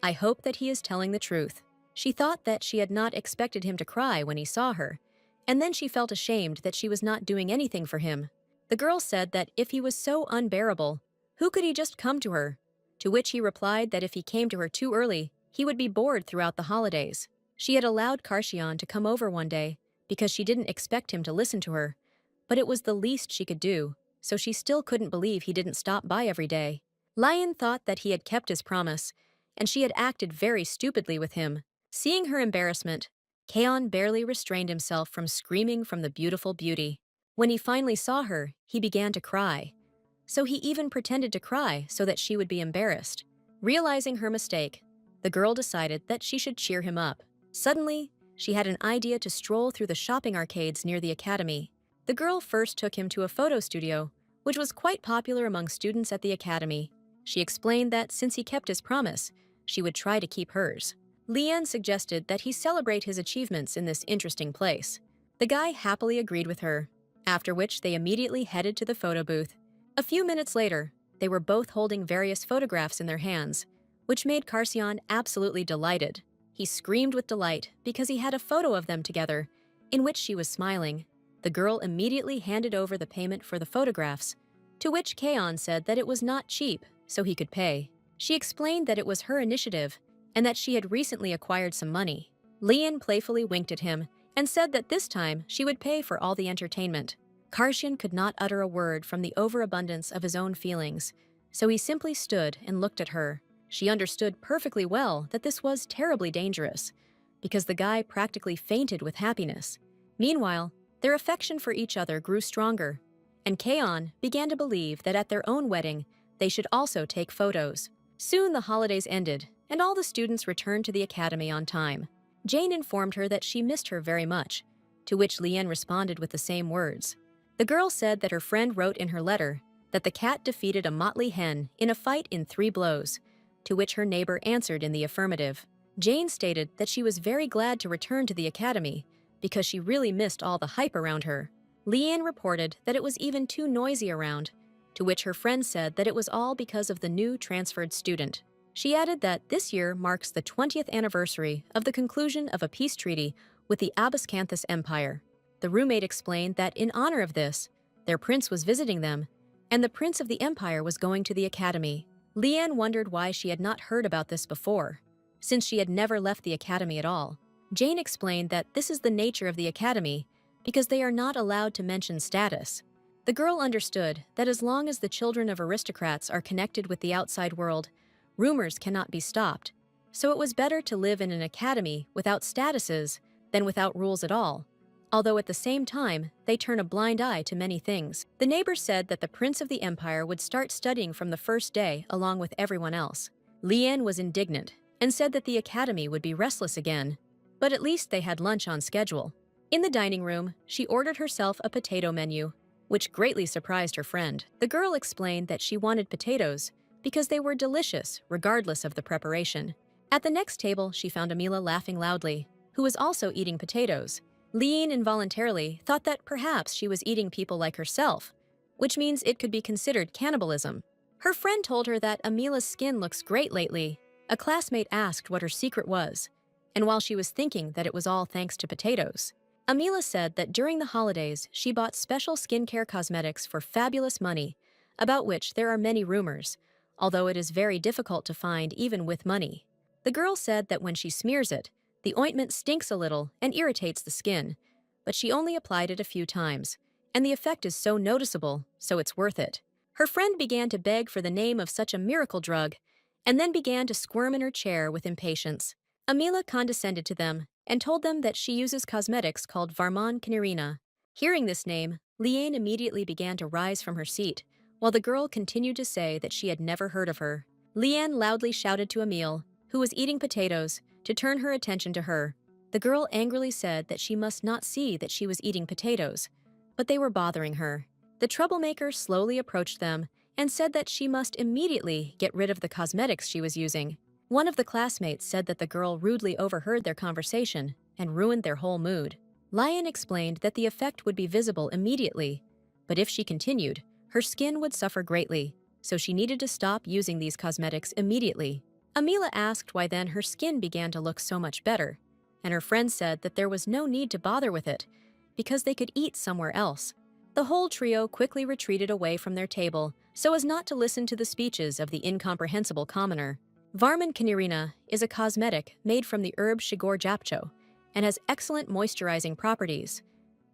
I hope that he is telling the truth. She thought that she had not expected him to cry when he saw her, and then she felt ashamed that she was not doing anything for him. The girl said that if he was so unbearable, who could he just come to her? To which he replied that if he came to her too early, he would be bored throughout the holidays. She had allowed Karshian to come over one day because she didn't expect him to listen to her, but it was the least she could do, so she still couldn't believe he didn't stop by every day. Lion thought that he had kept his promise, and she had acted very stupidly with him. Seeing her embarrassment, Kaon barely restrained himself from screaming from the beautiful beauty. When he finally saw her, he began to cry. So he even pretended to cry so that she would be embarrassed. Realizing her mistake, the girl decided that she should cheer him up. Suddenly, she had an idea to stroll through the shopping arcades near the academy. The girl first took him to a photo studio, which was quite popular among students at the academy. She explained that since he kept his promise, she would try to keep hers. Lian suggested that he celebrate his achievements in this interesting place. The guy happily agreed with her, after which they immediately headed to the photo booth. A few minutes later, they were both holding various photographs in their hands, which made Karsian absolutely delighted. He screamed with delight because he had a photo of them together, in which she was smiling. The girl immediately handed over the payment for the photographs, to which Kaon said that it was not cheap, so he could pay. She explained that it was her initiative and that she had recently acquired some money. Lian playfully winked at him and said that this time she would pay for all the entertainment. Karshian could not utter a word from the overabundance of his own feelings, so he simply stood and looked at her. She understood perfectly well that this was terribly dangerous, because the guy practically fainted with happiness. Meanwhile, their affection for each other grew stronger, and Kaon began to believe that at their own wedding, they should also take photos. Soon the holidays ended, and all the students returned to the academy on time. Jane informed her that she missed her very much, to which Lian responded with the same words. The girl said that her friend wrote in her letter that the cat defeated a motley hen in a fight in 3 blows, to which her neighbor answered in the affirmative. Jane stated that she was very glad to return to the academy because she really missed all the hype around her. Lian reported that it was even too noisy around, to which her friend said that it was all because of the new transferred student. She added that this year marks the 20th anniversary of the conclusion of a peace treaty with the Abascanthus Empire. The roommate explained that in honor of this, their prince was visiting them, and the prince of the empire was going to the academy. Lian wondered why she had not heard about this before, since she had never left the academy at all. Jane explained that this is the nature of the academy because they are not allowed to mention status. The girl understood that as long as the children of aristocrats are connected with the outside world, rumors cannot be stopped, so it was better to live in an academy without statuses than without rules at all, although at the same time, they turn a blind eye to many things. The neighbor said that the prince of the empire would start studying from the first day along with everyone else. Lian was indignant and said that the academy would be restless again, but at least they had lunch on schedule. In the dining room, she ordered herself a potato menu, which greatly surprised her friend. The girl explained that she wanted potatoes because they were delicious regardless of the preparation. At the next table, she found Amila laughing loudly, who was also eating potatoes. Lian involuntarily thought that perhaps she was eating people like herself, which means it could be considered cannibalism. Her friend told her that Amila's skin looks great lately. A classmate asked what her secret was, and while she was thinking that it was all thanks to potatoes, Amila said that during the holidays she bought special skincare cosmetics for fabulous money, about which there are many rumors, although it is very difficult to find even with money. The girl said that when she smears it, the ointment stinks a little and irritates the skin, but she only applied it a few times, and the effect is so noticeable, so it's worth it. Her friend began to beg for the name of such a miracle drug, and then began to squirm in her chair with impatience. Amila condescended to them and told them that she uses cosmetics called Varman Kanirina. Hearing this name, Liane immediately began to rise from her seat, while the girl continued to say that she had never heard of her. Liane loudly shouted to Emil, who was eating potatoes, to turn her attention to her. The girl angrily said that she must not see that she was eating potatoes, but they were bothering her. The troublemaker slowly approached them and said that she must immediately get rid of the cosmetics she was using. One of the classmates said that the girl rudely overheard their conversation and ruined their whole mood. Lion explained that the effect would be visible immediately, but if she continued, her skin would suffer greatly, so she needed to stop using these cosmetics immediately. Amila asked why then her skin began to look so much better, and her friend said that there was no need to bother with it, because they could eat somewhere else. The whole trio quickly retreated away from their table so as not to listen to the speeches of the incomprehensible commoner. Varman Kanirina is a cosmetic made from the herb Shigor Japcho and has excellent moisturizing properties,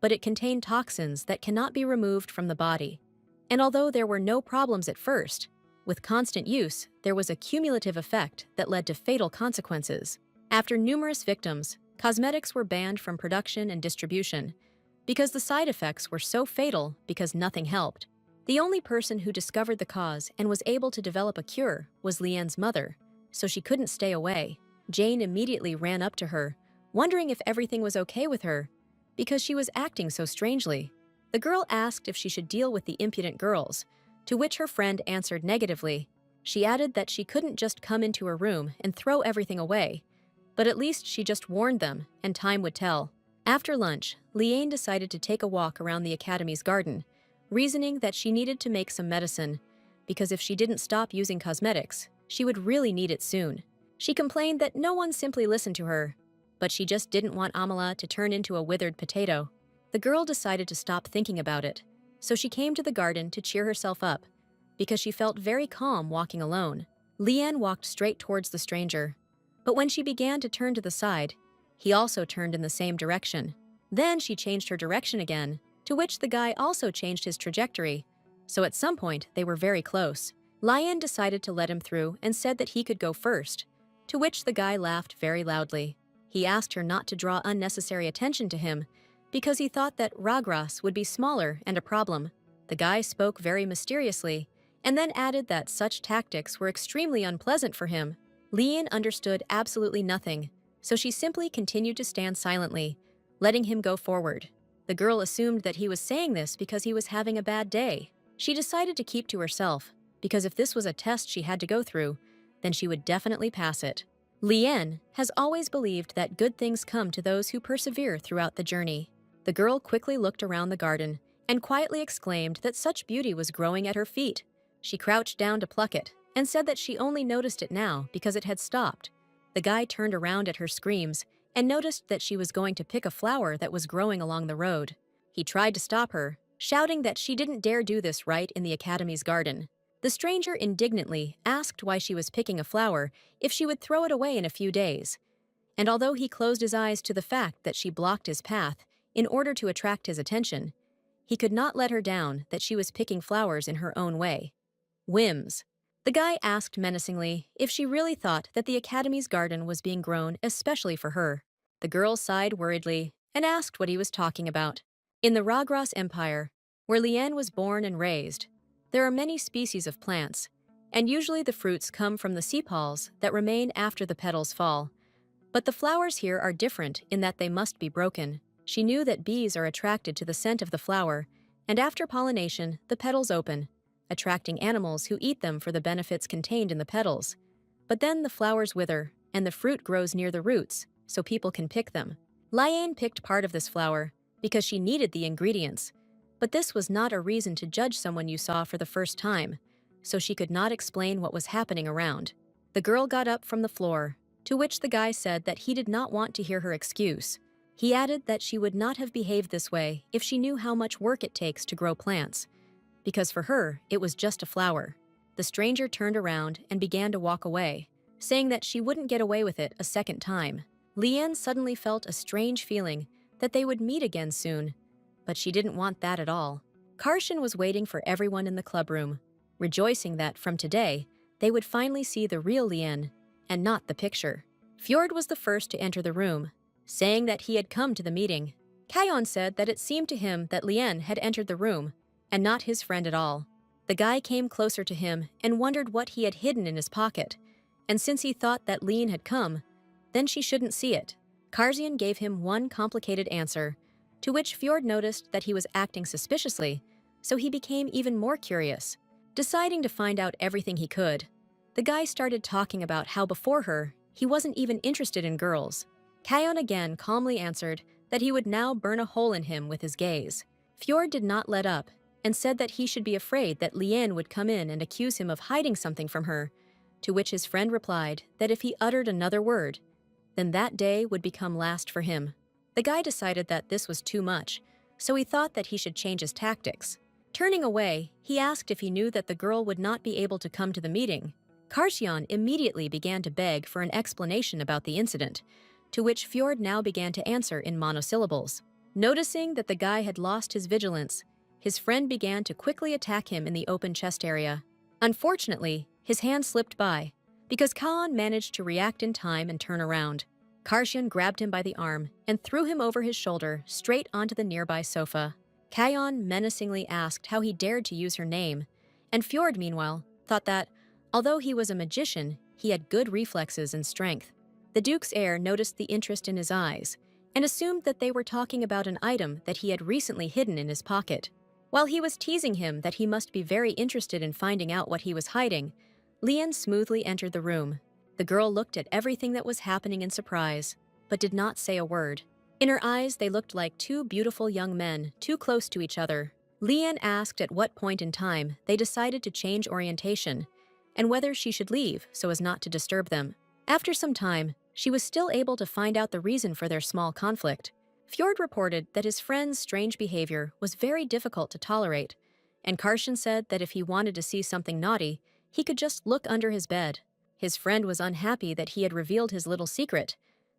but it contained toxins that cannot be removed from the body. And although there were no problems at first, with constant use, there was a cumulative effect that led to fatal consequences. After numerous victims, cosmetics were banned from production and distribution because the side effects were so fatal because nothing helped. The only person who discovered the cause and was able to develop a cure was Liane's mother, so she couldn't stay away. Jane immediately ran up to her, wondering if everything was okay with her, because she was acting so strangely. The girl asked if she should deal with the impudent girls, to which her friend answered negatively. She added that she couldn't just come into her room and throw everything away, but at least she just warned them, and time would tell. After lunch, Liane decided to take a walk around the academy's garden, reasoning that she needed to make some medicine, because if she didn't stop using cosmetics, she would really need it soon. She complained that no one simply listened to her, but she just didn't want Amala to turn into a withered potato. The girl decided to stop thinking about it, so she came to the garden to cheer herself up, because she felt very calm walking alone. Liane walked straight towards the stranger, but when she began to turn to the side, he also turned in the same direction. Then she changed her direction again, to which the guy also changed his trajectory, so at some point they were very close. Liane decided to let him through and said that he could go first, to which the guy laughed very loudly. He asked her not to draw unnecessary attention to him, because he thought that Ragras would be smaller and a problem. The guy spoke very mysteriously, and then added that such tactics were extremely unpleasant for him. Liane understood absolutely nothing, so she simply continued to stand silently, letting him go forward. The girl assumed that he was saying this because he was having a bad day. She decided to keep to herself, because if this was a test she had to go through, then she would definitely pass it. Liane has always believed that good things come to those who persevere throughout the journey. The girl quickly looked around the garden and quietly exclaimed that such beauty was growing at her feet. She crouched down to pluck it and said that she only noticed it now because it had stopped. The guy turned around at her screams and noticed that she was going to pick a flower that was growing along the road. He tried to stop her, shouting that she didn't dare do this right in the academy's garden. The stranger indignantly asked why she was picking a flower if she would throw it away in a few days. And although he closed his eyes to the fact that she blocked his path in order to attract his attention, he could not let her down that she was picking flowers in her own way. Whims. The guy asked menacingly if she really thought that the academy's garden was being grown especially for her. The girl sighed worriedly and asked what he was talking about. In the Ragras Empire, where Liane was born and raised, there are many species of plants, and usually the fruits come from the sepals that remain after the petals fall. But the flowers here are different in that they must be broken. She knew that bees are attracted to the scent of the flower, and after pollination, the petals open, attracting animals who eat them for the benefits contained in the petals. But then the flowers wither, and the fruit grows near the roots, so people can pick them. Liane picked part of this flower because she needed the ingredients, but this was not a reason to judge someone you saw for the first time, so she could not explain what was happening around. The girl got up from the floor, to which the guy said that he did not want to hear her excuse. He added that she would not have behaved this way if she knew how much work it takes to grow plants, because for her, it was just a flower. The stranger turned around and began to walk away, saying that she wouldn't get away with it a second time. Liane suddenly felt a strange feeling that they would meet again soon, but she didn't want that at all. Karshan was waiting for everyone in the clubroom, rejoicing that from today, they would finally see the real Liane and not the picture. Fjord was the first to enter the room, saying that he had come to the meeting. Kion said that it seemed to him that Lien had entered the room, and not his friend at all. The guy came closer to him and wondered what he had hidden in his pocket, and since he thought that Lien had come, then she shouldn't see it. Karzian gave him one complicated answer, to which Fjord noticed that he was acting suspiciously, so he became even more curious. Deciding to find out everything he could, the guy started talking about how before her, he wasn't even interested in girls. Kion again calmly answered that he would now burn a hole in him with his gaze. Fjord did not let up and said that he should be afraid that Lien would come in and accuse him of hiding something from her, to which his friend replied that if he uttered another word, then that day would become last for him. The guy decided that this was too much, so he thought that he should change his tactics. Turning away, he asked if he knew that the girl would not be able to come to the meeting. Karzian immediately began to beg for an explanation about the incident, to which Fjord now began to answer in monosyllables. Noticing that the guy had lost his vigilance, his friend began to quickly attack him in the open chest area. Unfortunately, his hand slipped by, because Kaan managed to react in time and turn around. Karzian grabbed him by the arm and threw him over his shoulder straight onto the nearby sofa. Kion menacingly asked how he dared to use her name, and Fjord, meanwhile, thought that, although he was a magician, he had good reflexes and strength. The Duke's heir noticed the interest in his eyes and assumed that they were talking about an item that he had recently hidden in his pocket. While he was teasing him that he must be very interested in finding out what he was hiding, Lien smoothly entered the room. The girl looked at everything that was happening in surprise, but did not say a word. In her eyes, they looked like two beautiful young men, too close to each other. Lien asked at what point in time they decided to change orientation, and whether she should leave so as not to disturb them. After some time, she was still able to find out the reason for their small conflict. Fjord reported that his friend's strange behavior was very difficult to tolerate, and Karzian said that if he wanted to see something naughty, he could just look under his bed. His friend was unhappy that he had revealed his little secret,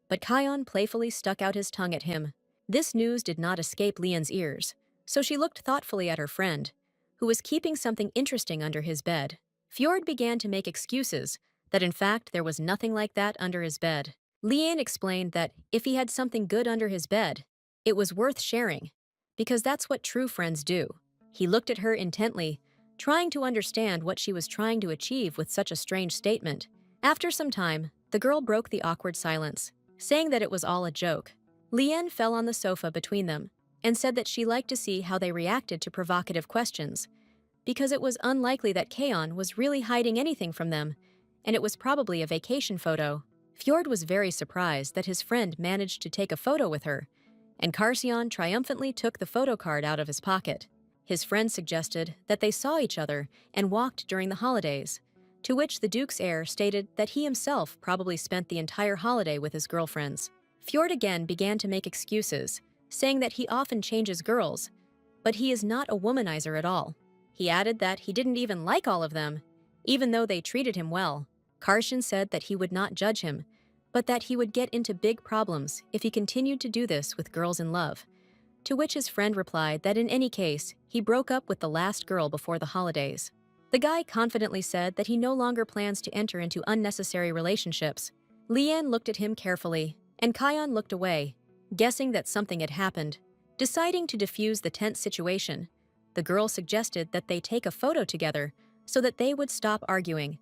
but Kion playfully stuck out his tongue at him. This news did not escape Lien's ears, so she looked thoughtfully at her friend, who was keeping something interesting under his bed. Fjord began to make excuses that in fact there was nothing like that under his bed. Lien explained that if he had something good under his bed, it was worth sharing, because that's what true friends do. He looked at her intently, trying to understand what she was trying to achieve with such a strange statement. After some time, the girl broke the awkward silence, saying that it was all a joke. Lien fell on the sofa between them and said that she liked to see how they reacted to provocative questions, because it was unlikely that Kion was really hiding anything from them, and it was probably a vacation photo. Fjord was very surprised that his friend managed to take a photo with her, and Karzian triumphantly took the photo card out of his pocket. His friend suggested that they saw each other and walked during the holidays, to which the Duke's heir stated that he himself probably spent the entire holiday with his girlfriends. Fjord again began to make excuses, saying that he often changes girls, but he is not a womanizer at all. He added that he didn't even like all of them, even though they treated him well. Karzian said that he would not judge him, but that he would get into big problems if he continued to do this with girls in love, to which his friend replied that in any case, he broke up with the last girl before the holidays. The guy confidently said that he no longer plans to enter into unnecessary relationships. Lien looked at him carefully, and Kion looked away, guessing that something had happened. Deciding to defuse the tense situation, the girl suggested that they take a photo together so that they would stop arguing,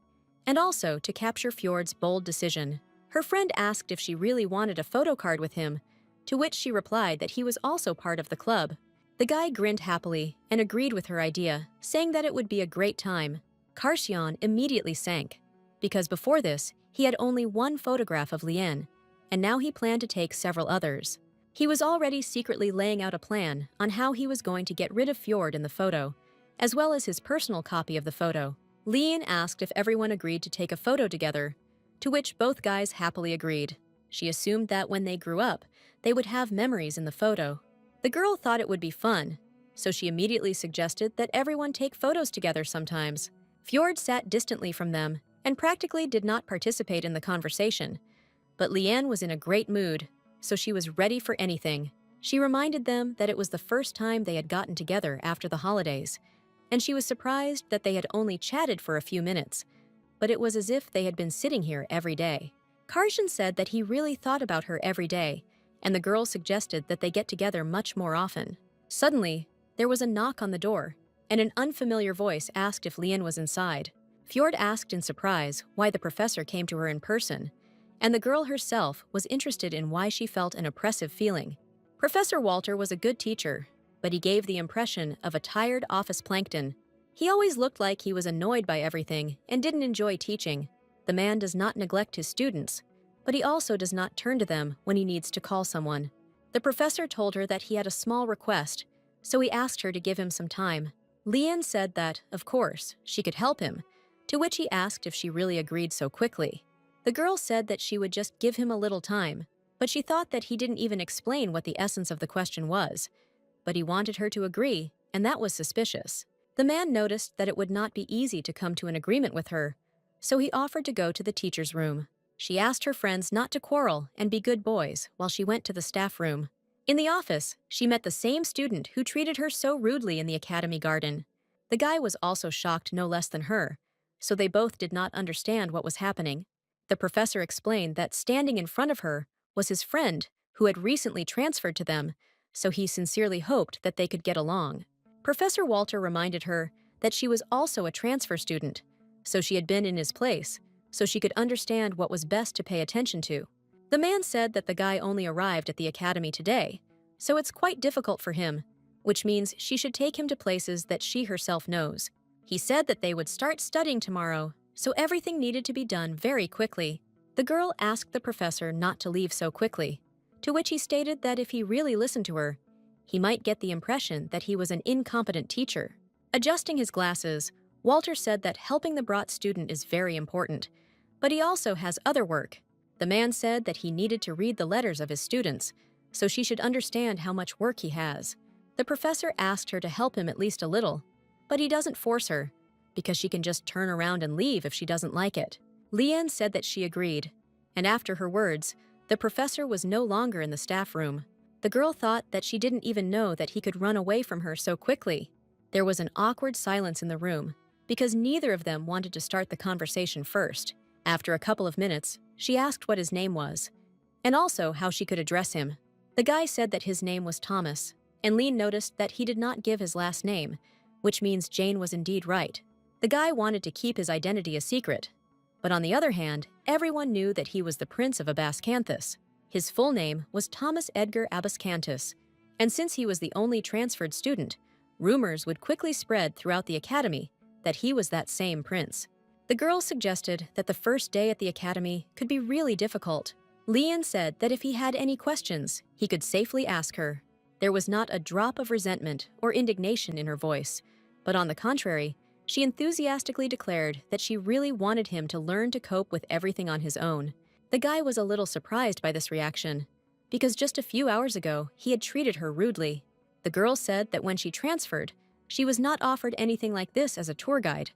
and also to capture Fjord's bold decision. Her friend asked if she really wanted a photo card with him, to which she replied that he was also part of the club. The guy grinned happily and agreed with her idea, saying that it would be a great time. Karzian immediately sank, because before this, he had only one photograph of Lien, and now he planned to take several others. He was already secretly laying out a plan on how he was going to get rid of Fjord in the photo, as well as his personal copy of the photo. Lien asked if everyone agreed to take a photo together, to which both guys happily agreed. She assumed that when they grew up, they would have memories in the photo. The girl thought it would be fun, so she immediately suggested that everyone take photos together sometimes. Fjord sat distantly from them and practically did not participate in the conversation, but Lien was in a great mood, so she was ready for anything. She reminded them that it was the first time they had gotten together after the holidays, and she was surprised that they had only chatted for a few minutes, but it was as if they had been sitting here every day. Karshan said that he really thought about her every day, and the girl suggested that they get together much more often. Suddenly, there was a knock on the door, and an unfamiliar voice asked if Lian was inside. Fjord asked in surprise why the professor came to her in person, and the girl herself was interested in why she felt an oppressive feeling. Professor Walter was a good teacher, but he gave the impression of a tired office plankton. He always looked like he was annoyed by everything and didn't enjoy teaching. The man does not neglect his students, but he also does not turn to them when he needs to call someone. The professor told her that he had a small request, so he asked her to give him some time. Lian said that, of course, she could help him, to which he asked if she really agreed so quickly. The girl said that she would just give him a little time, but she thought that he didn't even explain what the essence of the question was. But he wanted her to agree, and that was suspicious. The man noticed that it would not be easy to come to an agreement with her, so he offered to go to the teacher's room. She asked her friends not to quarrel and be good boys while she went to the staff room. In the office, she met the same student who treated her so rudely in the academy garden. The guy was also shocked no less than her, so they both did not understand what was happening. The professor explained that standing in front of her was his friend who had recently transferred to them, so he sincerely hoped that they could get along. Professor Walter reminded her that she was also a transfer student, so she had been in his place, so she could understand what was best to pay attention to. The man said that the guy only arrived at the academy today, so it's quite difficult for him, which means she should take him to places that she herself knows. He said that they would start studying tomorrow, so everything needed to be done very quickly. The girl asked the professor not to leave so quickly, to which he stated that if he really listened to her, he might get the impression that he was an incompetent teacher. Adjusting his glasses, Walter said that helping the brought student is very important, but he also has other work. The man said that he needed to read the letters of his students, so she should understand how much work he has. The professor asked her to help him at least a little, but he doesn't force her, because she can just turn around and leave if she doesn't like it. Lian said that she agreed, and after her words, the professor was no longer in the staff room. The girl thought that she didn't even know that he could run away from her so quickly. There was an awkward silence in the room, because neither of them wanted to start the conversation first. After a couple of minutes, she asked what his name was, and also how she could address him. The guy said that his name was Thomas, and Lean noticed that he did not give his last name, which means Jane was indeed right. The guy wanted to keep his identity a secret, but on the other hand, everyone knew that he was the Prince of Abascanthus. His full name was Thomas Edgar Abascanthus, and since he was the only transferred student, rumors would quickly spread throughout the academy that he was that same prince. The girl suggested that the first day at the academy could be really difficult. Lian said that if he had any questions, he could safely ask her. There was not a drop of resentment or indignation in her voice, but on the contrary, she enthusiastically declared that she really wanted him to learn to cope with everything on his own. The guy was a little surprised by this reaction, because just a few hours ago, he had treated her rudely. The girl said that when she transferred, she was not offered anything like this as a tour guide,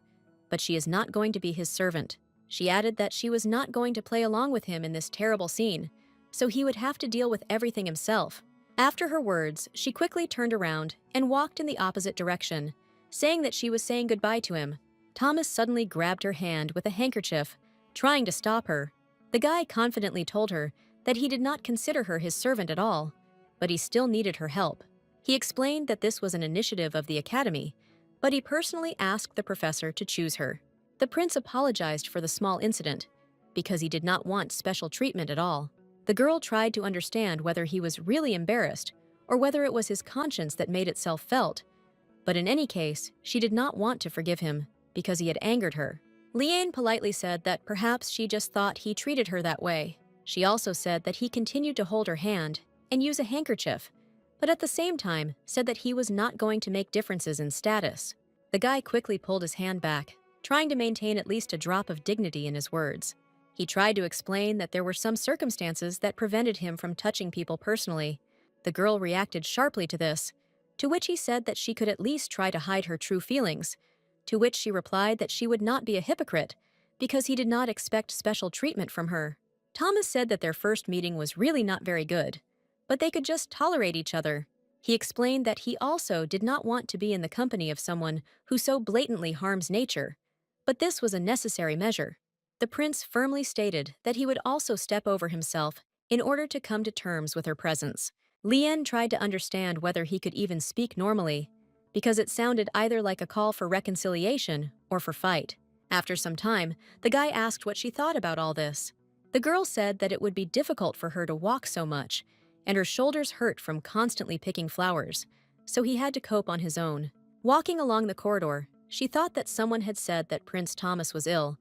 but she is not going to be his servant. She added that she was not going to play along with him in this terrible scene, so he would have to deal with everything himself. After her words, she quickly turned around and walked in the opposite direction, saying that she was saying goodbye to him. Thomas suddenly grabbed her hand with a handkerchief, trying to stop her. The guy confidently told her that he did not consider her his servant at all, but he still needed her help. He explained that this was an initiative of the academy, but he personally asked the professor to choose her. The prince apologized for the small incident, because he did not want special treatment at all. The girl tried to understand whether he was really embarrassed or whether it was his conscience that made itself felt, but in any case, she did not want to forgive him because he had angered her. Liane politely said that perhaps she just thought he treated her that way. She also said that he continued to hold her hand and use a handkerchief, but at the same time said that he was not going to make differences in status. The guy quickly pulled his hand back, trying to maintain at least a drop of dignity in his words. He tried to explain that there were some circumstances that prevented him from touching people personally. The girl reacted sharply to this, to which he said that she could at least try to hide her true feelings, to which she replied that she would not be a hypocrite because he did not expect special treatment from her. Thomas said that their first meeting was really not very good, but they could just tolerate each other. He explained that he also did not want to be in the company of someone who so blatantly harms nature, but this was a necessary measure. The prince firmly stated that he would also step over himself in order to come to terms with her presence. Lien tried to understand whether he could even speak normally, because it sounded either like a call for reconciliation or for fight. After some time, the guy asked what she thought about all this. The girl said that it would be difficult for her to walk so much, and her shoulders hurt from constantly picking flowers, so he had to cope on his own. Walking along the corridor, she thought that someone had said that Prince Thomas was ill,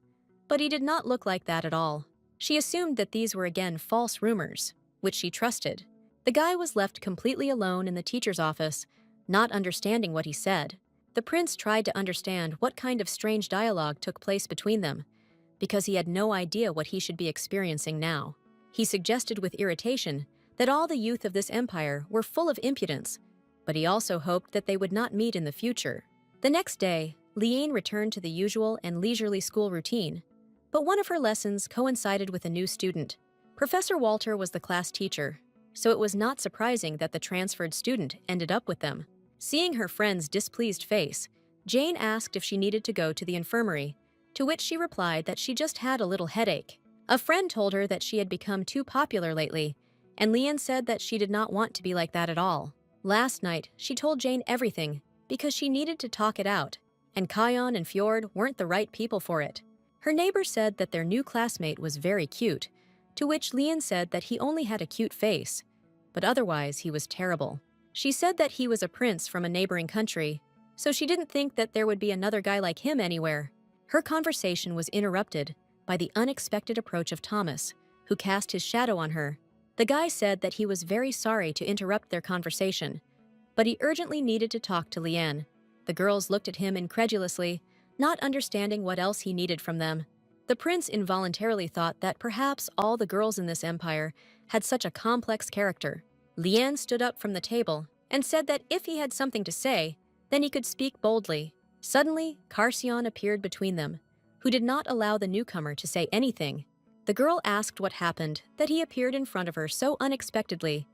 but he did not look like that at all. She assumed that these were again false rumors, which she trusted. The guy was left completely alone in the teacher's office, not understanding what he said. The prince tried to understand what kind of strange dialogue took place between them, because he had no idea what he should be experiencing now. He suggested with irritation that all the youth of this empire were full of impudence, but he also hoped that they would not meet in the future. The next day, Liane returned to the usual and leisurely school routine, but one of her lessons coincided with a new student. Professor Walter was the class teacher, so it was not surprising that the transferred student ended up with them. Seeing her friend's displeased face, Jane asked if she needed to go to the infirmary, to which she replied that she just had a little headache. A friend told her that she had become too popular lately, and Liane said that she did not want to be like that at all. Last night, she told Jane everything because she needed to talk it out, and Kion and Fjord weren't the right people for it. Her neighbor said that their new classmate was very cute, to which Liane said that he only had a cute face, but otherwise he was terrible. She said that he was a prince from a neighboring country, so she didn't think that there would be another guy like him anywhere. Her conversation was interrupted by the unexpected approach of Thomas, who cast his shadow on her. The guy said that he was very sorry to interrupt their conversation, but he urgently needed to talk to Liane. The girls looked at him incredulously, not understanding what else he needed from them. The prince involuntarily thought that perhaps all the girls in this empire had such a complex character. Liane stood up from the table and said that if he had something to say, then he could speak boldly. Suddenly, Carcion appeared between them, who did not allow the newcomer to say anything. The girl asked what happened, that he appeared in front of her so unexpectedly,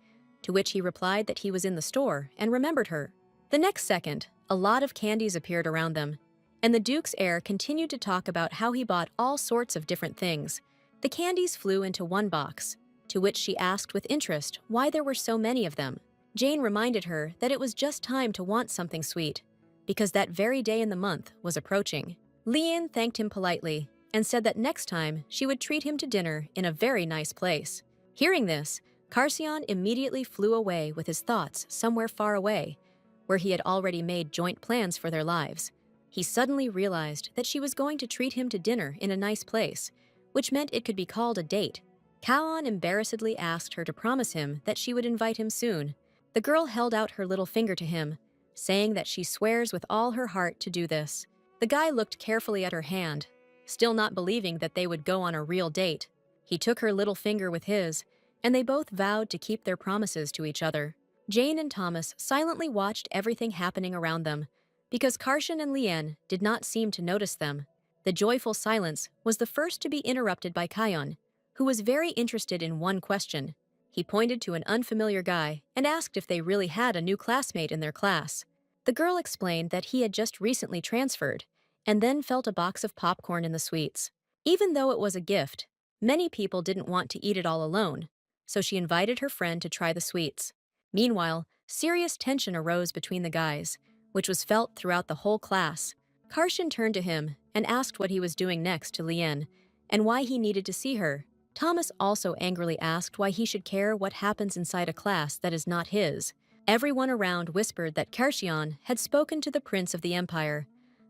to which he replied that he was in the store and remembered her. The next second, a lot of candies appeared around them, and the Duke's heir continued to talk about how he bought all sorts of different things. The candies flew into one box, to which she asked with interest why there were so many of them. Jane reminded her that it was just time to want something sweet, because that very day in the month was approaching. Liane thanked him politely and said that next time she would treat him to dinner in a very nice place. Hearing this, Carcion immediately flew away with his thoughts somewhere far away, where he had already made joint plans for their lives. He suddenly realized that she was going to treat him to dinner in a nice place, which meant it could be called a date. Kaon embarrassedly asked her to promise him that she would invite him soon. The girl held out her little finger to him, saying that she swears with all her heart to do this. The guy looked carefully at her hand, still not believing that they would go on a real date. He took her little finger with his, and they both vowed to keep their promises to each other. Jane and Thomas silently watched everything happening around them, because Carcion and Liane did not seem to notice them. The joyful silence was the first to be interrupted by Kion, who was very interested in one question. He pointed to an unfamiliar guy and asked if they really had a new classmate in their class. The girl explained that he had just recently transferred, and then felt a box of popcorn in the sweets. Even though it was a gift, many people didn't want to eat it all alone, so she invited her friend to try the sweets. Meanwhile, serious tension arose between the guys, which was felt throughout the whole class. Carcion turned to him and asked what he was doing next to Liane, and why he needed to see her. Thomas also angrily asked why he should care what happens inside a class that is not his. Everyone around whispered that Carcion had spoken to the prince of the empire,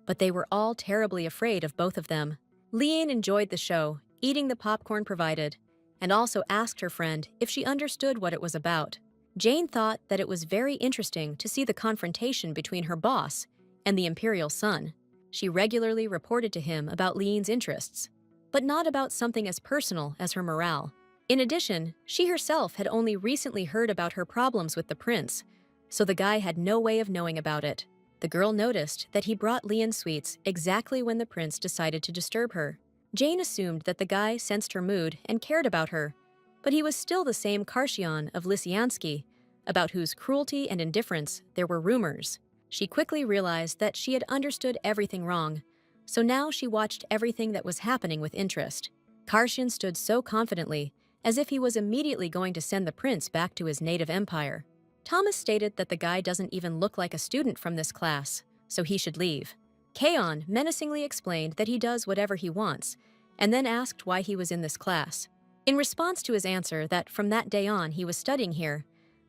but they were all terribly afraid of both of them. Liane enjoyed the show, eating the popcorn provided, and also asked her friend if she understood what it was about. Jane thought that it was very interesting to see the confrontation between her boss and the imperial son. She regularly reported to him about Liane's interests, but not about something as personal as her morale. In addition, she herself had only recently heard about her problems with the prince, so the guy had no way of knowing about it. The girl noticed that he brought Liane sweets exactly when the prince decided to disturb her. Jane assumed that the guy sensed her mood and cared about her, but he was still the same Carcion of Lysiansky, about whose cruelty and indifference there were rumors. She quickly realized that she had understood everything wrong, so now she watched everything that was happening with interest. Karshan stood so confidently, as if he was immediately going to send the prince back to his native empire. Thomas stated that the guy doesn't even look like a student from this class, so he should leave. Kaon menacingly explained that he does whatever he wants, and then asked why he was in this class. In response to his answer that from that day on he was studying here,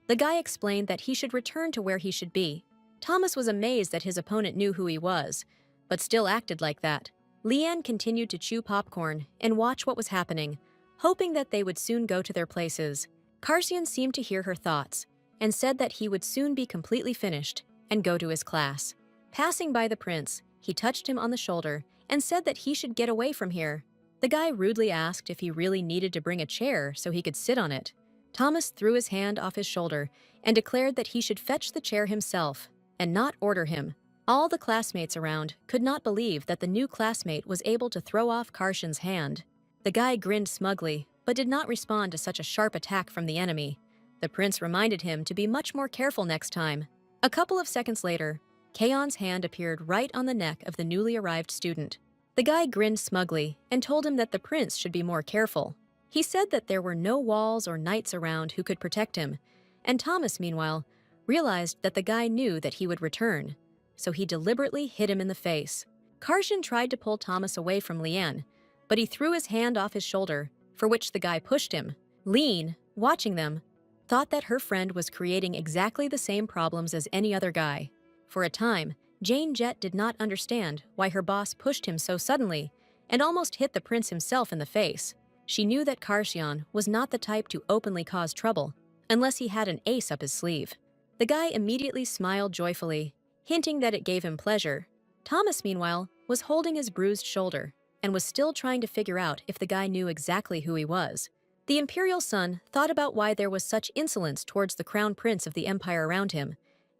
the guy explained that he should return to where he should be. Thomas was amazed that his opponent knew who he was, but still acted like that. Leanne continued to chew popcorn and watch what was happening, hoping that they would soon go to their places. Karshan seemed to hear her thoughts and said that he would soon be completely finished and go to his class. Passing by the prince, he touched him on the shoulder and said that he should get away from here. The guy rudely asked if he really needed to bring a chair so he could sit on it. Thomas threw his hand off his shoulder and declared that he should fetch the chair himself and not order him. All the classmates around could not believe that the new classmate was able to throw off Karshan's hand. The guy grinned smugly, but did not respond to such a sharp attack from the enemy. The prince reminded him to be much more careful next time. A couple of seconds later, Kaon's hand appeared right on the neck of the newly arrived student. The guy grinned smugly and told him that the prince should be more careful. He said that there were no walls or knights around who could protect him, and Thomas, meanwhile, realized that the guy knew that he would return, so he deliberately hit him in the face. Karshan tried to pull Thomas away from Leanne, but he threw his hand off his shoulder, for which the guy pushed him. Leanne, watching them, thought that her friend was creating exactly the same problems as any other guy. For a time, Jane Jett did not understand why her boss pushed him so suddenly and almost hit the prince himself in the face. She knew that Karshan was not the type to openly cause trouble, unless he had an ace up his sleeve. The guy immediately smiled joyfully, hinting that it gave him pleasure. Thomas, meanwhile, was holding his bruised shoulder and was still trying to figure out if the guy knew exactly who he was. The imperial son thought about why there was such insolence towards the crown prince of the empire around him,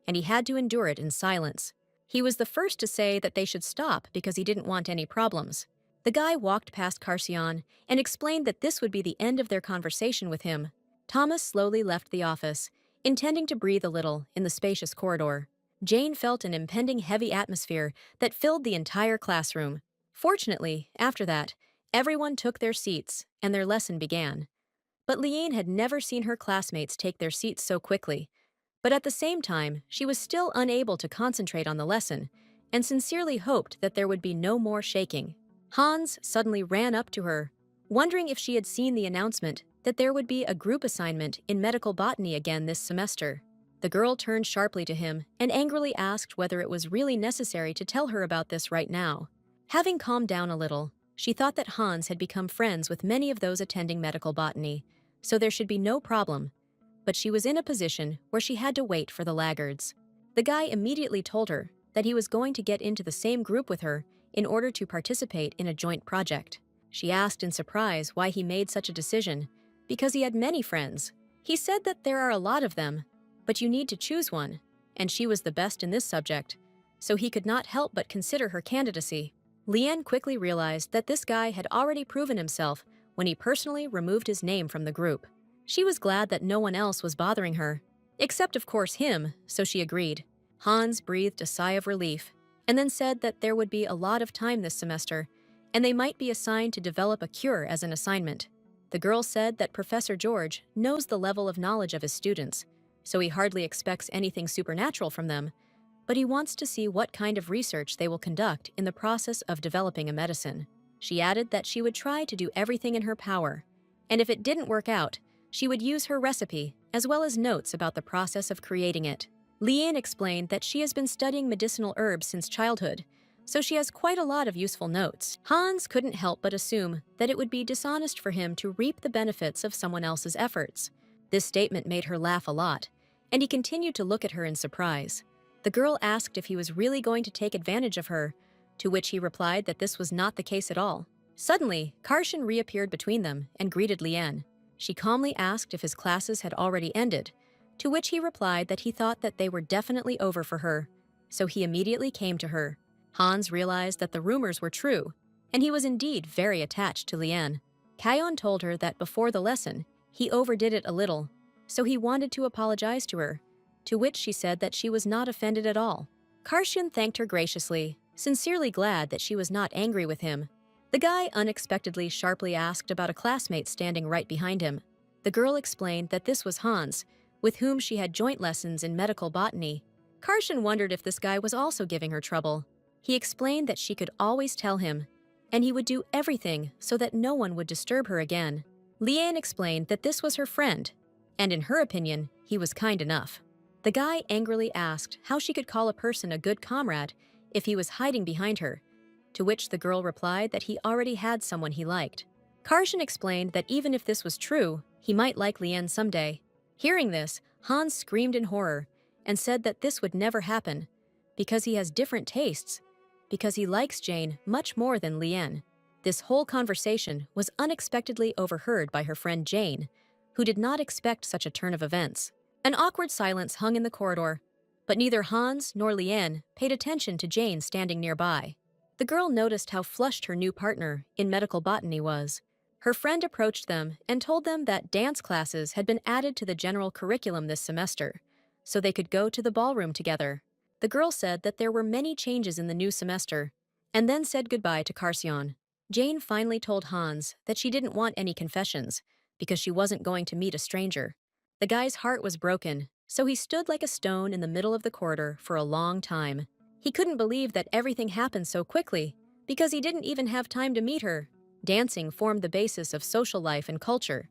and he had to endure it in silence. He was the first to say that they should stop because he didn't want any problems. The guy walked past Karshan and explained that this would be the end of their conversation with him. Thomas slowly left the office, intending to breathe a little in the spacious corridor. Jane felt an impending heavy atmosphere that filled the entire classroom. Fortunately, after that, everyone took their seats and their lesson began. But Leanne had never seen her classmates take their seats so quickly. But at the same time, she was still unable to concentrate on the lesson and sincerely hoped that there would be no more shaking. Hans suddenly ran up to her, wondering if she had seen the announcement that there would be a group assignment in medical botany again this semester. The girl turned sharply to him and angrily asked whether it was really necessary to tell her about this right now. Having calmed down a little, she thought that Hans had become friends with many of those attending medical botany, so there should be no problem. But she was in a position where she had to wait for the laggards. The guy immediately told her that he was going to get into the same group with her in order to participate in a joint project. She asked in surprise why he made such a decision, because he had many friends. He said that there are a lot of them, but you need to choose one, and she was the best in this subject, so he could not help but consider her candidacy. Leanne quickly realized that this guy had already proven himself when he personally removed his name from the group. She was glad that no one else was bothering her, except of course him, so she agreed. Hans breathed a sigh of relief, and then said that there would be a lot of time this semester, and they might be assigned to develop a cure as an assignment. The girl said that Professor George knows the level of knowledge of his students, so he hardly expects anything supernatural from them, but he wants to see what kind of research they will conduct in the process of developing a medicine. She added that she would try to do everything in her power, and if it didn't work out, she would use her recipe as well as notes about the process of creating it. Leanne explained that she has been studying medicinal herbs since childhood, so she has quite a lot of useful notes. Hans couldn't help but assume that it would be dishonest for him to reap the benefits of someone else's efforts. This statement made her laugh a lot, and he continued to look at her in surprise. The girl asked if he was really going to take advantage of her, to which he replied that this was not the case at all. Suddenly, Karshan reappeared between them and greeted Leanne. She calmly asked if his classes had already ended, to which he replied that he thought that they were definitely over for her, so he immediately came to her. Hans realized that the rumors were true, and he was indeed very attached to Leanne. Kaon told her that before the lesson, he overdid it a little, so he wanted to apologize to her, to which she said that she was not offended at all. Karshan thanked her graciously, sincerely glad that she was not angry with him. The guy unexpectedly sharply asked about a classmate standing right behind him. The girl explained that this was Hans, with whom she had joint lessons in medical botany. Karsten wondered if this guy was also giving her trouble. He explained that she could always tell him, and he would do everything so that no one would disturb her again. Leanne explained that this was her friend, and in her opinion, he was kind enough. The guy angrily asked how she could call a person a good comrade if he was hiding behind her, to which the girl replied that he already had someone he liked. Karsten explained that even if this was true, he might like Leanne someday. Hearing this, Hans screamed in horror and said that this would never happen because he has different tastes, because he likes Jane much more than Leanne. This whole conversation was unexpectedly overheard by her friend Jane, who did not expect such a turn of events. An awkward silence hung in the corridor, but neither Hans nor Leanne paid attention to Jane standing nearby. The girl noticed how flushed her new partner in medical botany was. Her friend approached them and told them that dance classes had been added to the general curriculum this semester, so they could go to the ballroom together. The girl said that there were many changes in the new semester, and then said goodbye to Karsten. Jane finally told Hans that she didn't want any confessions, because she wasn't going to meet a stranger. The guy's heart was broken, so he stood like a stone in the middle of the corridor for a long time. He couldn't believe that everything happened so quickly, because he didn't even have time to meet her. Dancing formed the basis of social life and culture.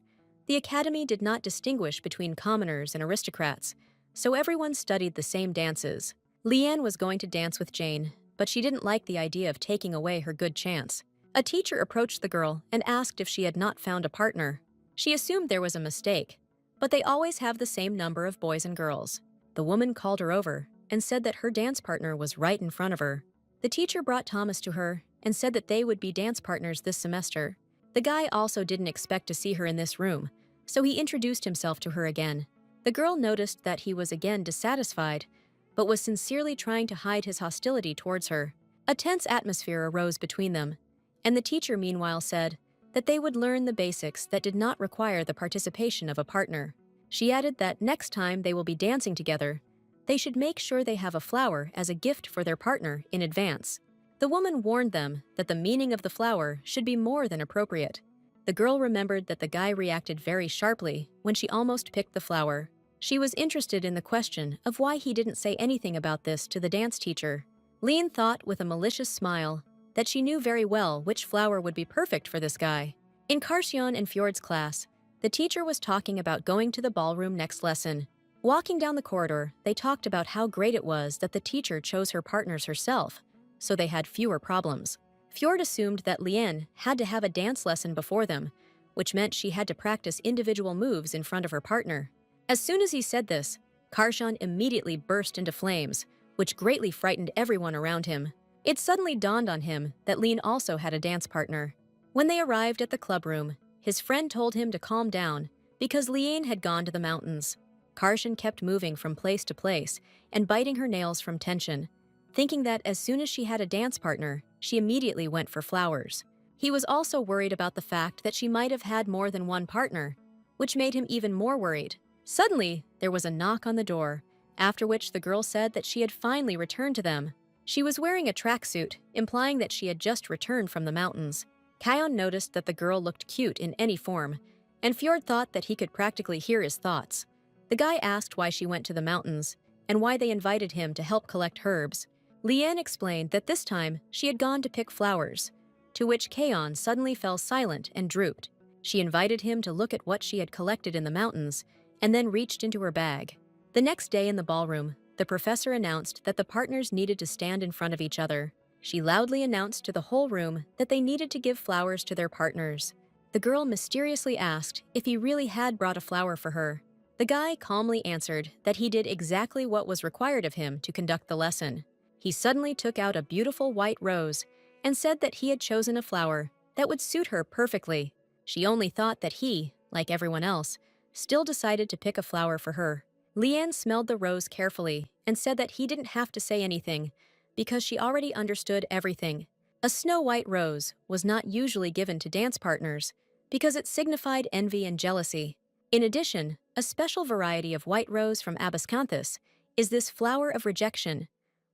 The academy did not distinguish between commoners and aristocrats, so everyone studied the same dances. Leanne was going to dance with Jane, but she didn't like the idea of taking away her good chance. A teacher approached the girl and asked if she had not found a partner. She assumed there was a mistake, but they always have the same number of boys and girls. The woman called her over and said that her dance partner was right in front of her. The teacher brought Thomas to her and said that they would be dance partners this semester. The guy also didn't expect to see her in this room, so he introduced himself to her again. The girl noticed that he was again dissatisfied, but was sincerely trying to hide his hostility towards her. A tense atmosphere arose between them, and the teacher meanwhile said that they would learn the basics that did not require the participation of a partner. She added that next time they will be dancing together, they should make sure they have a flower as a gift for their partner in advance. The woman warned them that the meaning of the flower should be more than appropriate. The girl remembered that the guy reacted very sharply when she almost picked the flower. She was interested in the question of why he didn't say anything about this to the dance teacher. Lean thought with a malicious smile that she knew very well which flower would be perfect for this guy. In Karsten and Fjord's class, the teacher was talking about going to the ballroom next lesson. Walking down the corridor, they talked about how great it was that the teacher chose her partners herself, so they had fewer problems. Fjord assumed that Leanne had to have a dance lesson before them, which meant she had to practice individual moves in front of her partner. As soon as he said this, Karsten immediately burst into flames, which greatly frightened everyone around him. It suddenly dawned on him that Leanne also had a dance partner. When they arrived at the clubroom, his friend told him to calm down because Leanne had gone to the mountains. Karsten kept moving from place to place and biting her nails from tension, thinking that as soon as she had a dance partner, she immediately went for flowers. He was also worried about the fact that she might have had more than one partner, which made him even more worried. Suddenly, there was a knock on the door, after which the girl said that she had finally returned to them. She was wearing a tracksuit, implying that she had just returned from the mountains. Kion noticed that the girl looked cute in any form, and Fjord thought that he could practically hear his thoughts. The guy asked why she went to the mountains, and why they invited him to help collect herbs. Leanne explained that this time she had gone to pick flowers, to which Kion suddenly fell silent and drooped. She invited him to look at what she had collected in the mountains, and then reached into her bag. The next day in the ballroom, the professor announced that the partners needed to stand in front of each other. She loudly announced to the whole room that they needed to give flowers to their partners. The girl mysteriously asked if he really had brought a flower for her. The guy calmly answered that he did exactly what was required of him to conduct the lesson. He suddenly took out a beautiful white rose and said that he had chosen a flower that would suit her perfectly. She only thought that he, like everyone else, still decided to pick a flower for her. Leanne smelled the rose carefully and said that he didn't have to say anything because she already understood everything. A snow-white rose was not usually given to dance partners because it signified envy and jealousy. In addition, a special variety of white rose from Abascanthus is this flower of rejection,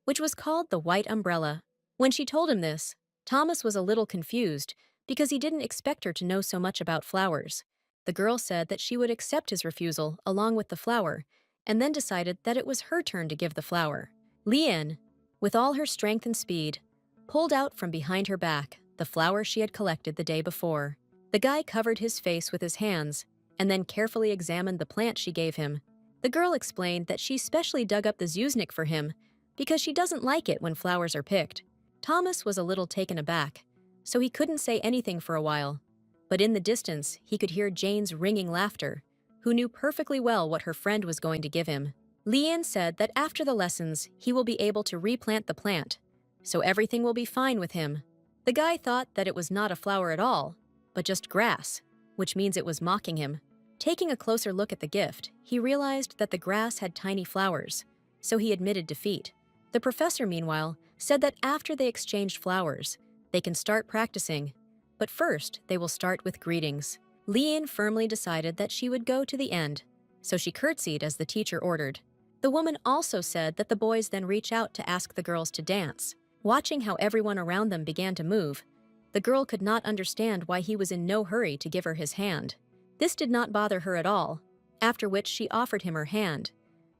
which was called the white umbrella. When she told him this, Thomas was a little confused because he didn't expect her to know so much about flowers. The girl said that she would accept his refusal along with the flower, and then decided that it was her turn to give the flower. Lian, with all her strength and speed, pulled out from behind her back the flower she had collected the day before. The guy covered his face with his hands and then carefully examined the plant she gave him. The girl explained that she specially dug up the zuznik for him because she doesn't like it when flowers are picked. Thomas was a little taken aback, so he couldn't say anything for a while. But in the distance, he could hear Jane's ringing laughter, who knew perfectly well what her friend was going to give him. Lian said that after the lessons, he will be able to replant the plant, so everything will be fine with him. The guy thought that it was not a flower at all, but just grass, which means it was mocking him. Taking a closer look at the gift, he realized that the grass had tiny flowers, so he admitted defeat. The professor, meanwhile, said that after they exchanged flowers, they can start practicing, but first they will start with greetings. Lian firmly decided that she would go to the end, so she curtsied as the teacher ordered. The woman also said that the boys then reach out to ask the girls to dance. Watching how everyone around them began to move, the girl could not understand why he was in no hurry to give her his hand. This did not bother her at all, after which she offered him her hand,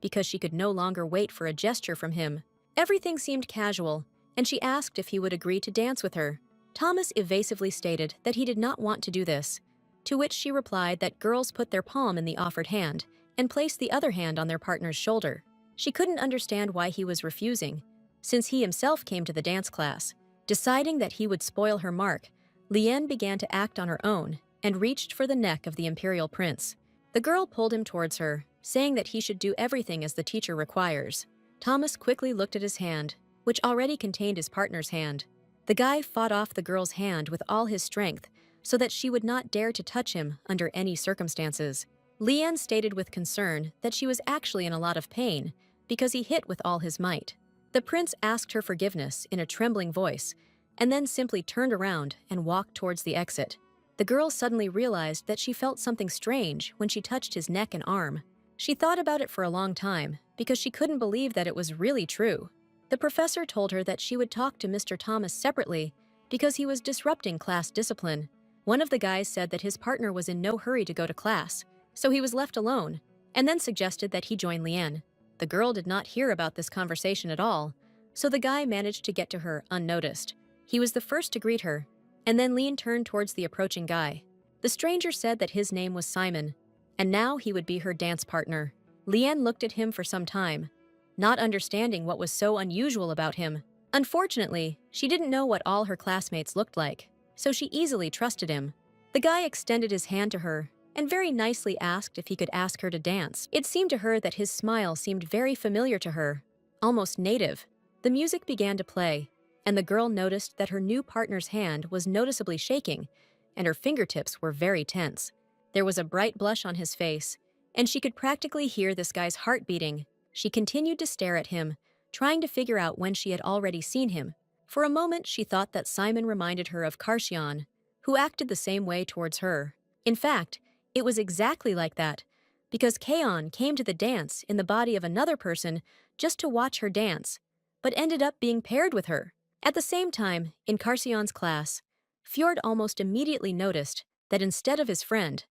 because she could no longer wait for a gesture from him. Everything seemed casual, and she asked if he would agree to dance with her. Thomas evasively stated that he did not want to do this, to which she replied that girls put their palm in the offered hand and placed the other hand on their partner's shoulder. She couldn't understand why he was refusing, since he himself came to the dance class. Deciding that he would spoil her mark, Lian began to act on her own and reached for the neck of the imperial prince. The girl pulled him towards her, saying that he should do everything as the teacher requires. Thomas quickly looked at his hand, which already contained his partner's hand. The guy fought off the girl's hand with all his strength so that she would not dare to touch him under any circumstances. Lian stated with concern that she was actually in a lot of pain because he hit with all his might. The prince asked her forgiveness in a trembling voice and then simply turned around and walked towards the exit. The girl suddenly realized that she felt something strange when she touched his neck and arm. She thought about it for a long time because she couldn't believe that it was really true. The professor told her that she would talk to Mr. Thomas separately because he was disrupting class discipline. One of the guys said that his partner was in no hurry to go to class, so he was left alone, and then suggested that he join Lian. The girl did not hear about this conversation at all, so the guy managed to get to her unnoticed. He was the first to greet her, and then Lian turned towards the approaching guy. The stranger said that his name was Simon, and now he would be her dance partner. Lian looked at him for some time, not understanding what was so unusual about him. Unfortunately, she didn't know what all her classmates looked like, so she easily trusted him. The guy extended his hand to her and very nicely asked if he could ask her to dance. It seemed to her that his smile seemed very familiar to her, almost native. The music began to play, and the girl noticed that her new partner's hand was noticeably shaking, and her fingertips were very tense. There was a bright blush on his face, and she could practically hear this guy's heart beating. She continued to stare at him, trying to figure out when she had already seen him. For a moment, she thought that Simon reminded her of Karshian, who acted the same way towards her. In fact, it was exactly like that, because Kaon came to the dance in the body of another person just to watch her dance, but ended up being paired with her. At the same time, in Karshian's class, Fjord almost immediately noticed that instead of his friend,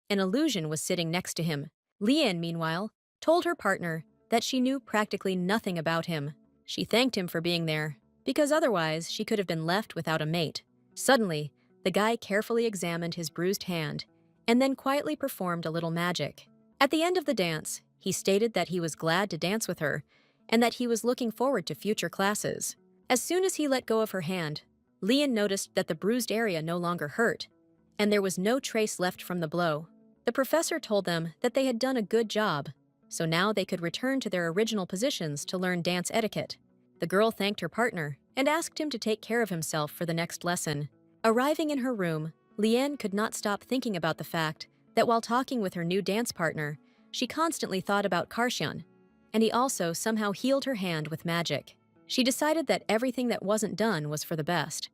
an illusion was sitting next to him. Lian, meanwhile, told her partner that she knew practically nothing about him. She thanked him for being there, because otherwise she could have been left without a mate. Suddenly, the guy carefully examined his bruised hand and then quietly performed a little magic. At the end of the dance, he stated that he was glad to dance with her and that he was looking forward to future classes. As soon as he let go of her hand, Lian noticed that the bruised area no longer hurt, and there was no trace left from the blow. The professor told them that they had done a good job, so now they could return to their original positions to learn dance etiquette. The girl thanked her partner and asked him to take care of himself for the next lesson. Arriving in her room, Lian could not stop thinking about the fact that while talking with her new dance partner, she constantly thought about Karshian, and he also somehow healed her hand with magic. She decided that everything that wasn't done was for the best,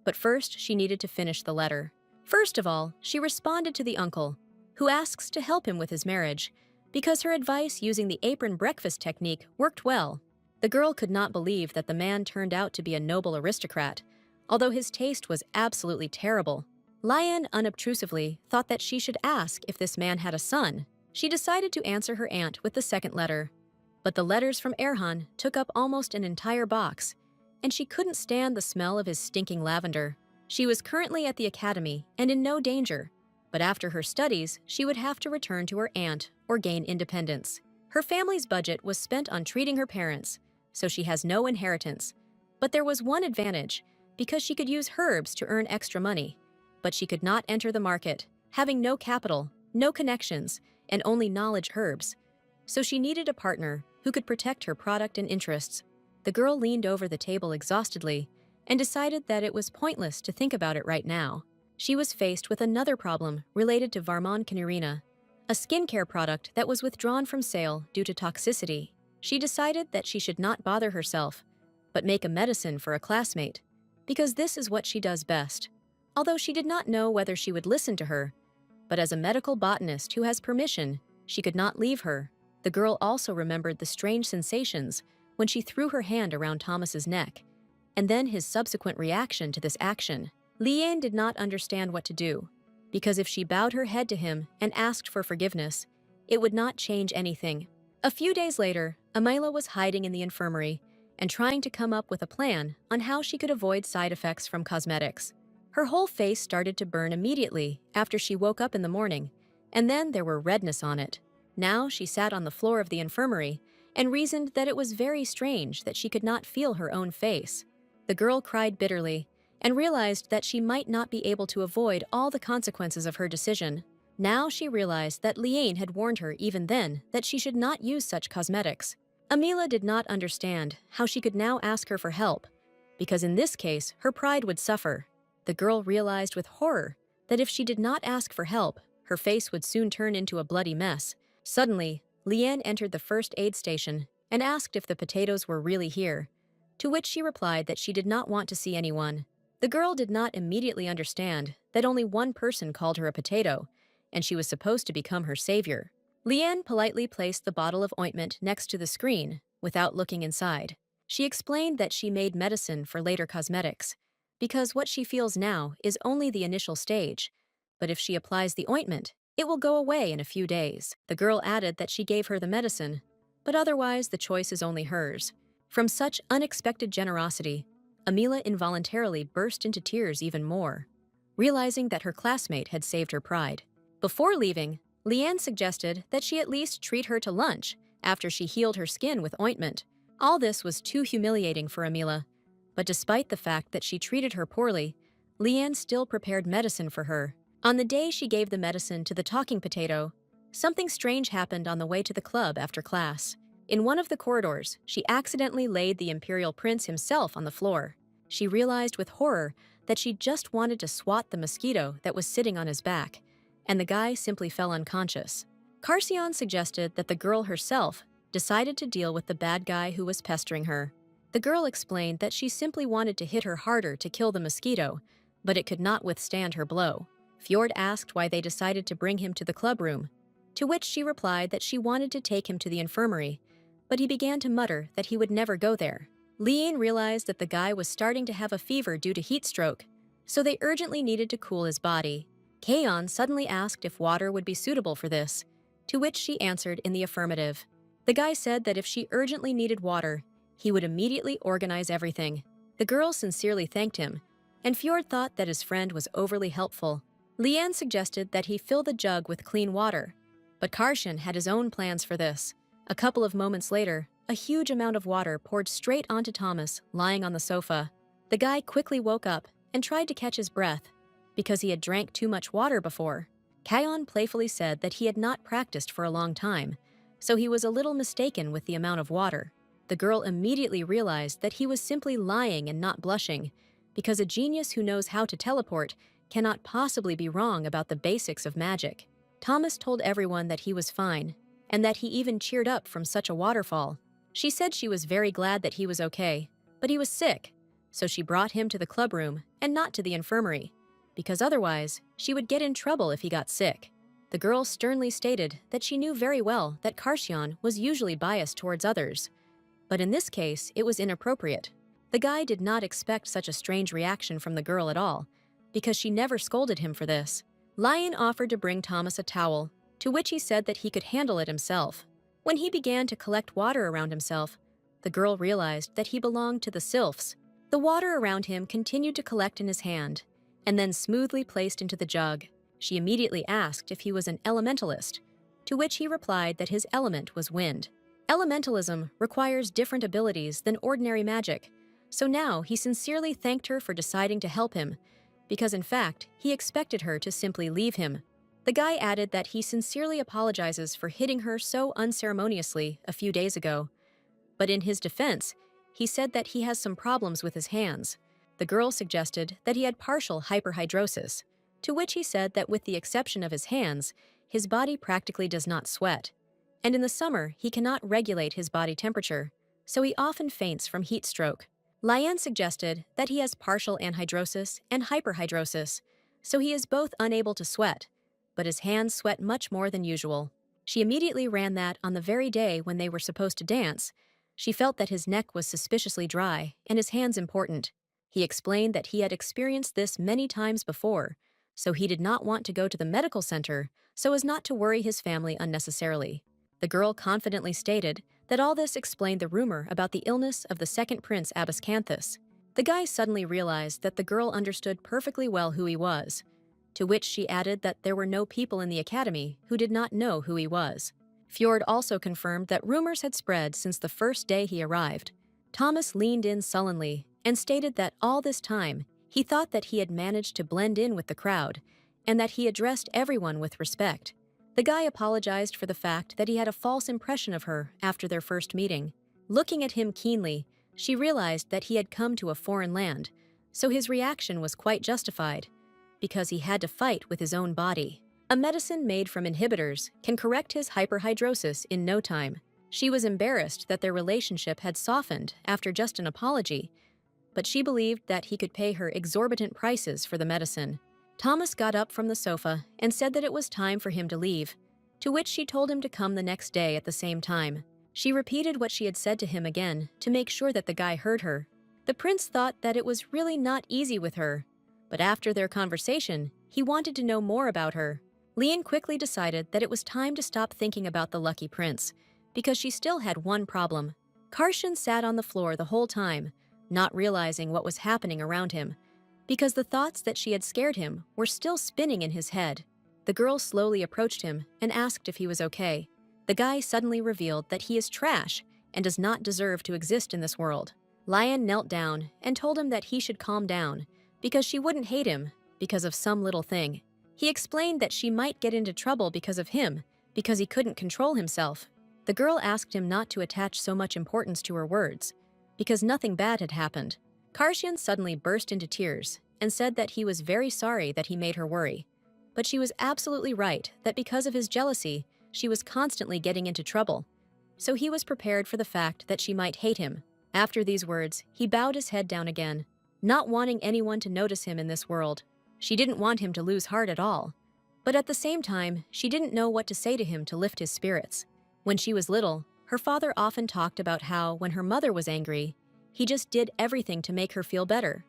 but first she needed to finish the letter. First of all, she responded to the uncle, who asks to help him with his marriage, because her advice using the apron breakfast technique worked well. The girl could not believe that the man turned out to be a noble aristocrat, although his taste was absolutely terrible. Lian unobtrusively thought that she should ask if this man had a son. She decided to answer her aunt with the second letter. But the letters from Erhan took up almost an entire box, and she couldn't stand the smell of his stinking lavender. She was currently at the academy and in no danger, but after her studies, she would have to return to her aunt or gain independence. Her family's budget was spent on treating her parents, so she has no inheritance. But there was one advantage, because she could use herbs to earn extra money. But she could not enter the market, having no capital, no connections, and only knowledge herbs. So she needed a partner who could protect her product and interests. The girl leaned over the table exhaustedly and decided that it was pointless to think about it right now. She was faced with another problem related to Varmon Canurina, a skincare product that was withdrawn from sale due to toxicity. She decided that she should not bother herself, but make a medicine for a classmate, because this is what she does best. Although she did not know whether she would listen to her, but as a medical botanist who has permission, she could not leave her. The girl also remembered the strange sensations when she threw her hand around Thomas's neck, and then his subsequent reaction to this action. Liane did not understand what to do, because if she bowed her head to him and asked for forgiveness, it would not change anything. A few days later, Amila was hiding in the infirmary and trying to come up with a plan on how she could avoid side effects from cosmetics. Her whole face started to burn immediately after she woke up in the morning, and then there were redness on it. Now she sat on the floor of the infirmary and reasoned that it was very strange that she could not feel her own face. The girl cried bitterly and realized that she might not be able to avoid all the consequences of her decision. Now she realized that Liane had warned her even then that she should not use such cosmetics. Amila did not understand how she could now ask her for help, because in this case her pride would suffer. The girl realized with horror that if she did not ask for help, her face would soon turn into a bloody mess. Suddenly, Liane entered the first aid station and asked if the potatoes were really here, to which she replied that she did not want to see anyone. The girl did not immediately understand that only one person called her a potato, and she was supposed to become her savior. Liane politely placed the bottle of ointment next to the screen without looking inside. She explained that she made medicine for later cosmetics, because what she feels now is only the initial stage, but if she applies the ointment, it will go away in a few days. The girl added that she gave her the medicine, but otherwise the choice is only hers. From such unexpected generosity, Amila involuntarily burst into tears even more, realizing that her classmate had saved her pride. Before leaving, Liane suggested that she at least treat her to lunch after she healed her skin with ointment. All this was too humiliating for Amila, but despite the fact that she treated her poorly, Liane still prepared medicine for her. On the day she gave the medicine to the talking potato, something strange happened on the way to the club after class. In one of the corridors, she accidentally laid the imperial prince himself on the floor. She realized with horror that she just wanted to swat the mosquito that was sitting on his back, and the guy simply fell unconscious. Carcion suggested that the girl herself decided to deal with the bad guy who was pestering her. The girl explained that she simply wanted to hit her harder to kill the mosquito, but it could not withstand her blow. Fjord asked why they decided to bring him to the club room, to which she replied that she wanted to take him to the infirmary, but he began to mutter that he would never go there. Liane realized that the guy was starting to have a fever due to heat stroke, so they urgently needed to cool his body. Kaon suddenly asked if water would be suitable for this, to which she answered in the affirmative. The guy said that if she urgently needed water, he would immediately organize everything. The girl sincerely thanked him, and Fjord thought that his friend was overly helpful. Liane suggested that he fill the jug with clean water, but Karshan had his own plans for this. A couple of moments later, a huge amount of water poured straight onto Thomas, lying on the sofa. The guy quickly woke up and tried to catch his breath, because he had drank too much water before. Kaon playfully said that he had not practiced for a long time, so he was a little mistaken with the amount of water. The girl immediately realized that he was simply lying and not blushing, because a genius who knows how to teleport cannot possibly be wrong about the basics of magic. Thomas told everyone that he was fine, and that he even cheered up from such a waterfall. She said she was very glad that he was okay, but he was sick, so she brought him to the club room and not to the infirmary, because otherwise she would get in trouble if he got sick. The girl sternly stated that she knew very well that Karshan was usually biased towards others, But in this case, it was inappropriate. The guy did not expect such a strange reaction from the girl at all, because she never scolded him for this. Lion offered to bring Thomas a towel, to which he said that he could handle it himself. When he began to collect water around himself, the girl realized that he belonged to the sylphs. The water around him continued to collect in his hand, and then smoothly placed into the jug. She immediately asked if he was an elementalist, to which he replied that his element was wind. Elementalism requires different abilities than ordinary magic, so now he sincerely thanked her for deciding to help him, because in fact, he expected her to simply leave him. The guy added that he sincerely apologizes for hitting her so unceremoniously a few days ago. But in his defense, he said that he has some problems with his hands. The girl suggested that he had partial hyperhidrosis, to which he said that with the exception of his hands, his body practically does not sweat. And in the summer, he cannot regulate his body temperature, so he often faints from heat stroke. Lian suggested that he has partial anhidrosis and hyperhidrosis, so he is both unable to sweat, but his hands sweat much more than usual. She immediately ran that on the very day when they were supposed to dance. She felt that his neck was suspiciously dry and his hands important. He explained that he had experienced this many times before, so he did not want to go to the medical center so as not to worry his family unnecessarily. The girl confidently stated that all this explained the rumor about the illness of the second prince Abascanthus. The guy suddenly realized that the girl understood perfectly well who he was, to which she added that there were no people in the academy who did not know who he was. Fjord also confirmed that rumors had spread since the first day he arrived. Thomas leaned in sullenly and stated that all this time he thought that he had managed to blend in with the crowd and that he addressed everyone with respect. The guy apologized for the fact that he had a false impression of her after their first meeting. Looking at him keenly, she realized that he had come to a foreign land, so his reaction was quite justified, because he had to fight with his own body. A medicine made from inhibitors can correct his hyperhidrosis in no time. She was embarrassed that their relationship had softened after just an apology, but she believed that he could pay her exorbitant prices for the medicine. Thomas got up from the sofa and said that it was time for him to leave, to which she told him to come the next day at the same time. She repeated what she had said to him again to make sure that the guy heard her. The prince thought that it was really not easy with her, but after their conversation, he wanted to know more about her. Lian quickly decided that it was time to stop thinking about the lucky prince, because she still had one problem. Karshan sat on the floor the whole time, not realizing what was happening around him, because the thoughts that she had scared him were still spinning in his head. The girl slowly approached him and asked if he was okay. The guy suddenly revealed that he is trash and does not deserve to exist in this world. Lian knelt down and told him that he should calm down, because she wouldn't hate him because of some little thing. He explained that she might get into trouble because of him, because he couldn't control himself. The girl asked him not to attach so much importance to her words, because nothing bad had happened. Karshan suddenly burst into tears and said that he was very sorry that he made her worry. But she was absolutely right that because of his jealousy, she was constantly getting into trouble. So he was prepared for the fact that she might hate him. After these words, he bowed his head down again, not wanting anyone to notice him in this world. She didn't want him to lose heart at all. But at the same time, she didn't know what to say to him to lift his spirits. When she was little, her father often talked about how, when her mother was angry, he just did everything to make her feel better.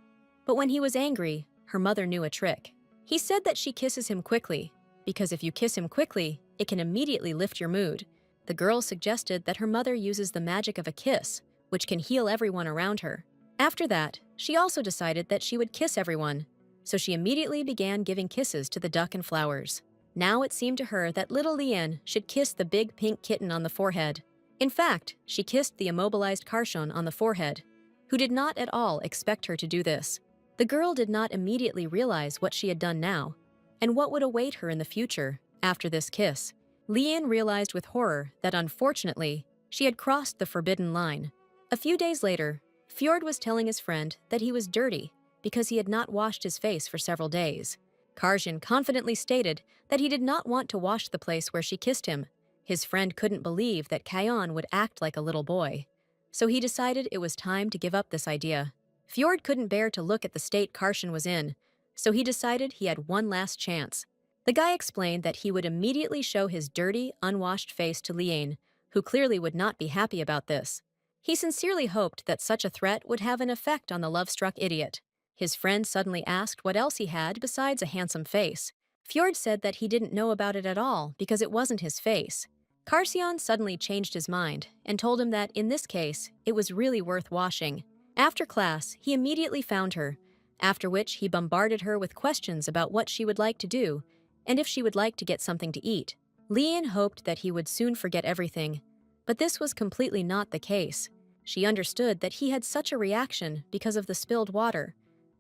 But when he was angry, her mother knew a trick. He said that she kisses him quickly, because if you kiss him quickly, it can immediately lift your mood. The girl suggested that her mother uses the magic of a kiss, which can heal everyone around her. After that, she also decided that she would kiss everyone, so she immediately began giving kisses to the duck and flowers. Now it seemed to her that little Lian should kiss the big pink kitten on the forehead. In fact, she kissed the immobilized Karshon on the forehead, who did not at all expect her to do this. The girl did not immediately realize what she had done now, and what would await her in the future after this kiss. Lian realized with horror that unfortunately, she had crossed the forbidden line. A few days later, Fjord was telling his friend that he was dirty because he had not washed his face for several days. Karshan confidently stated that he did not want to wash the place where she kissed him. His friend couldn't believe that Kayon would act like a little boy, so he decided it was time to give up this idea. Fjord couldn't bear to look at the state Karshan was in, so he decided he had one last chance. The guy explained that he would immediately show his dirty, unwashed face to Lian, who clearly would not be happy about this. He sincerely hoped that such a threat would have an effect on the love-struck idiot. His friend suddenly asked what else he had besides a handsome face. Fjord said that he didn't know about it at all because it wasn't his face. Carcion suddenly changed his mind and told him that, in this case, it was really worth washing. After class, he immediately found her, after which he bombarded her with questions about what she would like to do and if she would like to get something to eat. Leanne hoped that he would soon forget everything, but this was completely not the case. She understood that he had such a reaction because of the spilled water,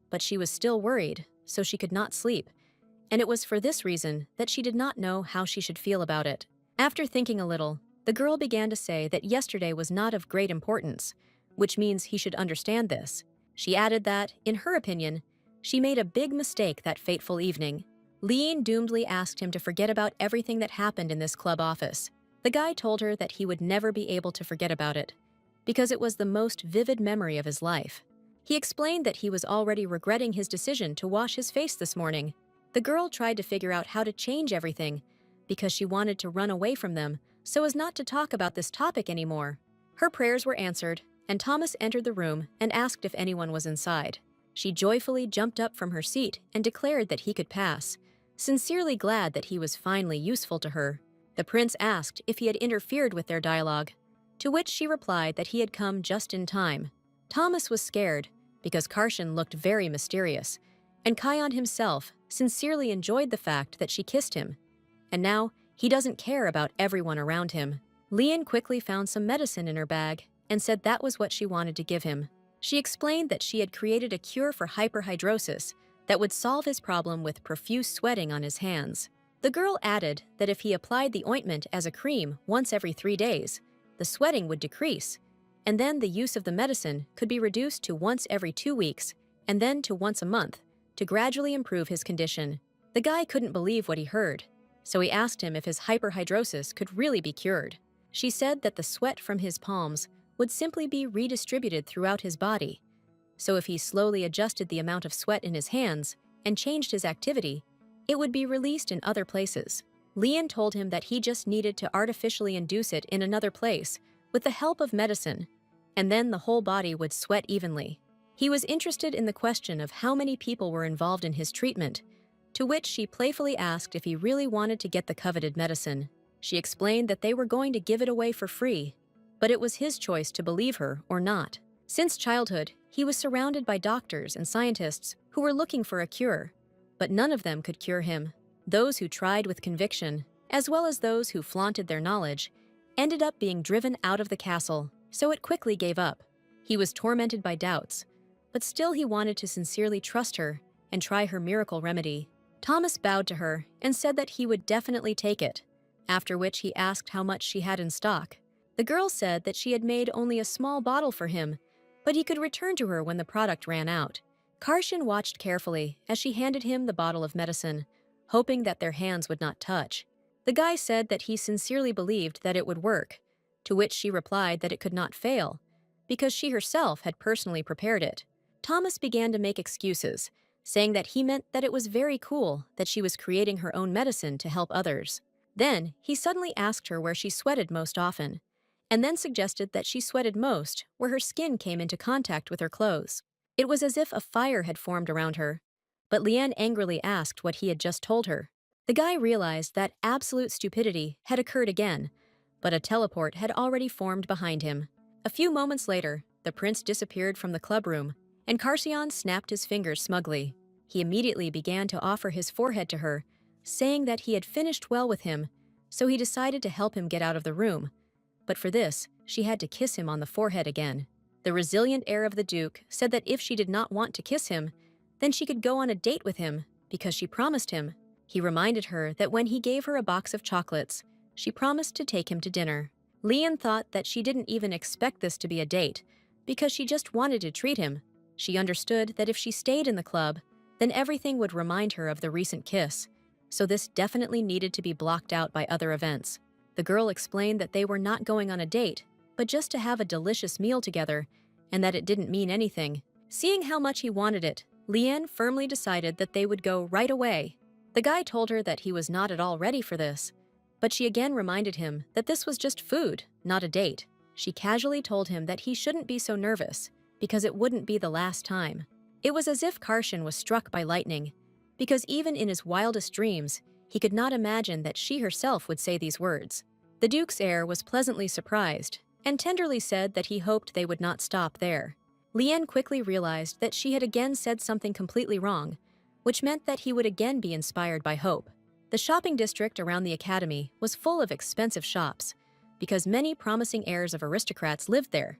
but she was still worried, so she could not sleep, and it was for this reason that she did not know how she should feel about it. After thinking a little, the girl began to say that yesterday was not of great importance, which means he should understand this. She added that, in her opinion, she made a big mistake that fateful evening. Leanne doomedly asked him to forget about everything that happened in this club office. The guy told her that he would never be able to forget about it, because it was the most vivid memory of his life. He explained that he was already regretting his decision to wash his face this morning. The girl tried to figure out how to change everything, because she wanted to run away from them so as not to talk about this topic anymore. Her prayers were answered, and Thomas entered the room and asked if anyone was inside. She joyfully jumped up from her seat and declared that he could pass, sincerely glad that he was finally useful to her. The prince asked if he had interfered with their dialogue, to which she replied that he had come just in time. Thomas was scared because Carcion looked very mysterious, and Kion himself sincerely enjoyed the fact that she kissed him. And now he doesn't care about everyone around him. Leanne quickly found some medicine in her bag and said that was what she wanted to give him. She explained that she had created a cure for hyperhidrosis that would solve his problem with profuse sweating on his hands. The girl added that if he applied the ointment as a cream once every 3 days, the sweating would decrease, and then the use of the medicine could be reduced to once every 2 weeks and then to once a month to gradually improve his condition. The guy couldn't believe what he heard, so he asked him if his hyperhidrosis could really be cured. She said that the sweat from his palms would simply be redistributed throughout his body, so if he slowly adjusted the amount of sweat in his hands and changed his activity, it would be released in other places. Leanne told him that he just needed to artificially induce it in another place with the help of medicine, and then the whole body would sweat evenly. He was interested in the question of how many people were involved in his treatment, to which she playfully asked if he really wanted to get the coveted medicine. She explained that they were going to give it away for free, but it was his choice to believe her or not. Since childhood, he was surrounded by doctors and scientists who were looking for a cure, but none of them could cure him. Those who tried with conviction, as well as those who flaunted their knowledge, ended up being driven out of the castle, so it quickly gave up. He was tormented by doubts, but still he wanted to sincerely trust her and try her miracle remedy. Thomas bowed to her and said that he would definitely take it, after which he asked how much she had in stock. The girl said that she had made only a small bottle for him, but he could return to her when the product ran out. Carcion watched carefully as she handed him the bottle of medicine, hoping that their hands would not touch. The guy said that he sincerely believed that it would work, to which she replied that it could not fail, because she herself had personally prepared it. Thomas began to make excuses, saying that he meant that it was very cool that she was creating her own medicine to help others. Then, he suddenly asked her where she sweated most often, and then suggested that she sweated most where her skin came into contact with her clothes. It was as if a fire had formed around her, but Leanne angrily asked what he had just told her. The guy realized that absolute stupidity had occurred again, but a teleport had already formed behind him. A few moments later, the prince disappeared from the clubroom, and Carcion snapped his fingers smugly. He immediately began to offer his forehead to her, saying that he had finished well with him, so he decided to help him get out of the room. But for this, she had to kiss him on the forehead again. The resilient air of the Duke said that if she did not want to kiss him, then she could go on a date with him, because she promised him. He reminded her that when he gave her a box of chocolates, she promised to take him to dinner. Leanne thought that she didn't even expect this to be a date, because she just wanted to treat him. She understood that if she stayed in the club, then everything would remind her of the recent kiss, so this definitely needed to be blocked out by other events. The girl explained that they were not going on a date, but just to have a delicious meal together, and that it didn't mean anything. Seeing how much he wanted it, Leanne firmly decided that they would go right away. The guy told her that he was not at all ready for this, but she again reminded him that this was just food, not a date. she casually told him that he shouldn't be so nervous, because it wouldn't be the last time. It was as if Karshan was struck by lightning, because even in his wildest dreams, he could not imagine that she herself would say these words. The Duke's heir was pleasantly surprised, and tenderly said that he hoped they would not stop there. Lien quickly realized that she had again said something completely wrong, which meant that he would again be inspired by hope. The shopping district around the academy was full of expensive shops, because many promising heirs of aristocrats lived there.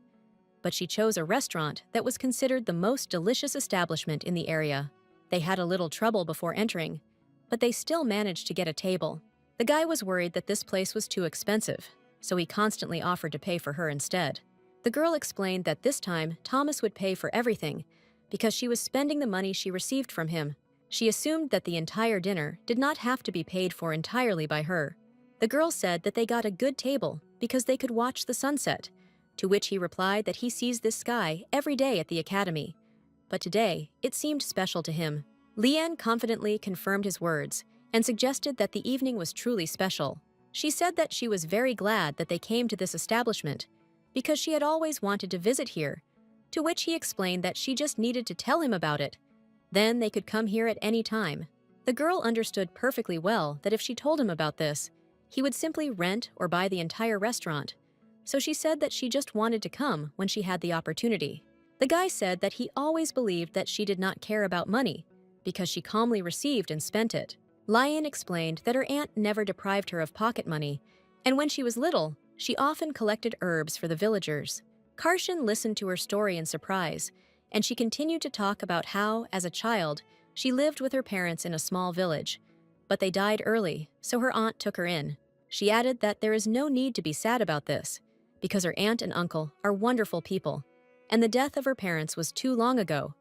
But she chose a restaurant that was considered the most delicious establishment in the area. They had a little trouble before entering, but they still managed to get a table. The guy was worried that this place was too expensive, so he constantly offered to pay for her instead. The girl explained that this time Thomas would pay for everything, because she was spending the money she received from him. She assumed that the entire dinner did not have to be paid for entirely by her. The girl said that they got a good table because they could watch the sunset, to which he replied that he sees this sky every day at the academy. But today, it seemed special to him. Lien confidently confirmed his words and suggested that the evening was truly special. She said that she was very glad that they came to this establishment because she had always wanted to visit here, to which he explained that she just needed to tell him about it. Then they could come here at any time. The girl understood perfectly well that if she told him about this, he would simply rent or buy the entire restaurant, so she said that she just wanted to come when she had the opportunity. The guy said that he always believed that she did not care about money, because she calmly received and spent it. Lien explained that her aunt never deprived her of pocket money, and when she was little, she often collected herbs for the villagers. Karshan listened to her story in surprise, and she continued to talk about how, as a child, she lived with her parents in a small village, but they died early, so her aunt took her in. She added that there is no need to be sad about this, because her aunt and uncle are wonderful people, and the death of her parents was too long ago,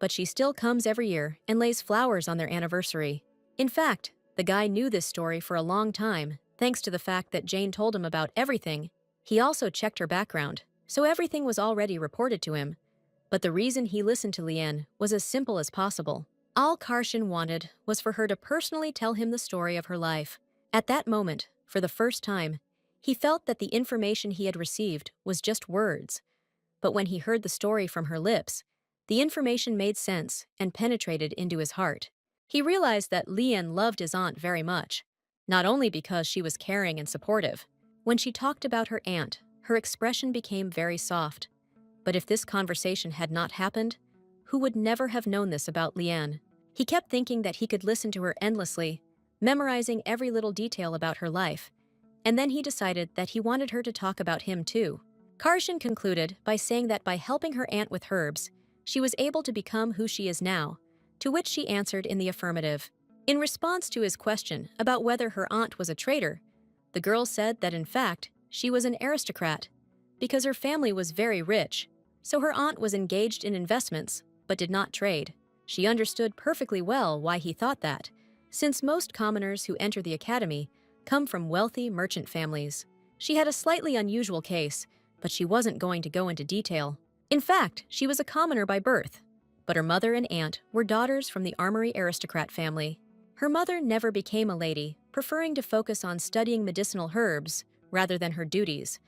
but she still comes every year and lays flowers on their anniversary. In fact, the guy knew this story for a long time, thanks to the fact that Jane told him about everything. He also checked her background, so everything was already reported to him. But the reason he listened to Lien was as simple as possible. All Karshan wanted was for her to personally tell him the story of her life. At that moment, for the first time, he felt that the information he had received was just words. But when he heard the story from her lips, the information made sense and penetrated into his heart. He realized that Lien loved his aunt very much, not only because she was caring and supportive. When she talked about her aunt, her expression became very soft. But if this conversation had not happened, who would never have known this about Lien? He kept thinking that he could listen to her endlessly, memorizing every little detail about her life, and then he decided that he wanted her to talk about him too. Karshan concluded by saying that by helping her aunt with herbs, she was able to become who she is now, to which she answered in the affirmative. In response to his question about whether her aunt was a traitor, the girl said that in fact, she was an aristocrat, because her family was very rich, so her aunt was engaged in investments, but did not trade. She understood perfectly well why he thought that, since most commoners who enter the academy come from wealthy merchant families. She had a slightly unusual case, but she wasn't going to go into detail. In fact, she was a commoner by birth, but her mother and aunt were daughters from the armory aristocrat family. Her mother never became a lady, preferring to focus on studying medicinal herbs rather than her duties,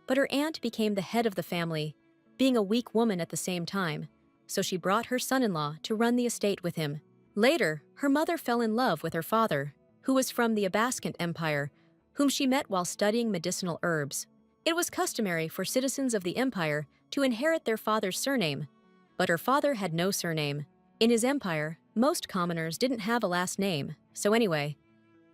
but her aunt became the head of the family, being a weak woman at the same time, so she brought her son-in-law to run the estate with him. Later, her mother fell in love with her father, who was from the Abascant Empire, whom she met while studying medicinal herbs. It was customary for citizens of the empire to inherit their father's surname, but her father had no surname. In his empire, most commoners didn't have a last name, so anyway,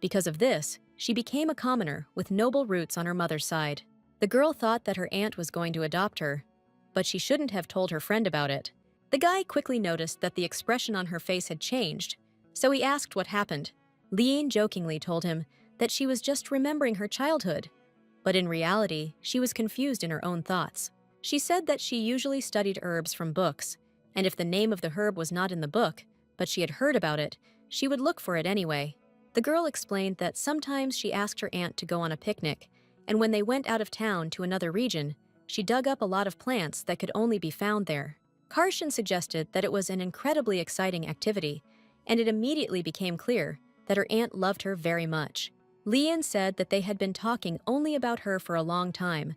because of this, she became a commoner with noble roots on her mother's side. The girl thought that her aunt was going to adopt her, but she shouldn't have told her friend about it. The guy quickly noticed that the expression on her face had changed, so he asked what happened. Lien jokingly told him that she was just remembering her childhood, but in reality, she was confused in her own thoughts. She said that she usually studied herbs from books, and if the name of the herb was not in the book, but she had heard about it, she would look for it anyway. The girl explained that sometimes she asked her aunt to go on a picnic, and when they went out of town to another region, she dug up a lot of plants that could only be found there. Karshan suggested that it was an incredibly exciting activity, and it immediately became clear that her aunt loved her very much. Lien said that they had been talking only about her for a long time,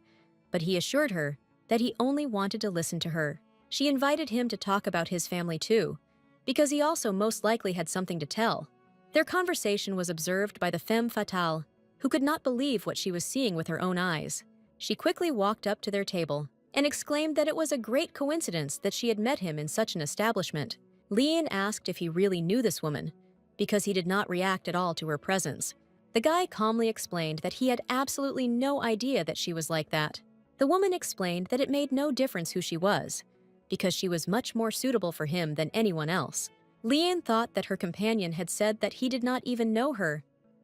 but he assured her that he only wanted to listen to her. She invited him to talk about his family too, because he also most likely had something to tell. Their conversation was observed by the femme fatale, who could not believe what she was seeing with her own eyes. She quickly walked up to their table and exclaimed that it was a great coincidence that she had met him in such an establishment. Lian asked if he really knew this woman, because he did not react at all to her presence. The guy calmly explained that he had absolutely no idea that she was like that. The woman explained that it made no difference who she was, because she was much more suitable for him than anyone else. Lian thought that her companion had said that he did not even know her,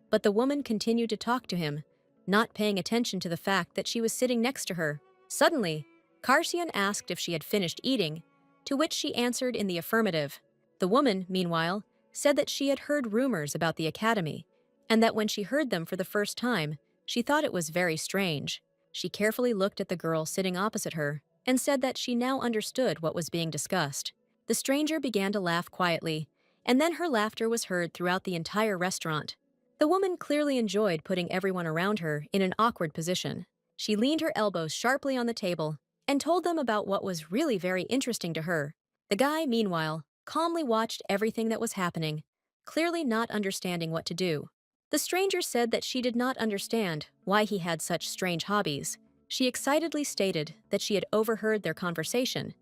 but the woman continued to talk to him, not paying attention to the fact that she was sitting next to her. Suddenly, Karsian asked if she had finished eating, to which she answered in the affirmative. The woman, meanwhile, said that she had heard rumors about the academy, and that when she heard them for the first time, she thought it was very strange. She carefully looked at the girl sitting opposite her and said that she now understood what was being discussed. The stranger began to laugh quietly, and then her laughter was heard throughout the entire restaurant. The woman clearly enjoyed putting everyone around her in an awkward position. She leaned her elbows sharply on the table and told them about what was really very interesting to her. The guy, meanwhile, calmly watched everything that was happening, clearly not understanding what to do. The stranger said that she did not understand why he had such strange hobbies. She excitedly stated that she had overheard their conversation,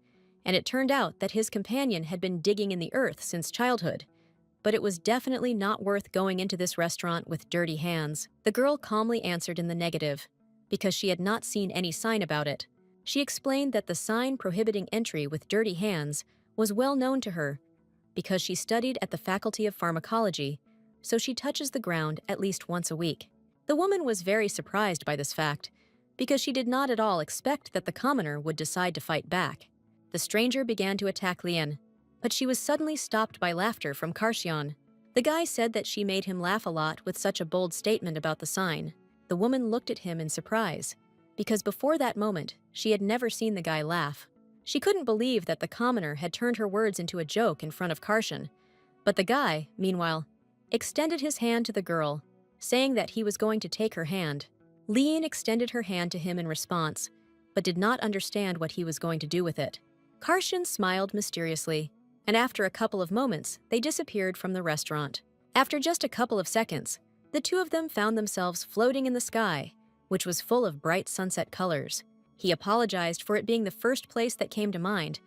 and it turned out that his companion had been digging in the earth since childhood. But it was definitely not worth going into this restaurant with dirty hands. The girl calmly answered in the negative, because she had not seen any sign about it. She explained that the sign prohibiting entry with dirty hands was well known to her, because she studied at the Faculty of Pharmacology, so she touches the ground at least once a week. The woman was very surprised by this fact, because she did not at all expect that the commoner would decide to fight back. The stranger began to attack Lian, but she was suddenly stopped by laughter from Karsian. The guy said that she made him laugh a lot with such a bold statement about the sign. The woman looked at him in surprise, because before that moment, she had never seen the guy laugh. She couldn't believe that the commoner had turned her words into a joke in front of Karsian. But the guy, meanwhile, extended his hand to the girl, saying that he was going to take her hand. Lian extended her hand to him in response, but did not understand what he was going to do with it. Karsian smiled mysteriously, and after a couple of moments, they disappeared from the restaurant. After just a couple of seconds, the two of them found themselves floating in the sky, which was full of bright sunset colors. He apologized for it being the first place that came to mind,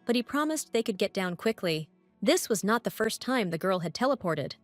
but he promised they could get down quickly. This was not the first time the girl had teleported,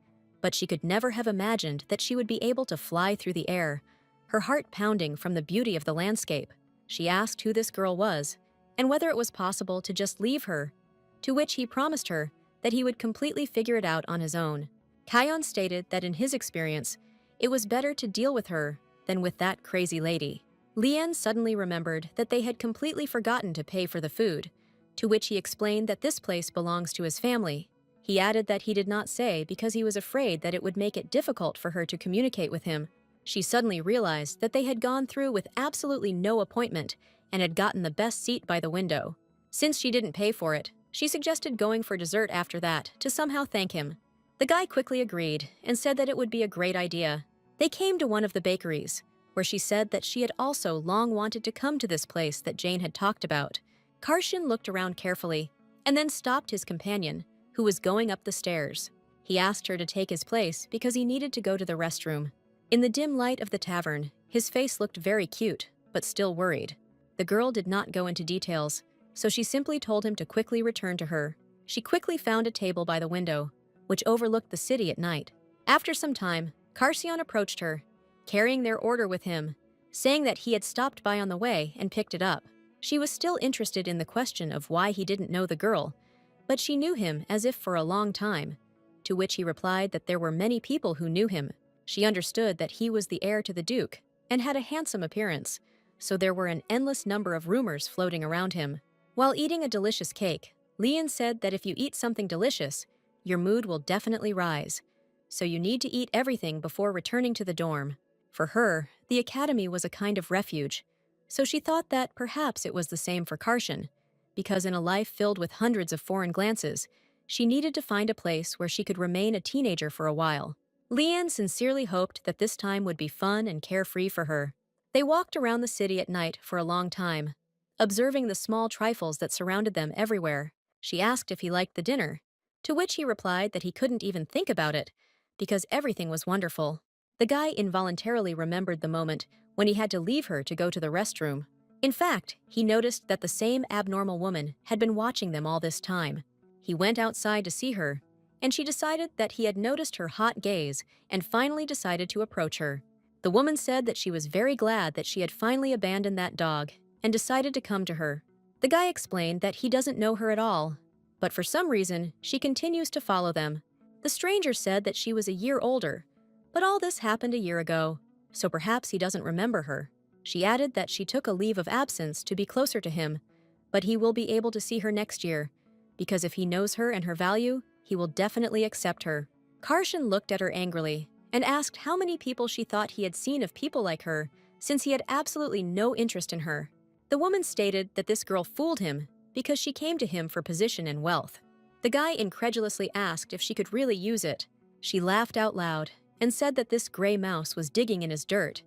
but she could never have imagined that she would be able to fly through the air, her heart pounding from the beauty of the landscape. She asked who this girl was, and whether it was possible to just leave her, to which he promised her that he would completely figure it out on his own. Kion stated that in his experience, it was better to deal with her than with that crazy lady. Lian suddenly remembered that they had completely forgotten to pay for the food, to which he explained that this place belongs to his family. He added that he did not say because he was afraid that it would make it difficult for her to communicate with him. She suddenly realized that they had gone through with absolutely no appointment and had gotten the best seat by the window. Since she didn't pay for it, she suggested going for dessert after that to somehow thank him. The guy quickly agreed and said that it would be a great idea. They came to one of the bakeries, where she said that she had also long wanted to come to this place that Jane had talked about. Karsian looked around carefully and then stopped his companion, who was going up the stairs. He asked her to take his place because he needed to go to the restroom. In the dim light of the tavern, his face looked very cute, but still worried. The girl did not go into details, so she simply told him to quickly return to her. She quickly found a table by the window, which overlooked the city at night. After some time, Karsian approached her, carrying their order with him, saying that he had stopped by on the way and picked it up. She was still interested in the question of why he didn't know the girl, but she knew him as if for a long time, to which he replied that there were many people who knew him. She understood that he was the heir to the Duke and had a handsome appearance, so there were an endless number of rumors floating around him. While eating a delicious cake, Lian said that if you eat something delicious, your mood will definitely rise, so you need to eat everything before returning to the dorm. For her, the academy was a kind of refuge, so she thought that perhaps it was the same for Karsian, because in a life filled with hundreds of foreign glances, she needed to find a place where she could remain a teenager for a while. Lian sincerely hoped that this time would be fun and carefree for her. They walked around the city at night for a long time, observing the small trifles that surrounded them everywhere. She asked if he liked the dinner, to which he replied that he couldn't even think about it, because everything was wonderful. The guy involuntarily remembered the moment when he had to leave her to go to the restroom. In fact, he noticed that the same abnormal woman had been watching them all this time. He went outside to see her, and she decided that he had noticed her hot gaze and finally decided to approach her. The woman said that she was very glad that she had finally abandoned that dog and decided to come to her. The guy explained that he doesn't know her at all, but for some reason, she continues to follow them. The stranger said that she was a year older, but all this happened a year ago, so perhaps he doesn't remember her. She added that she took a leave of absence to be closer to him, but he will be able to see her next year, because if he knows her and her value, he will definitely accept her. Karshan looked at her angrily and asked how many people she thought he had seen of people like her, since he had absolutely no interest in her. The woman stated that this girl fooled him because she came to him for position and wealth. The guy incredulously asked if she could really use it. She laughed out loud and said that this gray mouse was digging in his dirt,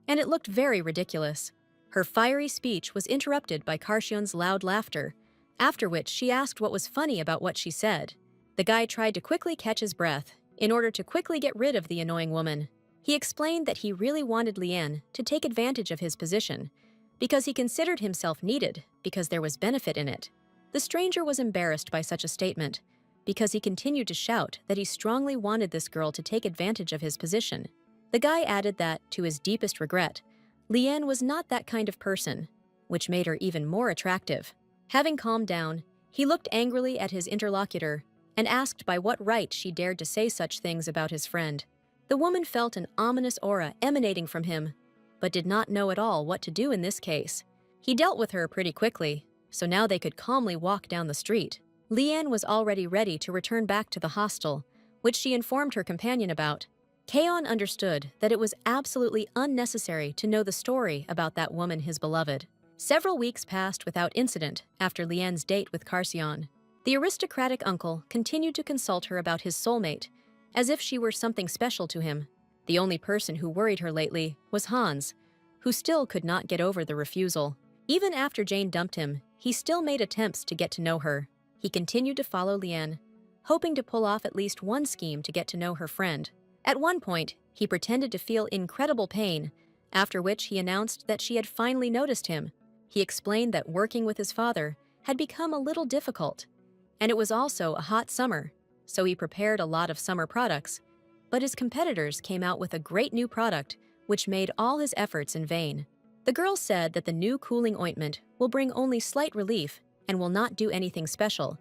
and it looked very ridiculous. Her fiery speech was interrupted by Karshan's loud laughter, after which she asked what was funny about what she said. The guy tried to quickly catch his breath in order to quickly get rid of the annoying woman. He explained that he really wanted Liane to take advantage of his position because he considered himself needed because there was benefit in it. The stranger was embarrassed by such a statement because he continued to shout that he strongly wanted this girl to take advantage of his position. The guy added that, to his deepest regret, Liane was not that kind of person, which made her even more attractive. Having calmed down, he looked angrily at his interlocutor and asked by what right she dared to say such things about his friend. The woman felt an ominous aura emanating from him, but did not know at all what to do in this case. He dealt with her pretty quickly, so now they could calmly walk down the street. Liane was already ready to return back to the hostel, which she informed her companion about. Kaon understood that it was absolutely unnecessary to know the story about that woman, his beloved. Several weeks passed without incident after Liane's date with Karsion. The aristocratic uncle continued to consult her about his soulmate, as if she were something special to him. The only person who worried her lately was Hans, who still could not get over the refusal. Even after Jane dumped him, he still made attempts to get to know her. He continued to follow Liane, hoping to pull off at least one scheme to get to know her friend. At one point, he pretended to feel incredible pain, after which he announced that she had finally noticed him. He explained that working with his father had become a little difficult, and it was also a hot summer, so he prepared a lot of summer products, but his competitors came out with a great new product which made all his efforts in vain. The girl said that the new cooling ointment will bring only slight relief and will not do anything special,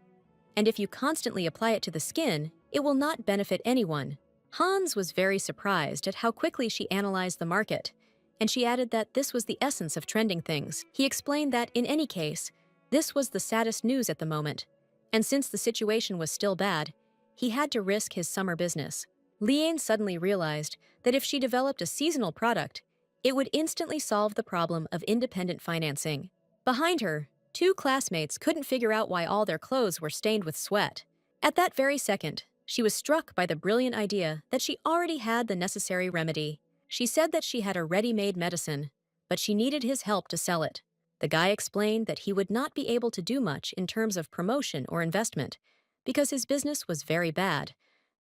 and if you constantly apply it to the skin, it will not benefit anyone. Hans was very surprised at how quickly she analyzed the market, and she added that this was the essence of trending things. He explained that, in any case, this was the saddest news at the moment, and since the situation was still bad, he had to risk his summer business. Liane suddenly realized that if she developed a seasonal product, it would instantly solve the problem of independent financing. Behind her, two classmates couldn't figure out why all their clothes were stained with sweat. At that very second, she was struck by the brilliant idea that she already had the necessary remedy. She said that she had a ready-made medicine, but she needed his help to sell it. The guy explained that he would not be able to do much in terms of promotion or investment because his business was very bad,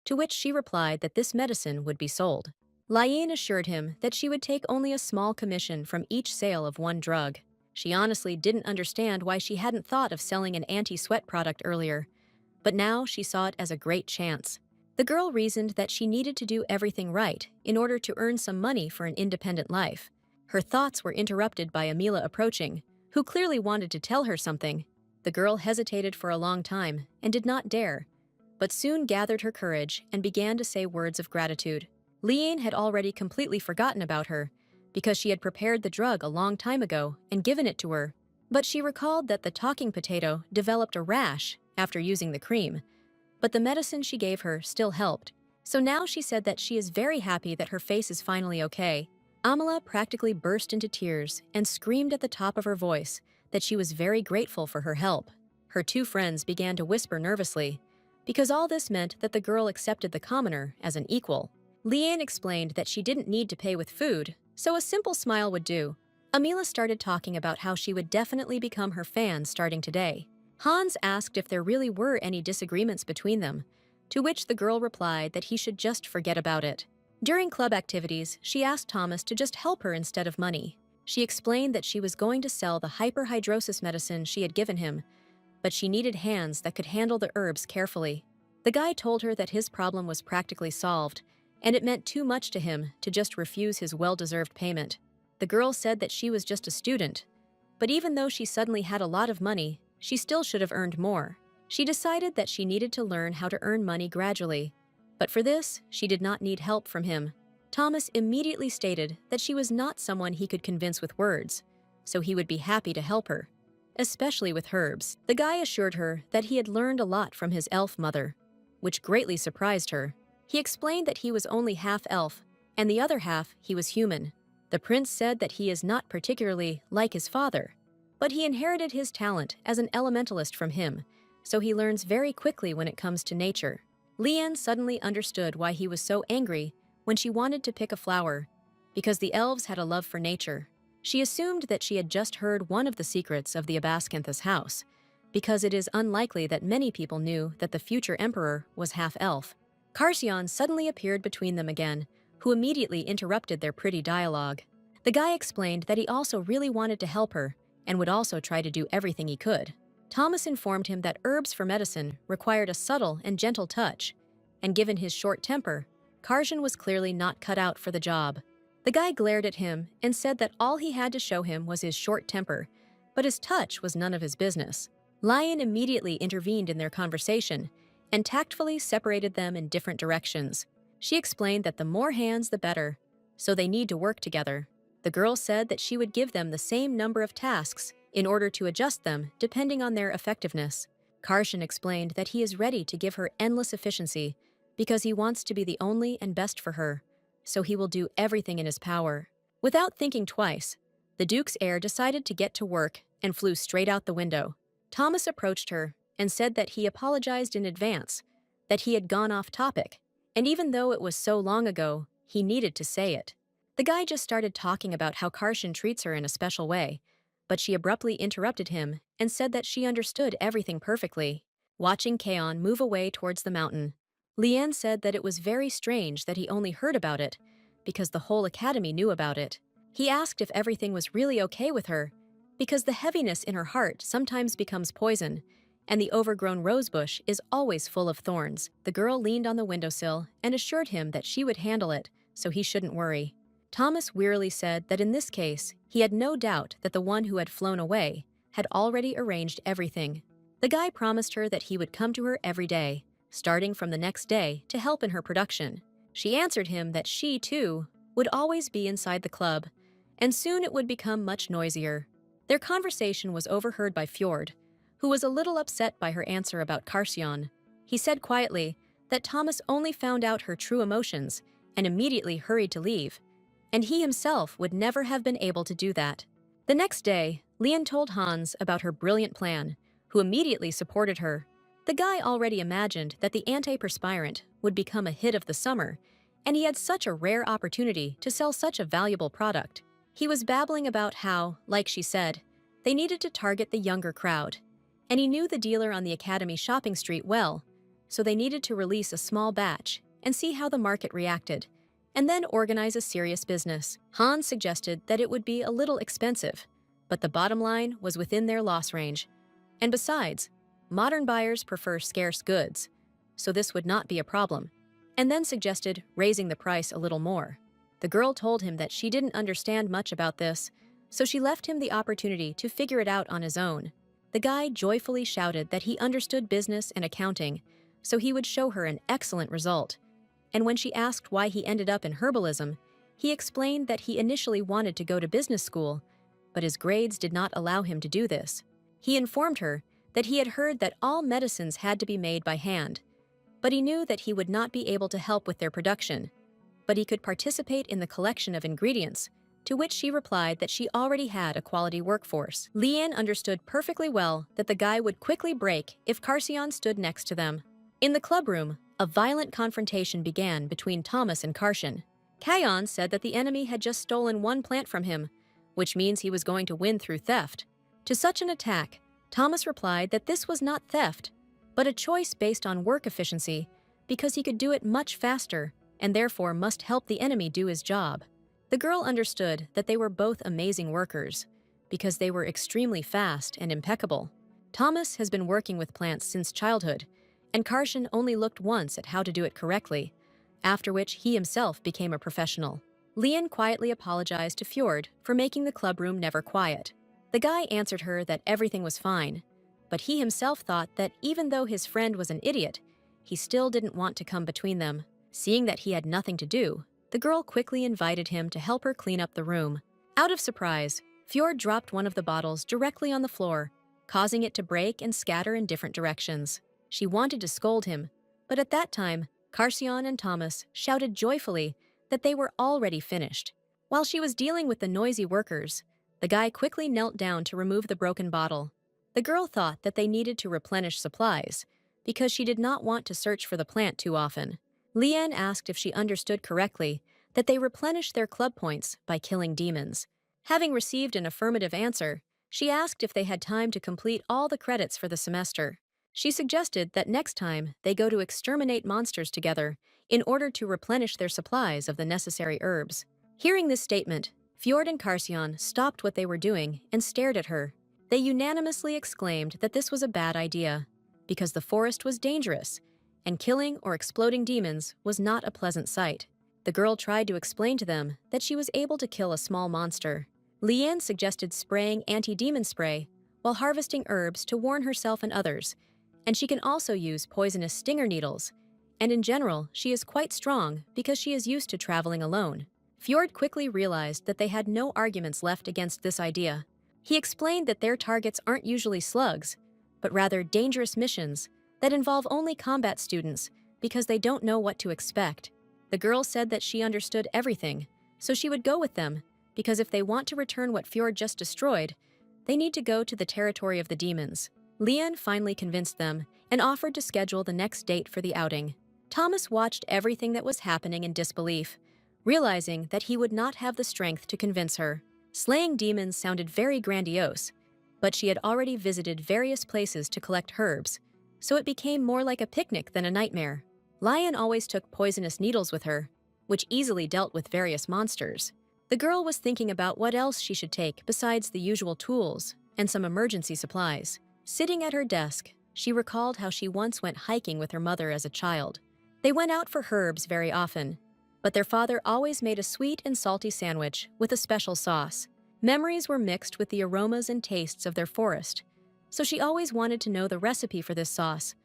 to which she replied that this medicine would be sold. Liane assured him that she would take only a small commission from each sale of one drug. She honestly didn't understand why she hadn't thought of selling an anti-sweat product earlier, but now she saw it as a great chance. The girl reasoned that she needed to do everything right in order to earn some money for an independent life. Her thoughts were interrupted by Amila approaching, who clearly wanted to tell her something. The girl hesitated for a long time and did not dare, but soon gathered her courage and began to say words of gratitude. Liane had already completely forgotten about her because she had prepared the drug a long time ago and given it to her, but she recalled that the talking potato developed a rash after using the cream, but the medicine she gave her still helped. So now she said that she is very happy that her face is finally okay. Amala practically burst into tears and screamed at the top of her voice that she was very grateful for her help. Her two friends began to whisper nervously, because all this meant that the girl accepted the commoner as an equal. Liane explained that she didn't need to pay with food, so a simple smile would do. Amila started talking about how she would definitely become her fan starting today. Hans asked if there really were any disagreements between them, to which the girl replied that he should just forget about it. During club activities, she asked Thomas to just help her instead of money. She explained that she was going to sell the hyperhidrosis medicine she had given him, but she needed hands that could handle the herbs carefully. The guy told her that his problem was practically solved, and it meant too much to him to just refuse his well-deserved payment. The girl said that she was just a student, but even though she suddenly had a lot of money, she still should have earned more. She decided that she needed to learn how to earn money gradually, but for this, she did not need help from him. Thomas immediately stated that she was not someone he could convince with words, so he would be happy to help her, especially with herbs. The guy assured her that he had learned a lot from his elf mother, which greatly surprised her. He explained that he was only half elf, and the other half he was human. The prince said that he is not particularly like his father, but he inherited his talent as an elementalist from him, so he learns very quickly when it comes to nature. Leanne suddenly understood why he was so angry when she wanted to pick a flower, because the elves had a love for nature. She assumed that she had just heard one of the secrets of the Abascanthus house, because it is unlikely that many people knew that the future emperor was half-elf. Carsion suddenly appeared between them again, who immediately interrupted their pretty dialogue. The guy explained that he also really wanted to help her, and would also try to do everything he could. Thomas informed him that herbs for medicine required a subtle and gentle touch, and given his short temper, Carsion was clearly not cut out for the job. The guy glared at him and said that all he had to show him was his short temper, but his touch was none of his business. Lion immediately intervened in their conversation and tactfully separated them in different directions. She explained that the more hands the better, so they need to work together. The girl said that she would give them the same number of tasks in order to adjust them depending on their effectiveness. Carsion explained that he is ready to give her endless efficiency because he wants to be the only and best for her, so he will do everything in his power. Without thinking twice, the Duke's heir decided to get to work and flew straight out the window. Thomas approached her and said that he apologized in advance, that he had gone off topic, and even though it was so long ago, he needed to say it. The guy just started talking about how Carsion treats her in a special way, but she abruptly interrupted him and said that she understood everything perfectly. Watching Kaon move away towards the mountain, Leanne said that it was very strange that he only heard about it, because the whole academy knew about it. He asked if everything was really okay with her, because the heaviness in her heart sometimes becomes poison, and the overgrown rosebush is always full of thorns. The girl leaned on the windowsill and assured him that she would handle it, so he shouldn't worry. Thomas wearily said that in this case, he had no doubt that the one who had flown away had already arranged everything. The guy promised her that he would come to her every day, starting from the next day, to help in her production. She answered him that she, too, would always be inside the club, and soon it would become much noisier. Their conversation was overheard by Fjord, who was a little upset by her answer about Carsion. He said quietly that Thomas only found out her true emotions and immediately hurried to leave, and he himself would never have been able to do that. The next day, Leanne told Hans about her brilliant plan, who immediately supported her. The guy already imagined that the antiperspirant would become a hit of the summer, and he had such a rare opportunity to sell such a valuable product. He was babbling about how, like she said, they needed to target the younger crowd, and he knew the dealer on the Academy shopping street well, so they needed to release a small batch and see how the market reacted, and then organize a serious business. Hans suggested that it would be a little expensive, but the bottom line was within their loss range. And besides, modern buyers prefer scarce goods, so this would not be a problem, and then suggested raising the price a little more. The girl told him that she didn't understand much about this, so she left him the opportunity to figure it out on his own. The guy joyfully shouted that he understood business and accounting, so he would show her an excellent result. And when she asked why he ended up in herbalism, he explained that he initially wanted to go to business school, but his grades did not allow him to do this. He informed her that he had heard that all medicines had to be made by hand, but he knew that he would not be able to help with their production, but he could participate in the collection of ingredients, to which she replied that she already had a quality workforce. Leanne understood perfectly well that the guy would quickly break if Carsion stood next to them. In the clubroom, a violent confrontation began between Thomas and Carsion. Kion said that the enemy had just stolen one plant from him, which means he was going to win through theft. To such an attack, Thomas replied that this was not theft, but a choice based on work efficiency because he could do it much faster and therefore must help the enemy do his job. The girl understood that they were both amazing workers because they were extremely fast and impeccable. Thomas has been working with plants since childhood, and Karshan only looked once at how to do it correctly, after which he himself became a professional. Leon quietly apologized to Fjord for making the clubroom never quiet. The guy answered her that everything was fine, but he himself thought that even though his friend was an idiot, he still didn't want to come between them. Seeing that he had nothing to do, the girl quickly invited him to help her clean up the room. Out of surprise, Fjord dropped one of the bottles directly on the floor, causing it to break and scatter in different directions. She wanted to scold him, but at that time, Karsion and Thomas shouted joyfully that they were already finished. While she was dealing with the noisy workers, the guy quickly knelt down to remove the broken bottle. The girl thought that they needed to replenish supplies because she did not want to search for the plant too often. Leanne asked if she understood correctly that they replenish their club points by killing demons. Having received an affirmative answer, she asked if they had time to complete all the credits for the semester. She suggested that next time they go to exterminate monsters together in order to replenish their supplies of the necessary herbs. Hearing this statement, Fjord and Karsion stopped what they were doing and stared at her. They unanimously exclaimed that this was a bad idea, because the forest was dangerous, and killing or exploding demons was not a pleasant sight. The girl tried to explain to them that she was able to kill a small monster. Leanne suggested spraying anti-demon spray while harvesting herbs to warn herself and others, and she can also use poisonous stinger needles, and in general, she is quite strong because she is used to traveling alone. Fjord quickly realized that they had no arguments left against this idea. He explained that their targets aren't usually slugs, but rather dangerous missions that involve only combat students because they don't know what to expect. The girl said that she understood everything, so she would go with them, because if they want to return what Fjord just destroyed, they need to go to the territory of the demons. Leon finally convinced them and offered to schedule the next date for the outing. Thomas watched everything that was happening in disbelief, realizing that he would not have the strength to convince her. Slaying demons sounded very grandiose, but she had already visited various places to collect herbs, so it became more like a picnic than a nightmare. Lion always took poisonous needles with her, which easily dealt with various monsters. The girl was thinking about what else she should take besides the usual tools and some emergency supplies. Sitting at her desk, she recalled how she once went hiking with her mother as a child. They went out for herbs very often, but their father always made a sweet and salty sandwich with a special sauce. Memories were mixed with the aromas and tastes of their forest, so she always wanted to know the recipe for this sauce,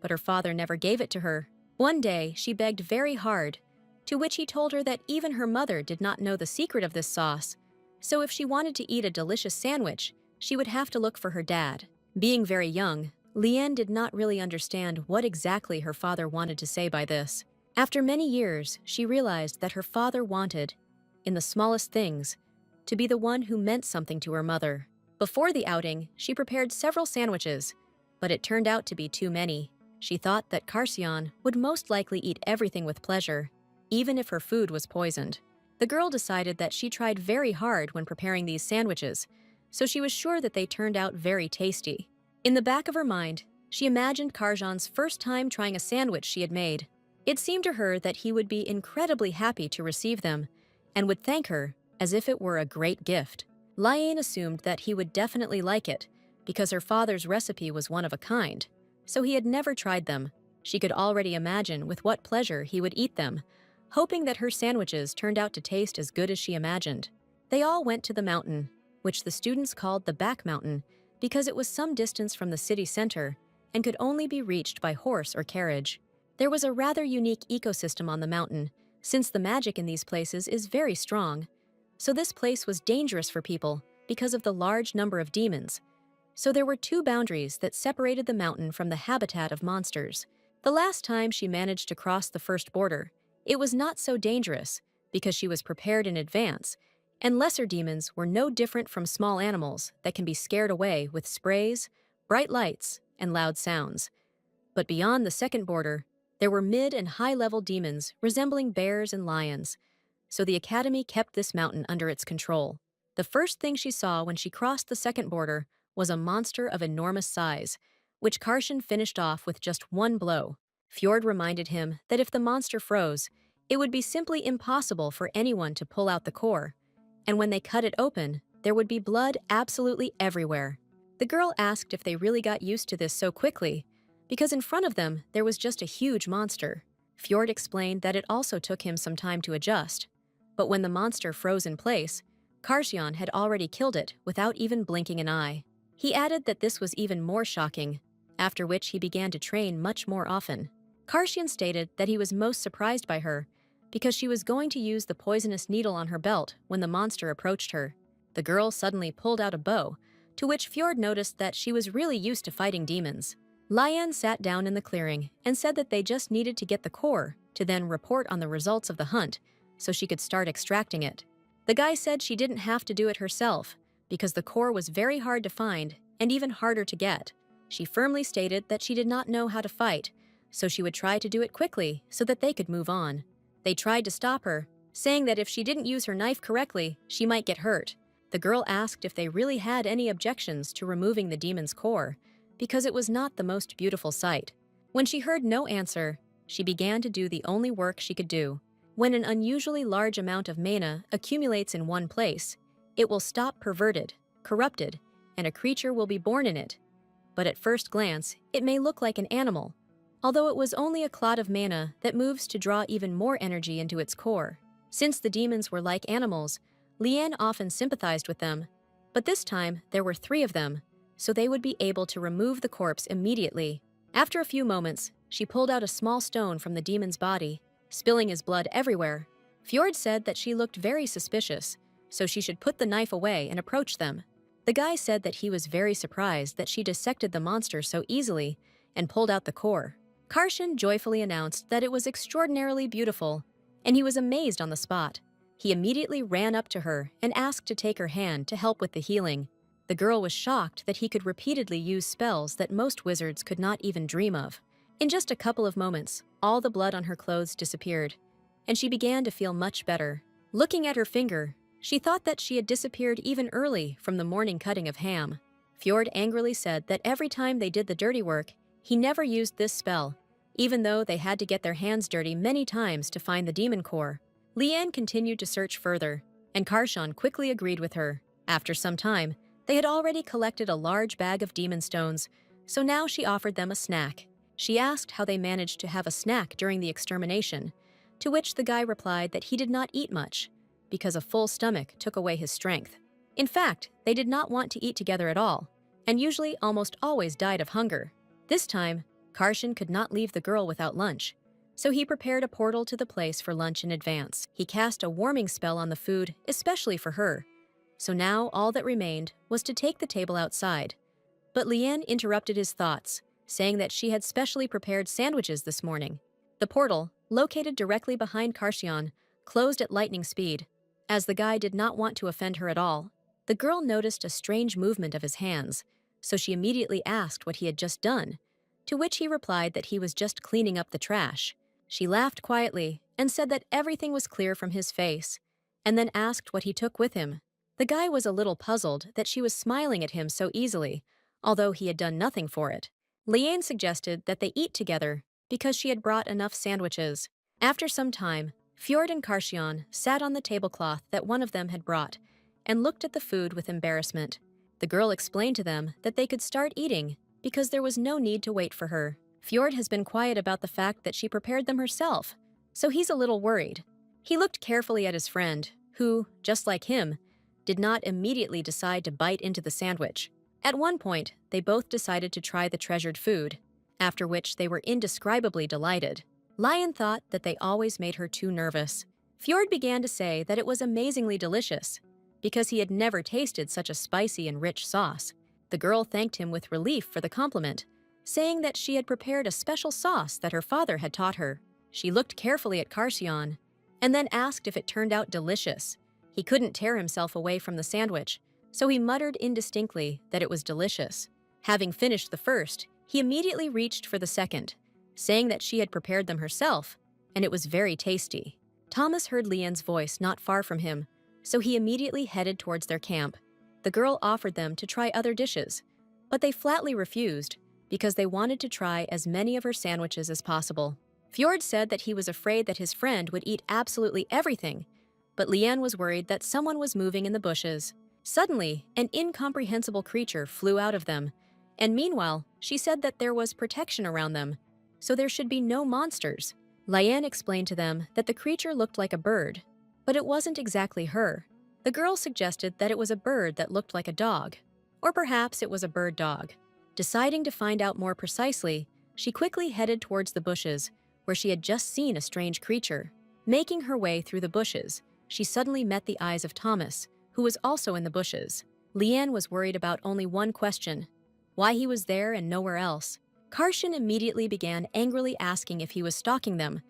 but her father never gave it to her. One day, she begged very hard, to which he told her that even her mother did not know the secret of this sauce, so if she wanted to eat a delicious sandwich, she would have to look for her dad. Being very young, Leanne did not really understand what exactly her father wanted to say by this. After many years, she realized that her father wanted, in the smallest things, to be the one who meant something to her mother. Before the outing, she prepared several sandwiches, but it turned out to be too many. She thought that Karsion would most likely eat everything with pleasure, even if her food was poisoned. The girl decided that she tried very hard when preparing these sandwiches, so she was sure that they turned out very tasty. In the back of her mind, she imagined Karsion's first time trying a sandwich she had made. It seemed to her that he would be incredibly happy to receive them and would thank her as if it were a great gift. Liane assumed that he would definitely like it because her father's recipe was one of a kind, so he had never tried them. She could already imagine with what pleasure he would eat them, hoping that her sandwiches turned out to taste as good as she imagined. They all went to the mountain, which the students called the Back Mountain because it was some distance from the city center and could only be reached by horse or carriage. There was a rather unique ecosystem on the mountain, since the magic in these places is very strong. So this place was dangerous for people because of the large number of demons. So there were two boundaries that separated the mountain from the habitat of monsters. The last time she managed to cross the first border, it was not so dangerous because she was prepared in advance, and lesser demons were no different from small animals that can be scared away with sprays, bright lights, and loud sounds. But beyond the second border, there were mid- and high-level demons resembling bears and lions. so the Academy kept this mountain under its control. The first thing she saw when she crossed the second border was a monster of enormous size, which Karshan finished off with just one blow. Fjord reminded him that if the monster froze, it would be simply impossible for anyone to pull out the core, and when they cut it open, there would be blood absolutely everywhere. The girl asked if they really got used to this so quickly, because in front of them there was just a huge monster. Fjord explained that it also took him some time to adjust, but when the monster froze in place, Karshan had already killed it without even blinking an eye. He added that this was even more shocking, after which he began to train much more often. Karshan stated that he was most surprised by her because she was going to use the poisonous needle on her belt when the monster approached her. The girl suddenly pulled out a bow, to which Fjord noticed that she was really used to fighting demons. Lian sat down in the clearing and said that they just needed to get the core to then report on the results of the hunt so she could start extracting it. The guy said she didn't have to do it herself because the core was very hard to find and even harder to get. She firmly stated that she did not know how to fight, so she would try to do it quickly so that they could move on. They tried to stop her, saying that if she didn't use her knife correctly, she might get hurt. The girl asked if they really had any objections to removing the demon's core, because it was not the most beautiful sight. When she heard no answer, she began to do the only work she could do. When an unusually large amount of mana accumulates in one place, it will stop perverted, corrupted, and a creature will be born in it. But at first glance, it may look like an animal, although it was only a clot of mana that moves to draw even more energy into its core. Since the demons were like animals, Lian often sympathized with them, but this time there were 3 of them, so they would be able to remove the corpse immediately. After a few moments, she pulled out a small stone from the demon's body, spilling his blood everywhere. Fjord said that she looked very suspicious, so she should put the knife away and approach them. The guy said that he was very surprised that she dissected the monster so easily and pulled out the core. Karshan joyfully announced that it was extraordinarily beautiful, and he was amazed on the spot. He immediately ran up to her and asked to take her hand to help with the healing. The girl was shocked that he could repeatedly use spells that most wizards could not even dream of. In just a couple of moments, all the blood on her clothes disappeared, and she began to feel much better. Looking at her finger, she thought that she had disappeared even early from the morning cutting of ham. Fjord angrily said that every time they did the dirty work, he never used this spell, even though they had to get their hands dirty many times to find the demon core. Lian continued to search further, and Karshan quickly agreed with her. After some time, they had already collected a large bag of demon stones, so now she offered them a snack. She asked how they managed to have a snack during the extermination, to which the guy replied that he did not eat much, because a full stomach took away his strength. In fact, they did not want to eat together at all, and usually almost always died of hunger. This time, Karshan could not leave the girl without lunch, so he prepared a portal to the place for lunch in advance. He cast a warming spell on the food, especially for her. So now all that remained was to take the table outside. But Lian interrupted his thoughts, saying that she had specially prepared sandwiches this morning. The portal, located directly behind Karshan, closed at lightning speed. As the guy did not want to offend her at all, the girl noticed a strange movement of his hands, so she immediately asked what he had just done, to which he replied that he was just cleaning up the trash. She laughed quietly and said that everything was clear from his face, and then asked what he took with him. The guy was a little puzzled that she was smiling at him so easily, although he had done nothing for it. Lian suggested that they eat together because she had brought enough sandwiches. After some time, Fjord and Karshan sat on the tablecloth that one of them had brought and looked at the food with embarrassment. The girl explained to them that they could start eating because there was no need to wait for her. Fjord has been quiet about the fact that she prepared them herself, so he's a little worried. He looked carefully at his friend, who, just like him, did not immediately decide to bite into the sandwich. At one point, they both decided to try the treasured food, after which they were indescribably delighted. Lian thought that they always made her too nervous. Fjord began to say that it was amazingly delicious, because he had never tasted such a spicy and rich sauce. The girl thanked him with relief for the compliment, saying that she had prepared a special sauce that her father had taught her. She looked carefully at Karshan, and then asked if it turned out delicious. He couldn't tear himself away from the sandwich, so he muttered indistinctly that it was delicious. Having finished the first, he immediately reached for the second, saying that she had prepared them herself, and it was very tasty. Thomas heard Leanne's voice not far from him, so he immediately headed towards their camp. The girl offered them to try other dishes, but they flatly refused because they wanted to try as many of her sandwiches as possible. Fjord said that he was afraid that his friend would eat absolutely everything, but Leanne was worried that someone was moving in the bushes. Suddenly, an incomprehensible creature flew out of them, and meanwhile, she said that there was protection around them, so there should be no monsters. Leanne explained to them that the creature looked like a bird, but it wasn't exactly her. The girl suggested that it was a bird that looked like a dog, or perhaps it was a bird dog. Deciding to find out more precisely, she quickly headed towards the bushes, where she had just seen a strange creature. Making her way through the bushes, she suddenly met the eyes of Thomas, who was also in the bushes. Leanne was worried about only one question: why he was there and nowhere else. Karshan immediately began angrily asking if he was stalking them,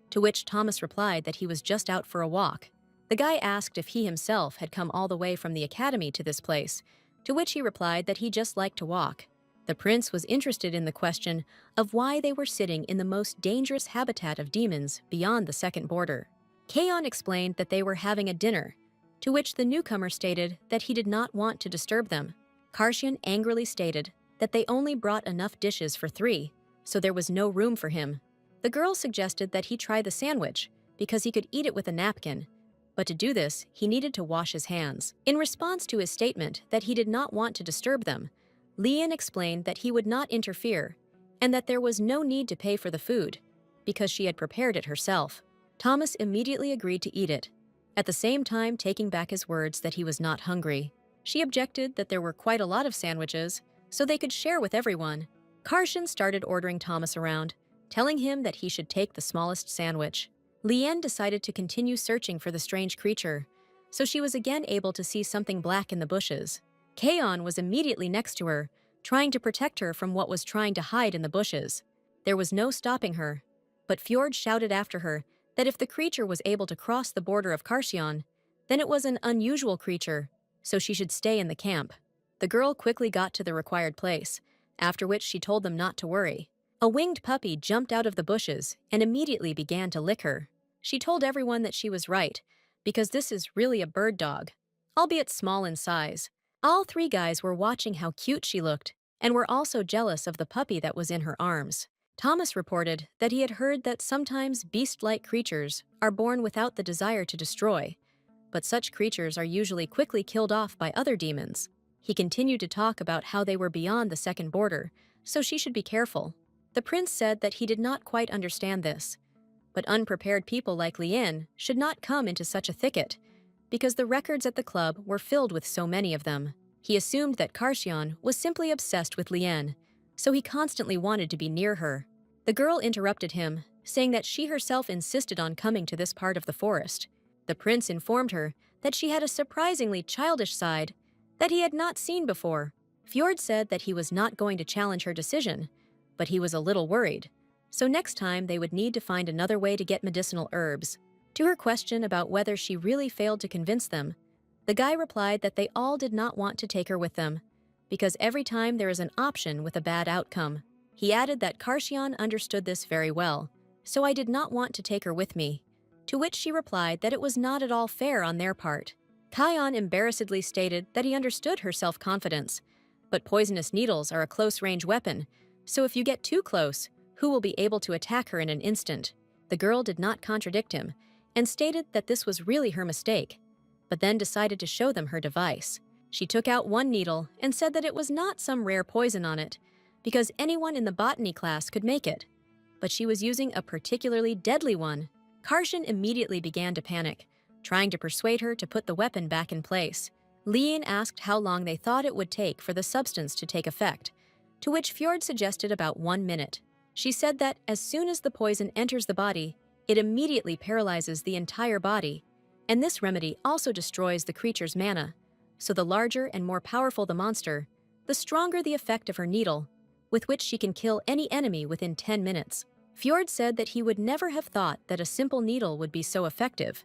to which Thomas replied that he was just out for a walk. The guy asked if he himself had come all the way from the academy to this place, to which he replied that he just liked to walk. The prince was interested in the question of why they were sitting in the most dangerous habitat of demons beyond the second border. Kaon explained that they were having a dinner, to which the newcomer stated that he did not want to disturb them. Karshan angrily stated that they only brought enough dishes for 3, so there was no room for him. The girl suggested that he try the sandwich because he could eat it with a napkin, but to do this, he needed to wash his hands. In response to his statement that he did not want to disturb them, Leanne explained that he would not interfere and that there was no need to pay for the food because she had prepared it herself. Thomas immediately agreed to eat it, at the same time taking back his words that he was not hungry. She objected that there were quite a lot of sandwiches, so they could share with everyone. Karshan started ordering Thomas around, telling him that he should take the smallest sandwich. Leanne decided to continue searching for the strange creature, so she was again able to see something black in the bushes. Kaon was immediately next to her, trying to protect her from what was trying to hide in the bushes. There was no stopping her, but Fjord shouted after her that if the creature was able to cross the border of Karshan, then it was an unusual creature, so she should stay in the camp. The girl quickly got to the required place, after which she told them not to worry. A winged puppy jumped out of the bushes and immediately began to lick her. She told everyone that she was right, because this is really a bird dog, albeit small in size. All 3 guys were watching how cute she looked and were also jealous of the puppy that was in her arms. Thomas reported that he had heard that sometimes beast-like creatures are born without the desire to destroy, but such creatures are usually quickly killed off by other demons. He continued to talk about how they were beyond the second border, so she should be careful. The prince said that he did not quite understand this, but unprepared people like Leanne should not come into such a thicket, because the records at the club were filled with so many of them. He assumed that Karshan was simply obsessed with Leanne, so he constantly wanted to be near her. The girl interrupted him, saying that she herself insisted on coming to this part of the forest. The prince informed her that she had a surprisingly childish side that he had not seen before. Fjord said that he was not going to challenge her decision, but he was a little worried, so next time they would need to find another way to get medicinal herbs. To her question about whether she really failed to convince them, the guy replied that they all did not want to take her with them, because every time there is an option with a bad outcome. He added that Karshan understood this very well, so I did not want to take her with me, to which she replied that it was not at all fair on their part. Kaon embarrassedly stated that he understood her self-confidence, but poisonous needles are a close-range weapon, so if you get too close, who will be able to attack her in an instant? The girl did not contradict him, and stated that this was really her mistake, but then decided to show them her device. She took out one needle and said that it was not some rare poison on it, because anyone in the botany class could make it, but she was using a particularly deadly one. Karshan immediately began to panic, trying to persuade her to put the weapon back in place. Leanne asked how long they thought it would take for the substance to take effect, to which Fjord suggested about 1 minute. She said that as soon as the poison enters the body, it immediately paralyzes the entire body, and this remedy also destroys the creature's mana, so the larger and more powerful the monster, the stronger the effect of her needle, with which she can kill any enemy within 10 minutes. Fjord said that he would never have thought that a simple needle would be so effective,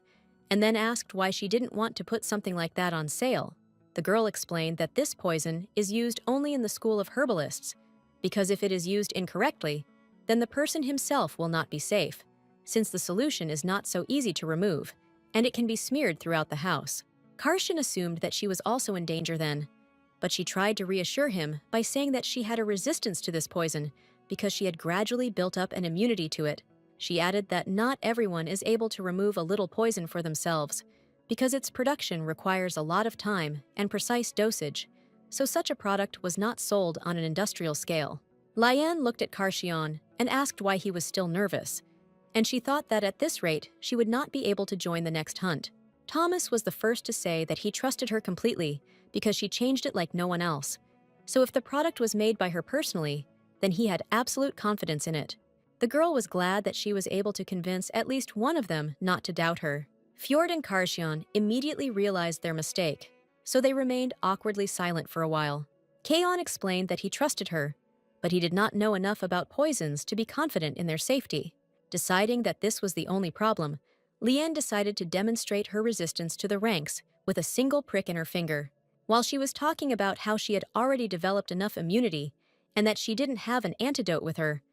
and then asked why she didn't want to put something like that on sale. The girl explained that this poison is used only in the school of herbalists, because if it is used incorrectly, then the person himself will not be safe, since the solution is not so easy to remove, and it can be smeared throughout the house. Karshan assumed that she was also in danger then, but she tried to reassure him by saying that she had a resistance to this poison because she had gradually built up an immunity to it. She added that not everyone is able to remove a little poison for themselves because its production requires a lot of time and precise dosage, so such a product was not sold on an industrial scale. Lian looked at Karshan and asked why he was still nervous, and she thought that at this rate she would not be able to join the next hunt. Thomas was the first to say that he trusted her completely because she changed it like no one else. So if the product was made by her personally, then he had absolute confidence in it. The girl was glad that she was able to convince at least one of them not to doubt her. Fjord and Karshan immediately realized their mistake, so they remained awkwardly silent for a while. Kaon explained that he trusted her, but he did not know enough about poisons to be confident in their safety. Deciding that this was the only problem, Lian decided to demonstrate her resistance to the ranks with a single prick in her finger. While she was talking about how she had already developed enough immunity and that she didn't have an antidote with her,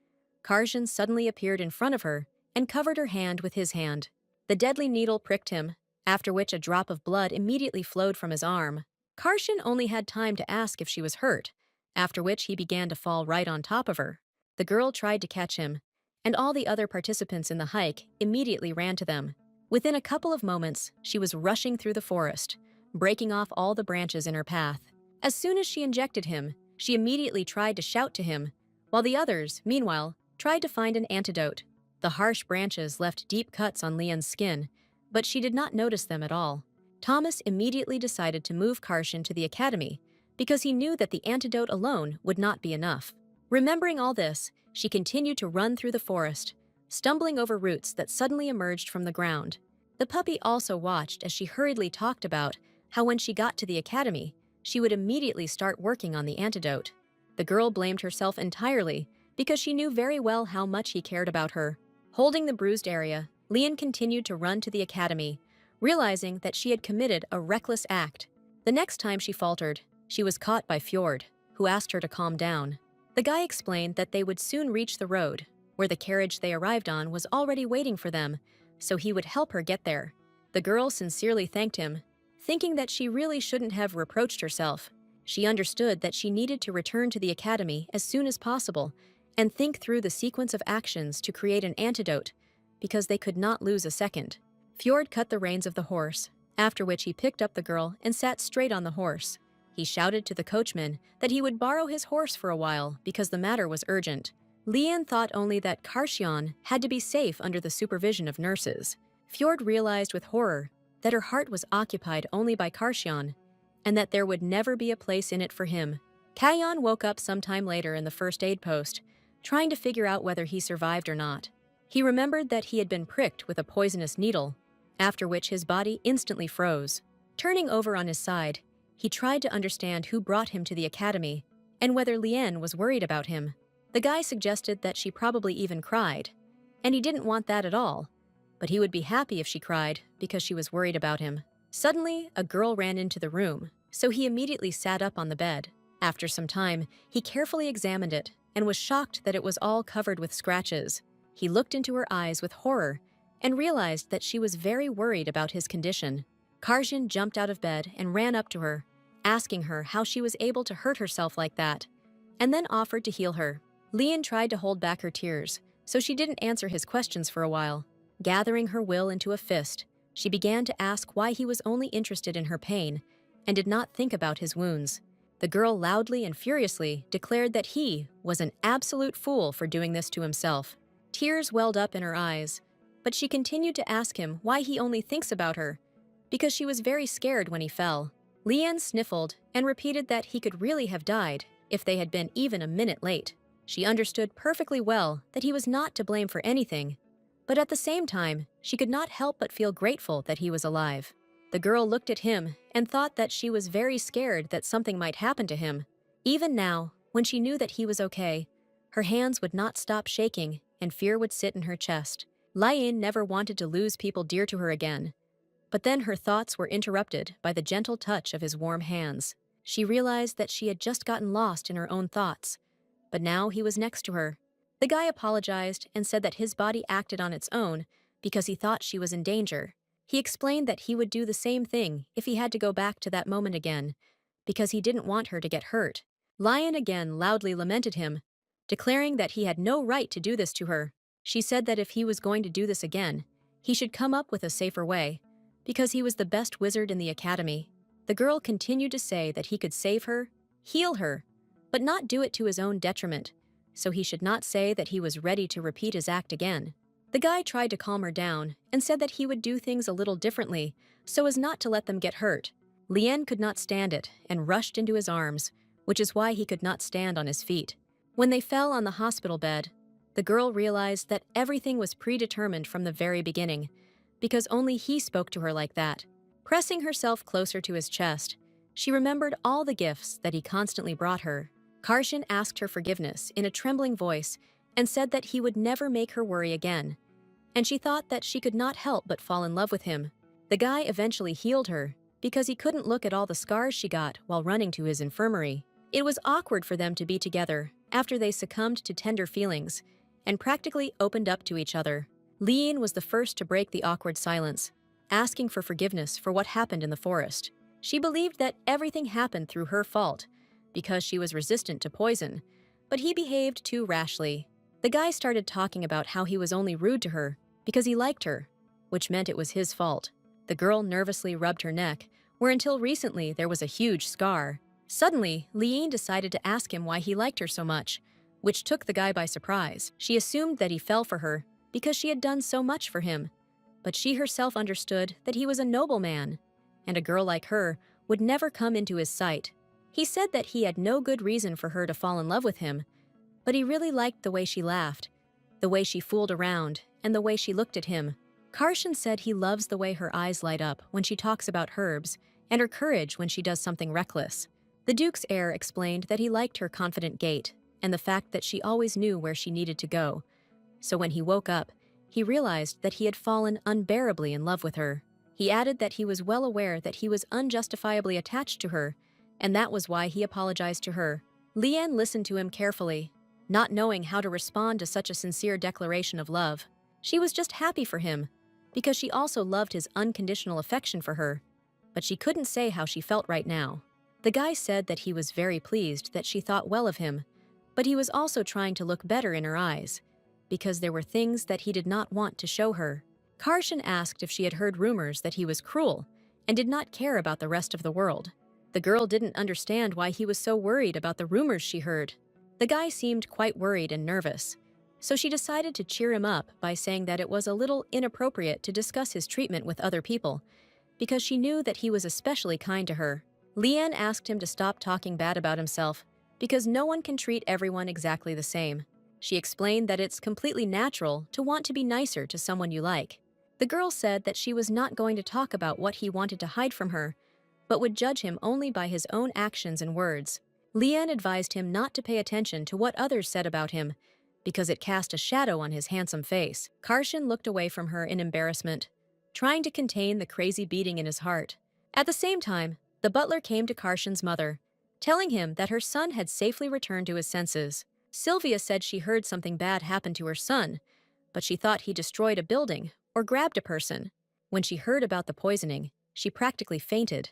Karshan suddenly appeared in front of her and covered her hand with his hand. The deadly needle pricked him, after which a drop of blood immediately flowed from his arm. Karshan only had time to ask if she was hurt, after which he began to fall right on top of her. The girl tried to catch him, and all the other participants in the hike immediately ran to them. Within a couple of moments, she was rushing through the forest, breaking off all the branches in her path. As soon as she injected him, she immediately tried to shout to him, while the others, meanwhile, tried to find an antidote. The harsh branches left deep cuts on Lian's skin, but she did not notice them at all. Thomas immediately decided to move Karshan to the academy because he knew that the antidote alone would not be enough. Remembering all this, she continued to run through the forest, stumbling over roots that suddenly emerged from the ground. The puppy also watched as she hurriedly talked about how when she got to the academy, she would immediately start working on the antidote. The girl blamed herself entirely because she knew very well how much he cared about her. Holding the bruised area, Lian continued to run to the academy, realizing that she had committed a reckless act. The next time she faltered, she was caught by Fjord, who asked her to calm down. The guy explained that they would soon reach the road, where the carriage they arrived on was already waiting for them, so he would help her get there. The girl sincerely thanked him, thinking that she really shouldn't have reproached herself. She understood that she needed to return to the academy as soon as possible and think through the sequence of actions to create an antidote, because they could not lose a second. Fjord cut the reins of the horse, after which he picked up the girl and sat straight on the horse. He shouted to the coachman that he would borrow his horse for a while because the matter was urgent. Lian thought only that Karshan had to be safe under the supervision of nurses. Fjord realized with horror that her heart was occupied only by Karshan, and that there would never be a place in it for him. Kayan woke up sometime later in the first aid post, trying to figure out whether he survived or not. He remembered that he had been pricked with a poisonous needle, after which his body instantly froze. Turning over on his side, he tried to understand who brought him to the academy and whether Lian was worried about him. The guy suggested that she probably even cried, and he didn't want that at all, but he would be happy if she cried because she was worried about him. Suddenly, a girl ran into the room, so he immediately sat up on the bed. After some time, he carefully examined it and was shocked that it was all covered with scratches. He looked into her eyes with horror and realized that she was very worried about his condition. Karshan jumped out of bed and ran up to her, asking her how she was able to hurt herself like that, and then offered to heal her. Lian tried to hold back her tears, so she didn't answer his questions for a while. Gathering her will into a fist, she began to ask why he was only interested in her pain and did not think about his wounds. The girl loudly and furiously declared that he was an absolute fool for doing this to himself. Tears welled up in her eyes, but she continued to ask him why he only thinks about her, because she was very scared when he fell. Lian sniffled and repeated that he could really have died if they had been even a minute late. She understood perfectly well that he was not to blame for anything, but at the same time, she could not help but feel grateful that he was alive. The girl looked at him and thought that she was very scared that something might happen to him. Even now, when she knew that he was okay, her hands would not stop shaking and fear would sit in her chest. Lian never wanted to lose people dear to her again, but then her thoughts were interrupted by the gentle touch of his warm hands. She realized that she had just gotten lost in her own thoughts, but now he was next to her. The guy apologized and said that his body acted on its own because he thought she was in danger. He explained that he would do the same thing if he had to go back to that moment again, because he didn't want her to get hurt. Lion again loudly lamented him, declaring that he had no right to do this to her. She said that if he was going to do this again, he should come up with a safer way, because he was the best wizard in the academy. The girl continued to say that he could save her, heal her, but not do it to his own detriment, so he should not say that he was ready to repeat his act again. The guy tried to calm her down and said that he would do things a little differently so as not to let them get hurt. Lien could not stand it and rushed into his arms, which is why he could not stand on his feet. When they fell on the hospital bed, the girl realized that everything was predetermined from the very beginning, because only he spoke to her like that. Pressing herself closer to his chest, she remembered all the gifts that he constantly brought her. Karshan asked her forgiveness in a trembling voice and said that he would never make her worry again, and she thought that she could not help but fall in love with him. The guy eventually healed her because he couldn't look at all the scars she got while running to his infirmary. It was awkward for them to be together after they succumbed to tender feelings and practically opened up to each other. Lien was the first to break the awkward silence, asking for forgiveness for what happened in the forest. She believed that everything happened through her fault because she was resistant to poison, but he behaved too rashly. The guy started talking about how he was only rude to her because he liked her, which meant it was his fault. The girl nervously rubbed her neck, where until recently there was a huge scar. Suddenly, Lien decided to ask him why he liked her so much, which took the guy by surprise. She assumed that he fell for her because she had done so much for him, but she herself understood that he was a noble man, and a girl like her would never come into his sight. He said that he had no good reason for her to fall in love with him, but he really liked the way she laughed, the way she fooled around, and the way she looked at him. Karshan said he loves the way her eyes light up when she talks about herbs, and her courage when she does something reckless. The Duke's heir explained that he liked her confident gait, and the fact that she always knew where she needed to go. So when he woke up, he realized that he had fallen unbearably in love with her. He added that he was well aware that he was unjustifiably attached to her, and that was why he apologized to her. Lien listened to him carefully, not knowing how to respond to such a sincere declaration of love. She was just happy for him, because she also loved his unconditional affection for her, but she couldn't say how she felt right now. The guy said that he was very pleased that she thought well of him, but he was also trying to look better in her eyes, because there were things that he did not want to show her. Karshan asked if she had heard rumors that he was cruel and did not care about the rest of the world. The girl didn't understand why he was so worried about the rumors she heard. The guy seemed quite worried and nervous, so she decided to cheer him up by saying that it was a little inappropriate to discuss his treatment with other people, because she knew that he was especially kind to her. Lien asked him to stop talking bad about himself, because no one can treat everyone exactly the same. She explained that it's completely natural to want to be nicer to someone you like. The girl said that she was not going to talk about what he wanted to hide from her, but would judge him only by his own actions and words. Lien advised him not to pay attention to what others said about him, because it cast a shadow on his handsome face. Karshan looked away from her in embarrassment, trying to contain the crazy beating in his heart. At the same time, the butler came to Karshan's mother, telling him that her son had safely returned to his senses. Sylvia said she heard something bad happen to her son, but she thought he destroyed a building or grabbed a person. When she heard about the poisoning, she practically fainted,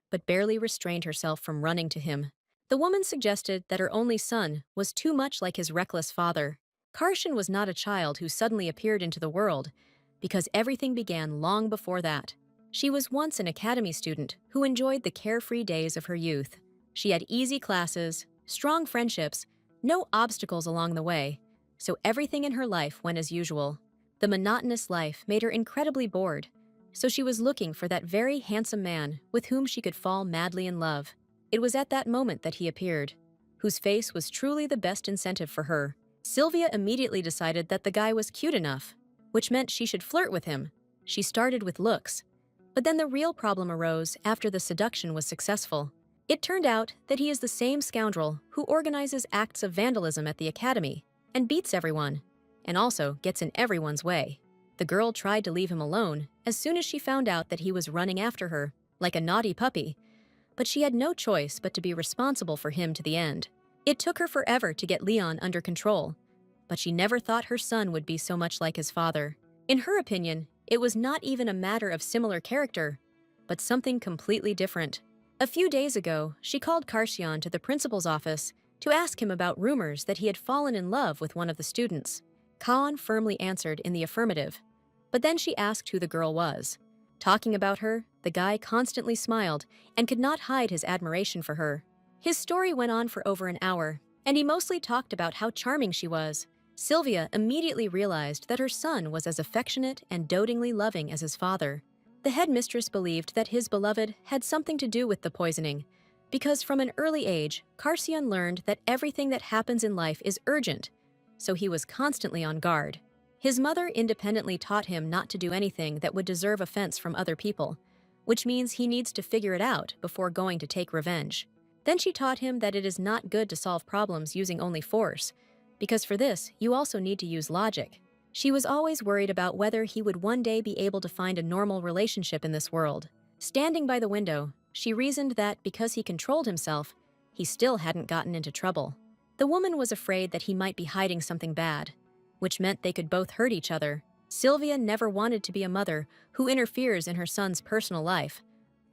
but barely restrained herself from running to him. The woman suggested that her only son was too much like his reckless father. Karshan was not a child who suddenly appeared into the world, because everything began long before that. She was once an academy student who enjoyed the carefree days of her youth. She had easy classes, strong friendships, no obstacles along the way, so everything in her life went as usual. The monotonous life made her incredibly bored, so she was looking for that very handsome man with whom she could fall madly in love. It was at that moment that he appeared, whose face was truly the best incentive for her. Sylvia immediately decided that the guy was cute enough, which meant she should flirt with him. She started with looks, but then the real problem arose after the seduction was successful. It turned out that he is the same scoundrel who organizes acts of vandalism at the academy and beats everyone, and also gets in everyone's way. The girl tried to leave him alone as soon as she found out that he was running after her, like a naughty puppy, but she had no choice but to be responsible for him to the end. It took her forever to get Leon under control, but she never thought her son would be so much like his father. In her opinion, it was not even a matter of similar character, but something completely different. A few days ago, she called Karsyan to the principal's office to ask him about rumors that he had fallen in love with one of the students. Kaan firmly answered in the affirmative, but then she asked who the girl was. Talking about her, the guy constantly smiled and could not hide his admiration for her. His story went on for over an hour, and he mostly talked about how charming she was. Sylvia immediately realized that her son was as affectionate and dotingly loving as his father. The headmistress believed that his beloved had something to do with the poisoning, because from an early age, Karsyan learned that everything that happens in life is urgent, so he was constantly on guard. His mother independently taught him not to do anything that would deserve offense from other people, which means he needs to figure it out before going to take revenge. Then she taught him that it is not good to solve problems using only force, because for this, you also need to use logic. She was always worried about whether he would one day be able to find a normal relationship in this world. Standing by the window, she reasoned that because he controlled himself, he still hadn't gotten into trouble. The woman was afraid that he might be hiding something bad, which meant they could both hurt each other. Sylvia never wanted to be a mother who interferes in her son's personal life.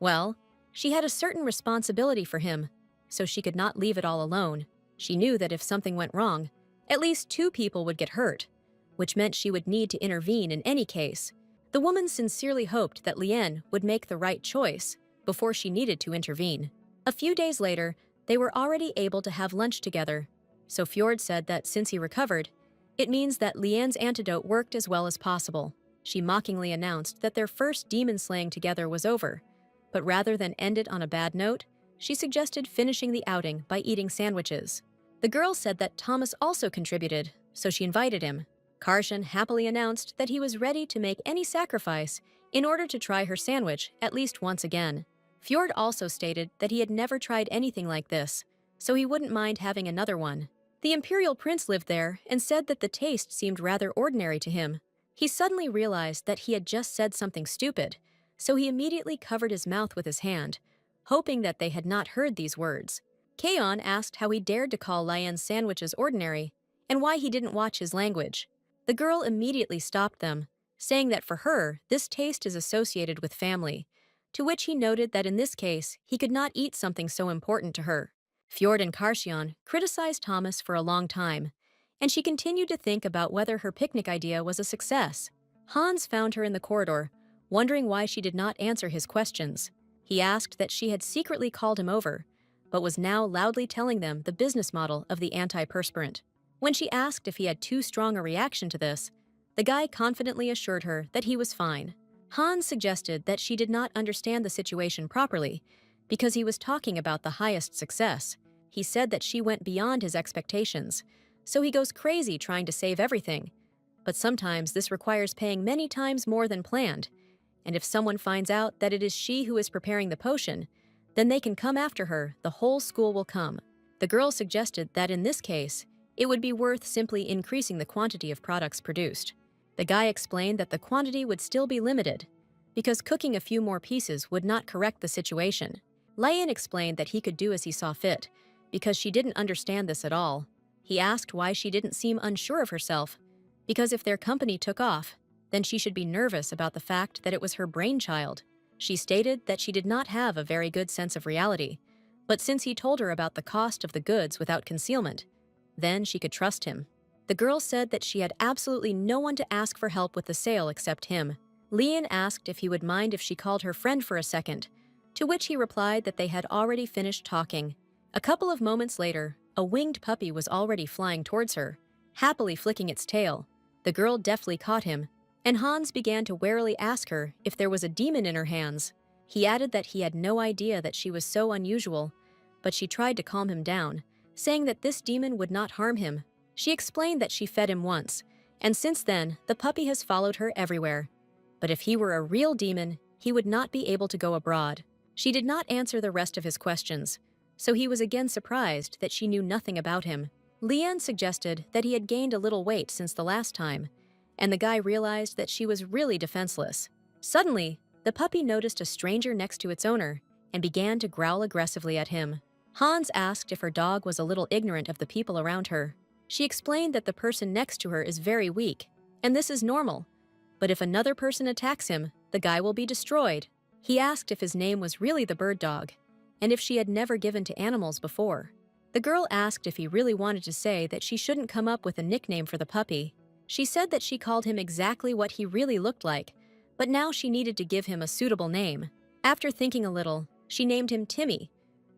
Well, she had a certain responsibility for him, so she could not leave it all alone. She knew that if something went wrong, at least 2 people would get hurt, which meant she would need to intervene in any case. The woman sincerely hoped that Lien would make the right choice before she needed to intervene. A few days later, they were already able to have lunch together, so Fjord said that since he recovered, it means that Lien's antidote worked as well as possible. She mockingly announced that their first demon slaying together was over, but rather than end it on a bad note, she suggested finishing the outing by eating sandwiches. The girl said that Thomas also contributed, so she invited him. Karsyan happily announced that he was ready to make any sacrifice in order to try her sandwich at least once again. Fjord also stated that he had never tried anything like this, so he wouldn't mind having another one. The imperial prince lived there and said that the taste seemed rather ordinary to him. He suddenly realized that he had just said something stupid, so he immediately covered his mouth with his hand, hoping that they had not heard these words. Kaon asked how he dared to call Lien's sandwiches ordinary and why he didn't watch his language. The girl immediately stopped them, saying that for her, this taste is associated with family, to which he noted that in this case, he could not eat something so important to her. Fjord and Karsyan criticized Thomas for a long time, and she continued to think about whether her picnic idea was a success. Hans found her in the corridor, wondering why she did not answer his questions. He asked that she had secretly called him over, but was now loudly telling them the business model of the antiperspirant. When she asked if he had too strong a reaction to this, the guy confidently assured her that he was fine. Hans suggested that she did not understand the situation properly, because he was talking about the highest success. He said that she went beyond his expectations, so he goes crazy trying to save everything. But sometimes this requires paying many times more than planned, and if someone finds out that it is she who is preparing the potion, then they can come after her, the whole school will come. The girl suggested that in this case, it would be worth simply increasing the quantity of products produced. The guy explained that the quantity would still be limited, because cooking a few more pieces would not correct the situation. Lien explained that he could do as he saw fit, because she didn't understand this at all. He asked why she didn't seem unsure of herself, because if their company took off, then she should be nervous about the fact that it was her brainchild. She stated that she did not have a very good sense of reality, but since he told her about the cost of the goods without concealment, then she could trust him. The girl said that she had absolutely no one to ask for help with the sale except him. Lien asked if he would mind if she called her friend for a second, to which he replied that they had already finished talking. A couple of moments later, a winged puppy was already flying towards her, happily flicking its tail. The girl deftly caught him, and Hans began to warily ask her if there was a demon in her hands. He added that he had no idea that she was so unusual, but she tried to calm him down, saying that this demon would not harm him. She explained that she fed him once, and since then, the puppy has followed her everywhere. But if he were a real demon, he would not be able to go abroad. She did not answer the rest of his questions, so he was again surprised that she knew nothing about him. Lien suggested that he had gained a little weight since the last time, and the guy realized that she was really defenseless. Suddenly, the puppy noticed a stranger next to its owner and began to growl aggressively at him. Hans asked if her dog was a little ignorant of the people around her. She explained that the person next to her is very weak, and this is normal. But if another person attacks him, the guy will be destroyed. He asked if his name was really the bird dog, and if she had never given to animals before. The girl asked if he really wanted to say that she shouldn't come up with a nickname for the puppy. She said that she called him exactly what he really looked like, but now she needed to give him a suitable name. After thinking a little, she named him Timmy,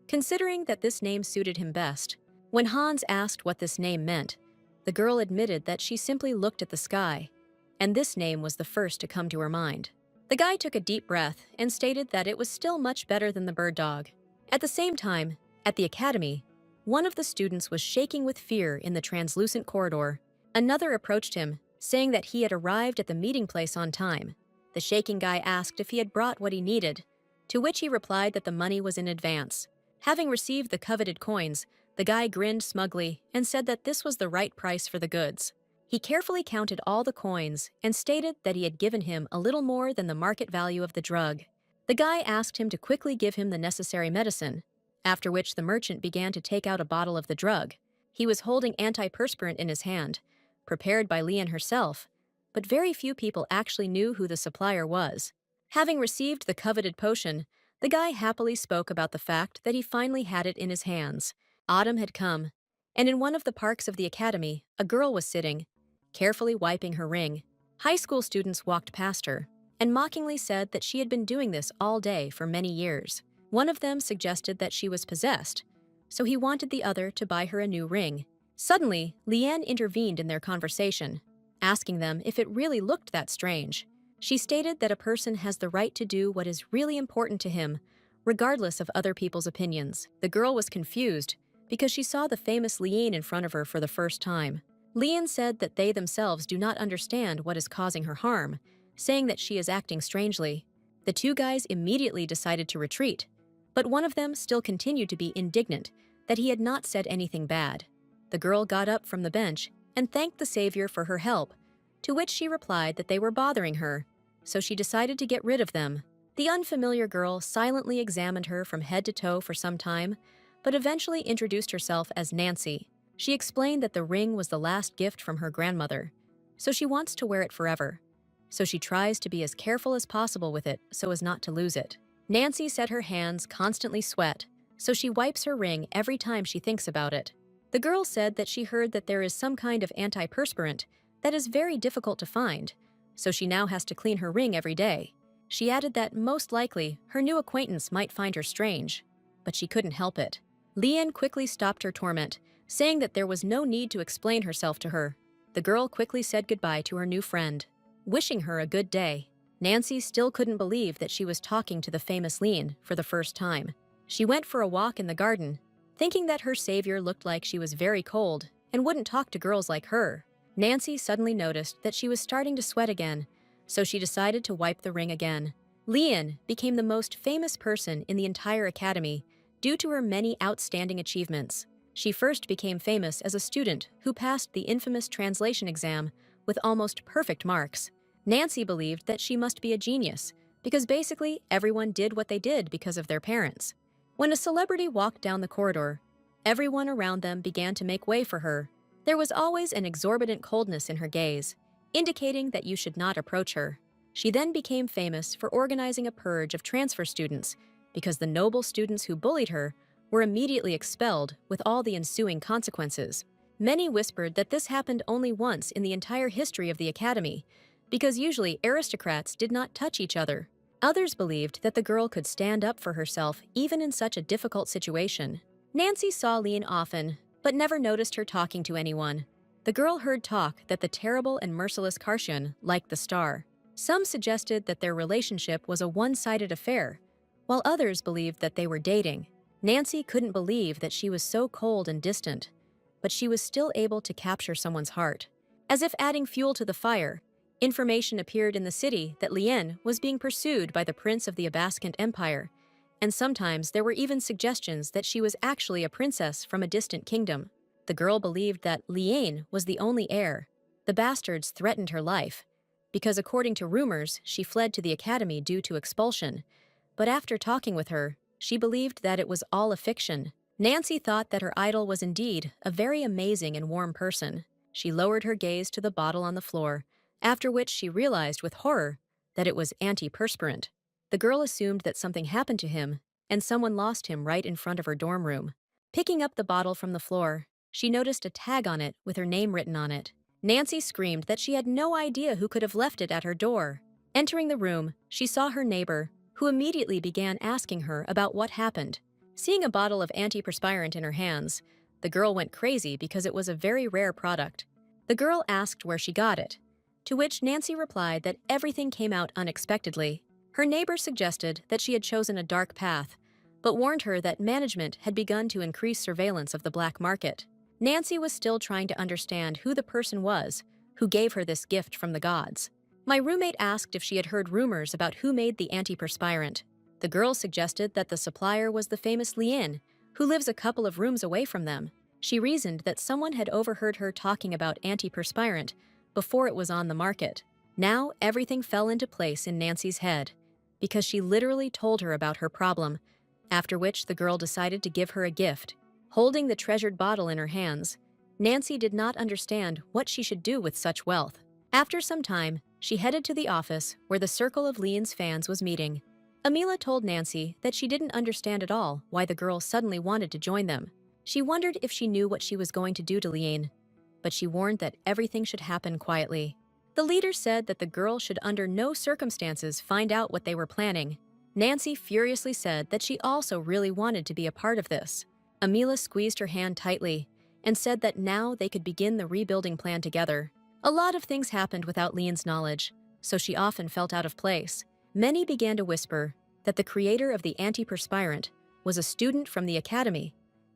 considering that this name suited him best. When Hans asked what this name meant, the girl admitted that she simply looked at the sky, and this name was the first to come to her mind. The guy took a deep breath and stated that it was still much better than the bird dog. At the same time, at the academy, one of the students was shaking with fear in the translucent corridor. Another approached him, saying that he had arrived at the meeting place on time. The shaking guy asked if he had brought what he needed, to which he replied that the money was in advance. Having received the coveted coins, the guy grinned smugly and said that this was the right price for the goods. He carefully counted all the coins and stated that he had given him a little more than the market value of the drug. The guy asked him to quickly give him the necessary medicine, after which the merchant began to take out a bottle of the drug. He was holding antiperspirant in his hand, prepared by Leanne herself, but very few people actually knew who the supplier was. Having received the coveted potion, the guy happily spoke about the fact that he finally had it in his hands. Autumn had come, and in one of the parks of the academy, a girl was sitting, carefully wiping her ring. High school students walked past her and mockingly said that she had been doing this all day for many years. One of them suggested that she was possessed, so he wanted the other to buy her a new ring. Suddenly, Leanne intervened in their conversation, asking them if it really looked that strange. She stated that a person has the right to do what is really important to him, regardless of other people's opinions. The girl was confused because she saw the famous Leanne in front of her for the first time. Leanne said that they themselves do not understand what is causing her harm, saying that she is acting strangely. The two guys immediately decided to retreat, but one of them still continued to be indignant that he had not said anything bad. The girl got up from the bench and thanked the savior for her help, to which she replied that they were bothering her, so she decided to get rid of them. The unfamiliar girl silently examined her from head to toe for some time, but eventually introduced herself as Nancy. She explained that the ring was the last gift from her grandmother, so she wants to wear it forever. So she tries to be as careful as possible with it so as not to lose it. Nancy said her hands constantly sweat, so she wipes her ring every time she thinks about it. The girl said that she heard that there is some kind of antiperspirant that is very difficult to find, so she now has to clean her ring every day. She added that most likely her new acquaintance might find her strange, but she couldn't help it. Leanne quickly stopped her torment, saying that there was no need to explain herself to her. The girl quickly said goodbye to her new friend, wishing her a good day. Nancy still couldn't believe that she was talking to the famous Leanne for the first time. She went for a walk in the garden, thinking that her savior looked like she was very cold and wouldn't talk to girls like her. Nancy suddenly noticed that she was starting to sweat again, so she decided to wipe the ring again. Leanne became the most famous person in the entire academy due to her many outstanding achievements. She first became famous as a student who passed the infamous translation exam with almost perfect marks. Nancy believed that she must be a genius because basically everyone did what they did because of their parents. When a celebrity walked down the corridor, everyone around them began to make way for her. There was always an exorbitant coldness in her gaze, indicating that you should not approach her. She then became famous for organizing a purge of transfer students because the noble students who bullied her were immediately expelled with all the ensuing consequences. Many whispered that this happened only once in the entire history of the academy, because usually aristocrats did not touch each other. Others believed that the girl could stand up for herself even in such a difficult situation. Nancy saw Leanne often, but never noticed her talking to anyone. The girl heard talk that the terrible and merciless Karshan liked the star. Some suggested that their relationship was a one-sided affair, while others believed that they were dating. Nancy couldn't believe that she was so cold and distant, but she was still able to capture someone's heart. As if adding fuel to the fire, information appeared in the city that Leanne was being pursued by the prince of the Abascant Empire, and sometimes there were even suggestions that she was actually a princess from a distant kingdom. The girl believed that Leanne was the only heir. The bastards threatened her life, because according to rumors, she fled to the academy due to expulsion. But after talking with her, she believed that it was all a fiction. Nancy thought that her idol was indeed a very amazing and warm person. She lowered her gaze to the bottle on the floor, after which she realized with horror that it was antiperspirant. The girl assumed that something happened to him, and someone lost him right in front of her dorm room. Picking up the bottle from the floor, she noticed a tag on it with her name written on it. Nancy screamed that she had no idea who could have left it at her door. Entering the room, she saw her neighbor, who immediately began asking her about what happened. Seeing a bottle of antiperspirant in her hands, the girl went crazy because it was a very rare product. The girl asked where she got it, to which Nancy replied that everything came out unexpectedly. Her neighbor suggested that she had chosen a dark path, but warned her that management had begun to increase surveillance of the black market. Nancy was still trying to understand who the person was who gave her this gift from the gods. My roommate asked if she had heard rumors about who made the antiperspirant. The girl suggested that the supplier was the famous Lian, who lives a couple of rooms away from them. She reasoned that someone had overheard her talking about antiperspirant before it was on the market. Now everything fell into place in Nancy's head, because she literally told her about her problem, after which the girl decided to give her a gift. Holding the treasured bottle in her hands, Nancy did not understand what she should do with such wealth. After some time, she headed to the office where the circle of Lian's fans was meeting. Amila told Nancy that she didn't understand at all why the girl suddenly wanted to join them. She wondered if she knew what she was going to do to Lian, but she warned that everything should happen quietly. The leader said that the girl should under no circumstances find out what they were planning. Nancy furiously said that she also really wanted to be a part of this. Amila squeezed her hand tightly and said that now they could begin the rebuilding plan together. A lot of things happened without Lian's knowledge, so she often felt out of place. Many began to whisper that the creator of the antiperspirant was a student from the academy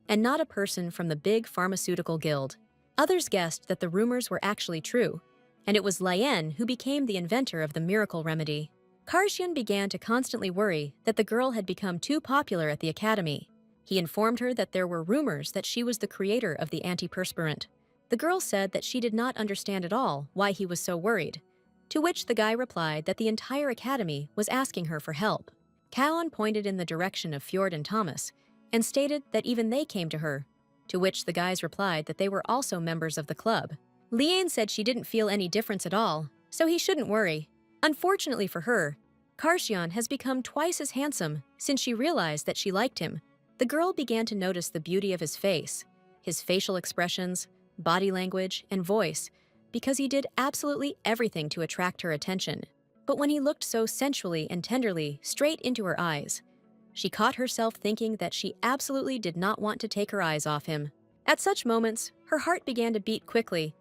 and not a person from the big pharmaceutical guild. Others guessed that the rumors were actually true, and it was Lian who became the inventor of the miracle remedy. Karshian began to constantly worry that the girl had become too popular at the academy. He informed her that there were rumors that she was the creator of the antiperspirant. The girl said that she did not understand at all why he was so worried, to which the guy replied that the entire academy was asking her for help. Kaon pointed in the direction of Fjord and Thomas and stated that even they came to her, to which the guys replied that they were also members of the club. Lian said she didn't feel any difference at all, so he shouldn't worry. Unfortunately for her, Karshian has become twice as handsome since she realized that she liked him. The girl began to notice the beauty of his face, his facial expressions, body language, and voice, because he did absolutely everything to attract her attention. But when he looked so sensually and tenderly straight into her eyes, she caught herself thinking that she absolutely did not want to take her eyes off him. At such moments, her heart began to beat quickly,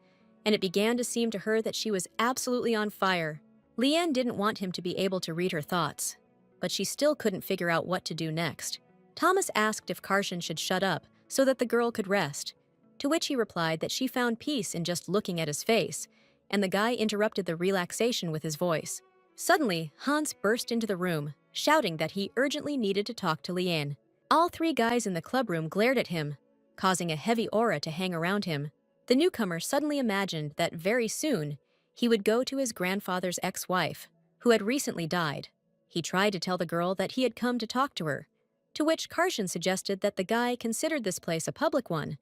and it began to seem to her that she was absolutely on fire. Lian didn't want him to be able to read her thoughts, but she still couldn't figure out what to do next. Thomas asked if Karshian should shut up so that the girl could rest, to which he replied that she found peace in just looking at his face, and the guy interrupted the relaxation with his voice. Suddenly, Hans burst into the room, shouting that he urgently needed to talk to Lian. All three guys in the clubroom glared at him, causing a heavy aura to hang around him. The newcomer suddenly imagined that very soon he would go to his grandfather's ex-wife, who had recently died. He tried to tell the girl that he had come to talk to her, to which Karshian suggested that the guy considered this place a public one,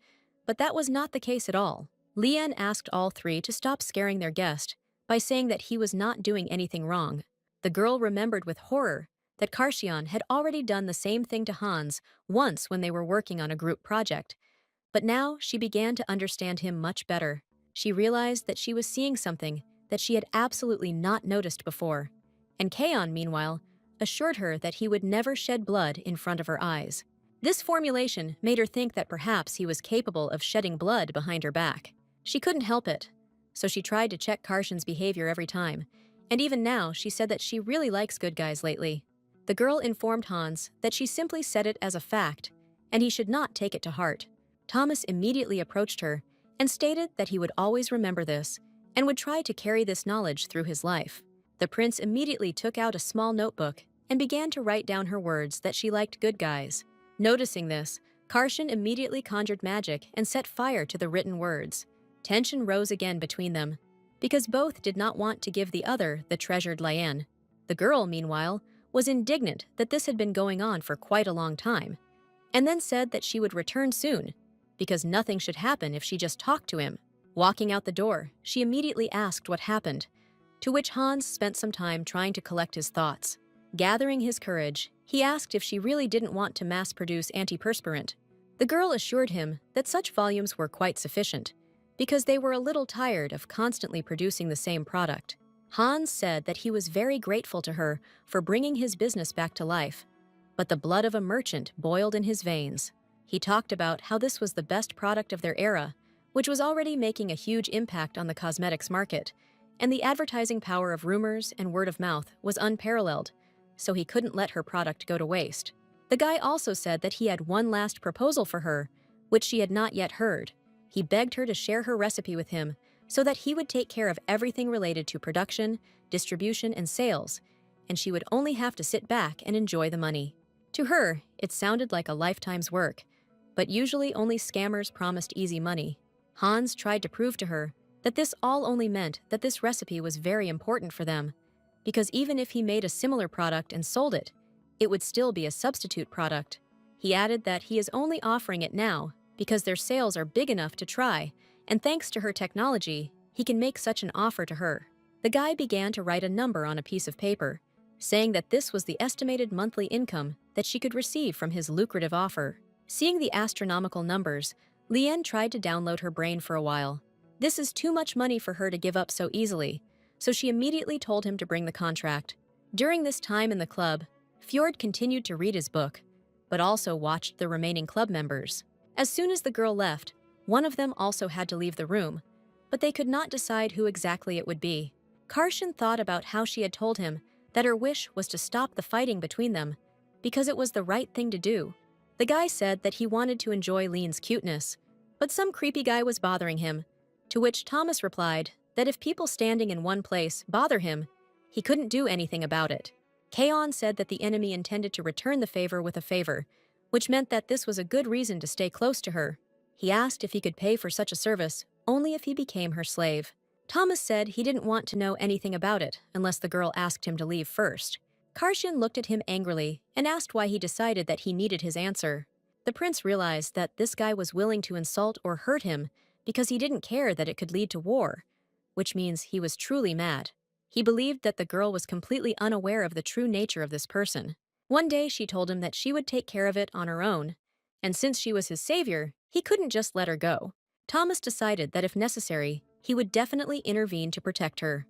but that was not the case at all. Lian asked all three to stop scaring their guest by saying that he was not doing anything wrong. The girl remembered with horror that Karshian had already done the same thing to Hans once when they were working on a group project, but now she began to understand him much better. She realized that she was seeing something that she had absolutely not noticed before, and Kaon, meanwhile, assured her that he would never shed blood in front of her eyes. This formulation made her think that perhaps he was capable of shedding blood behind her back. She couldn't help it, so she tried to check Karshian's behavior every time, and even now she said that she really likes good guys lately. The girl informed Hans that she simply said it as a fact, and he should not take it to heart. Thomas immediately approached her and stated that he would always remember this and would try to carry this knowledge through his life. The prince immediately took out a small notebook and began to write down her words that she liked good guys. Noticing this, Karshian immediately conjured magic and set fire to the written words. Tension rose again between them, because both did not want to give the other the treasured Lian. The girl, meanwhile, was indignant that this had been going on for quite a long time, and then said that she would return soon, because nothing should happen if she just talked to him. Walking out the door, she immediately asked what happened, to which Hans spent some time trying to collect his thoughts. Gathering his courage, he asked if she really didn't want to mass-produce antiperspirant. The girl assured him that such volumes were quite sufficient, because they were a little tired of constantly producing the same product. Hans said that he was very grateful to her for bringing his business back to life, but the blood of a merchant boiled in his veins. He talked about how this was the best product of their era, which was already making a huge impact on the cosmetics market, and the advertising power of rumors and word of mouth was unparalleled, so he couldn't let her product go to waste. The guy also said that he had one last proposal for her, which she had not yet heard. He begged her to share her recipe with him so that he would take care of everything related to production, distribution, and sales, and she would only have to sit back and enjoy the money. To her, it sounded like a lifetime's work, but usually only scammers promised easy money. Hans tried to prove to her that this all only meant that this recipe was very important for them, because even if he made a similar product and sold it, it would still be a substitute product. He added that he is only offering it now because their sales are big enough to try, and thanks to her technology, he can make such an offer to her. The guy began to write a number on a piece of paper, saying that this was the estimated monthly income that she could receive from his lucrative offer. Seeing the astronomical numbers, Lien tried to download her brain for a while. This is too much money for her to give up so easily, so she immediately told him to bring the contract. During this time in the club, Fjord continued to read his book, but also watched the remaining club members. As soon as the girl left, one of them also had to leave the room, but they could not decide who exactly it would be. Karshan thought about how she had told him that her wish was to stop the fighting between them, because it was the right thing to do. The guy said that he wanted to enjoy Lean's cuteness, but some creepy guy was bothering him, to which Thomas replied that if people standing in one place bother him, he couldn't do anything about it. Kaon said that the enemy intended to return the favor with a favor, which meant that this was a good reason to stay close to her. He asked if he could pay for such a service only if he became her slave. Thomas said he didn't want to know anything about it unless the girl asked him to leave first. Karshan looked at him angrily and asked why he decided that he needed his answer. The prince realized that this guy was willing to insult or hurt him because he didn't care that it could lead to war, which means he was truly mad. He believed that the girl was completely unaware of the true nature of this person. One day she told him that she would take care of it on her own, and since she was his savior, he couldn't just let her go. Thomas decided that if necessary, he would definitely intervene to protect her.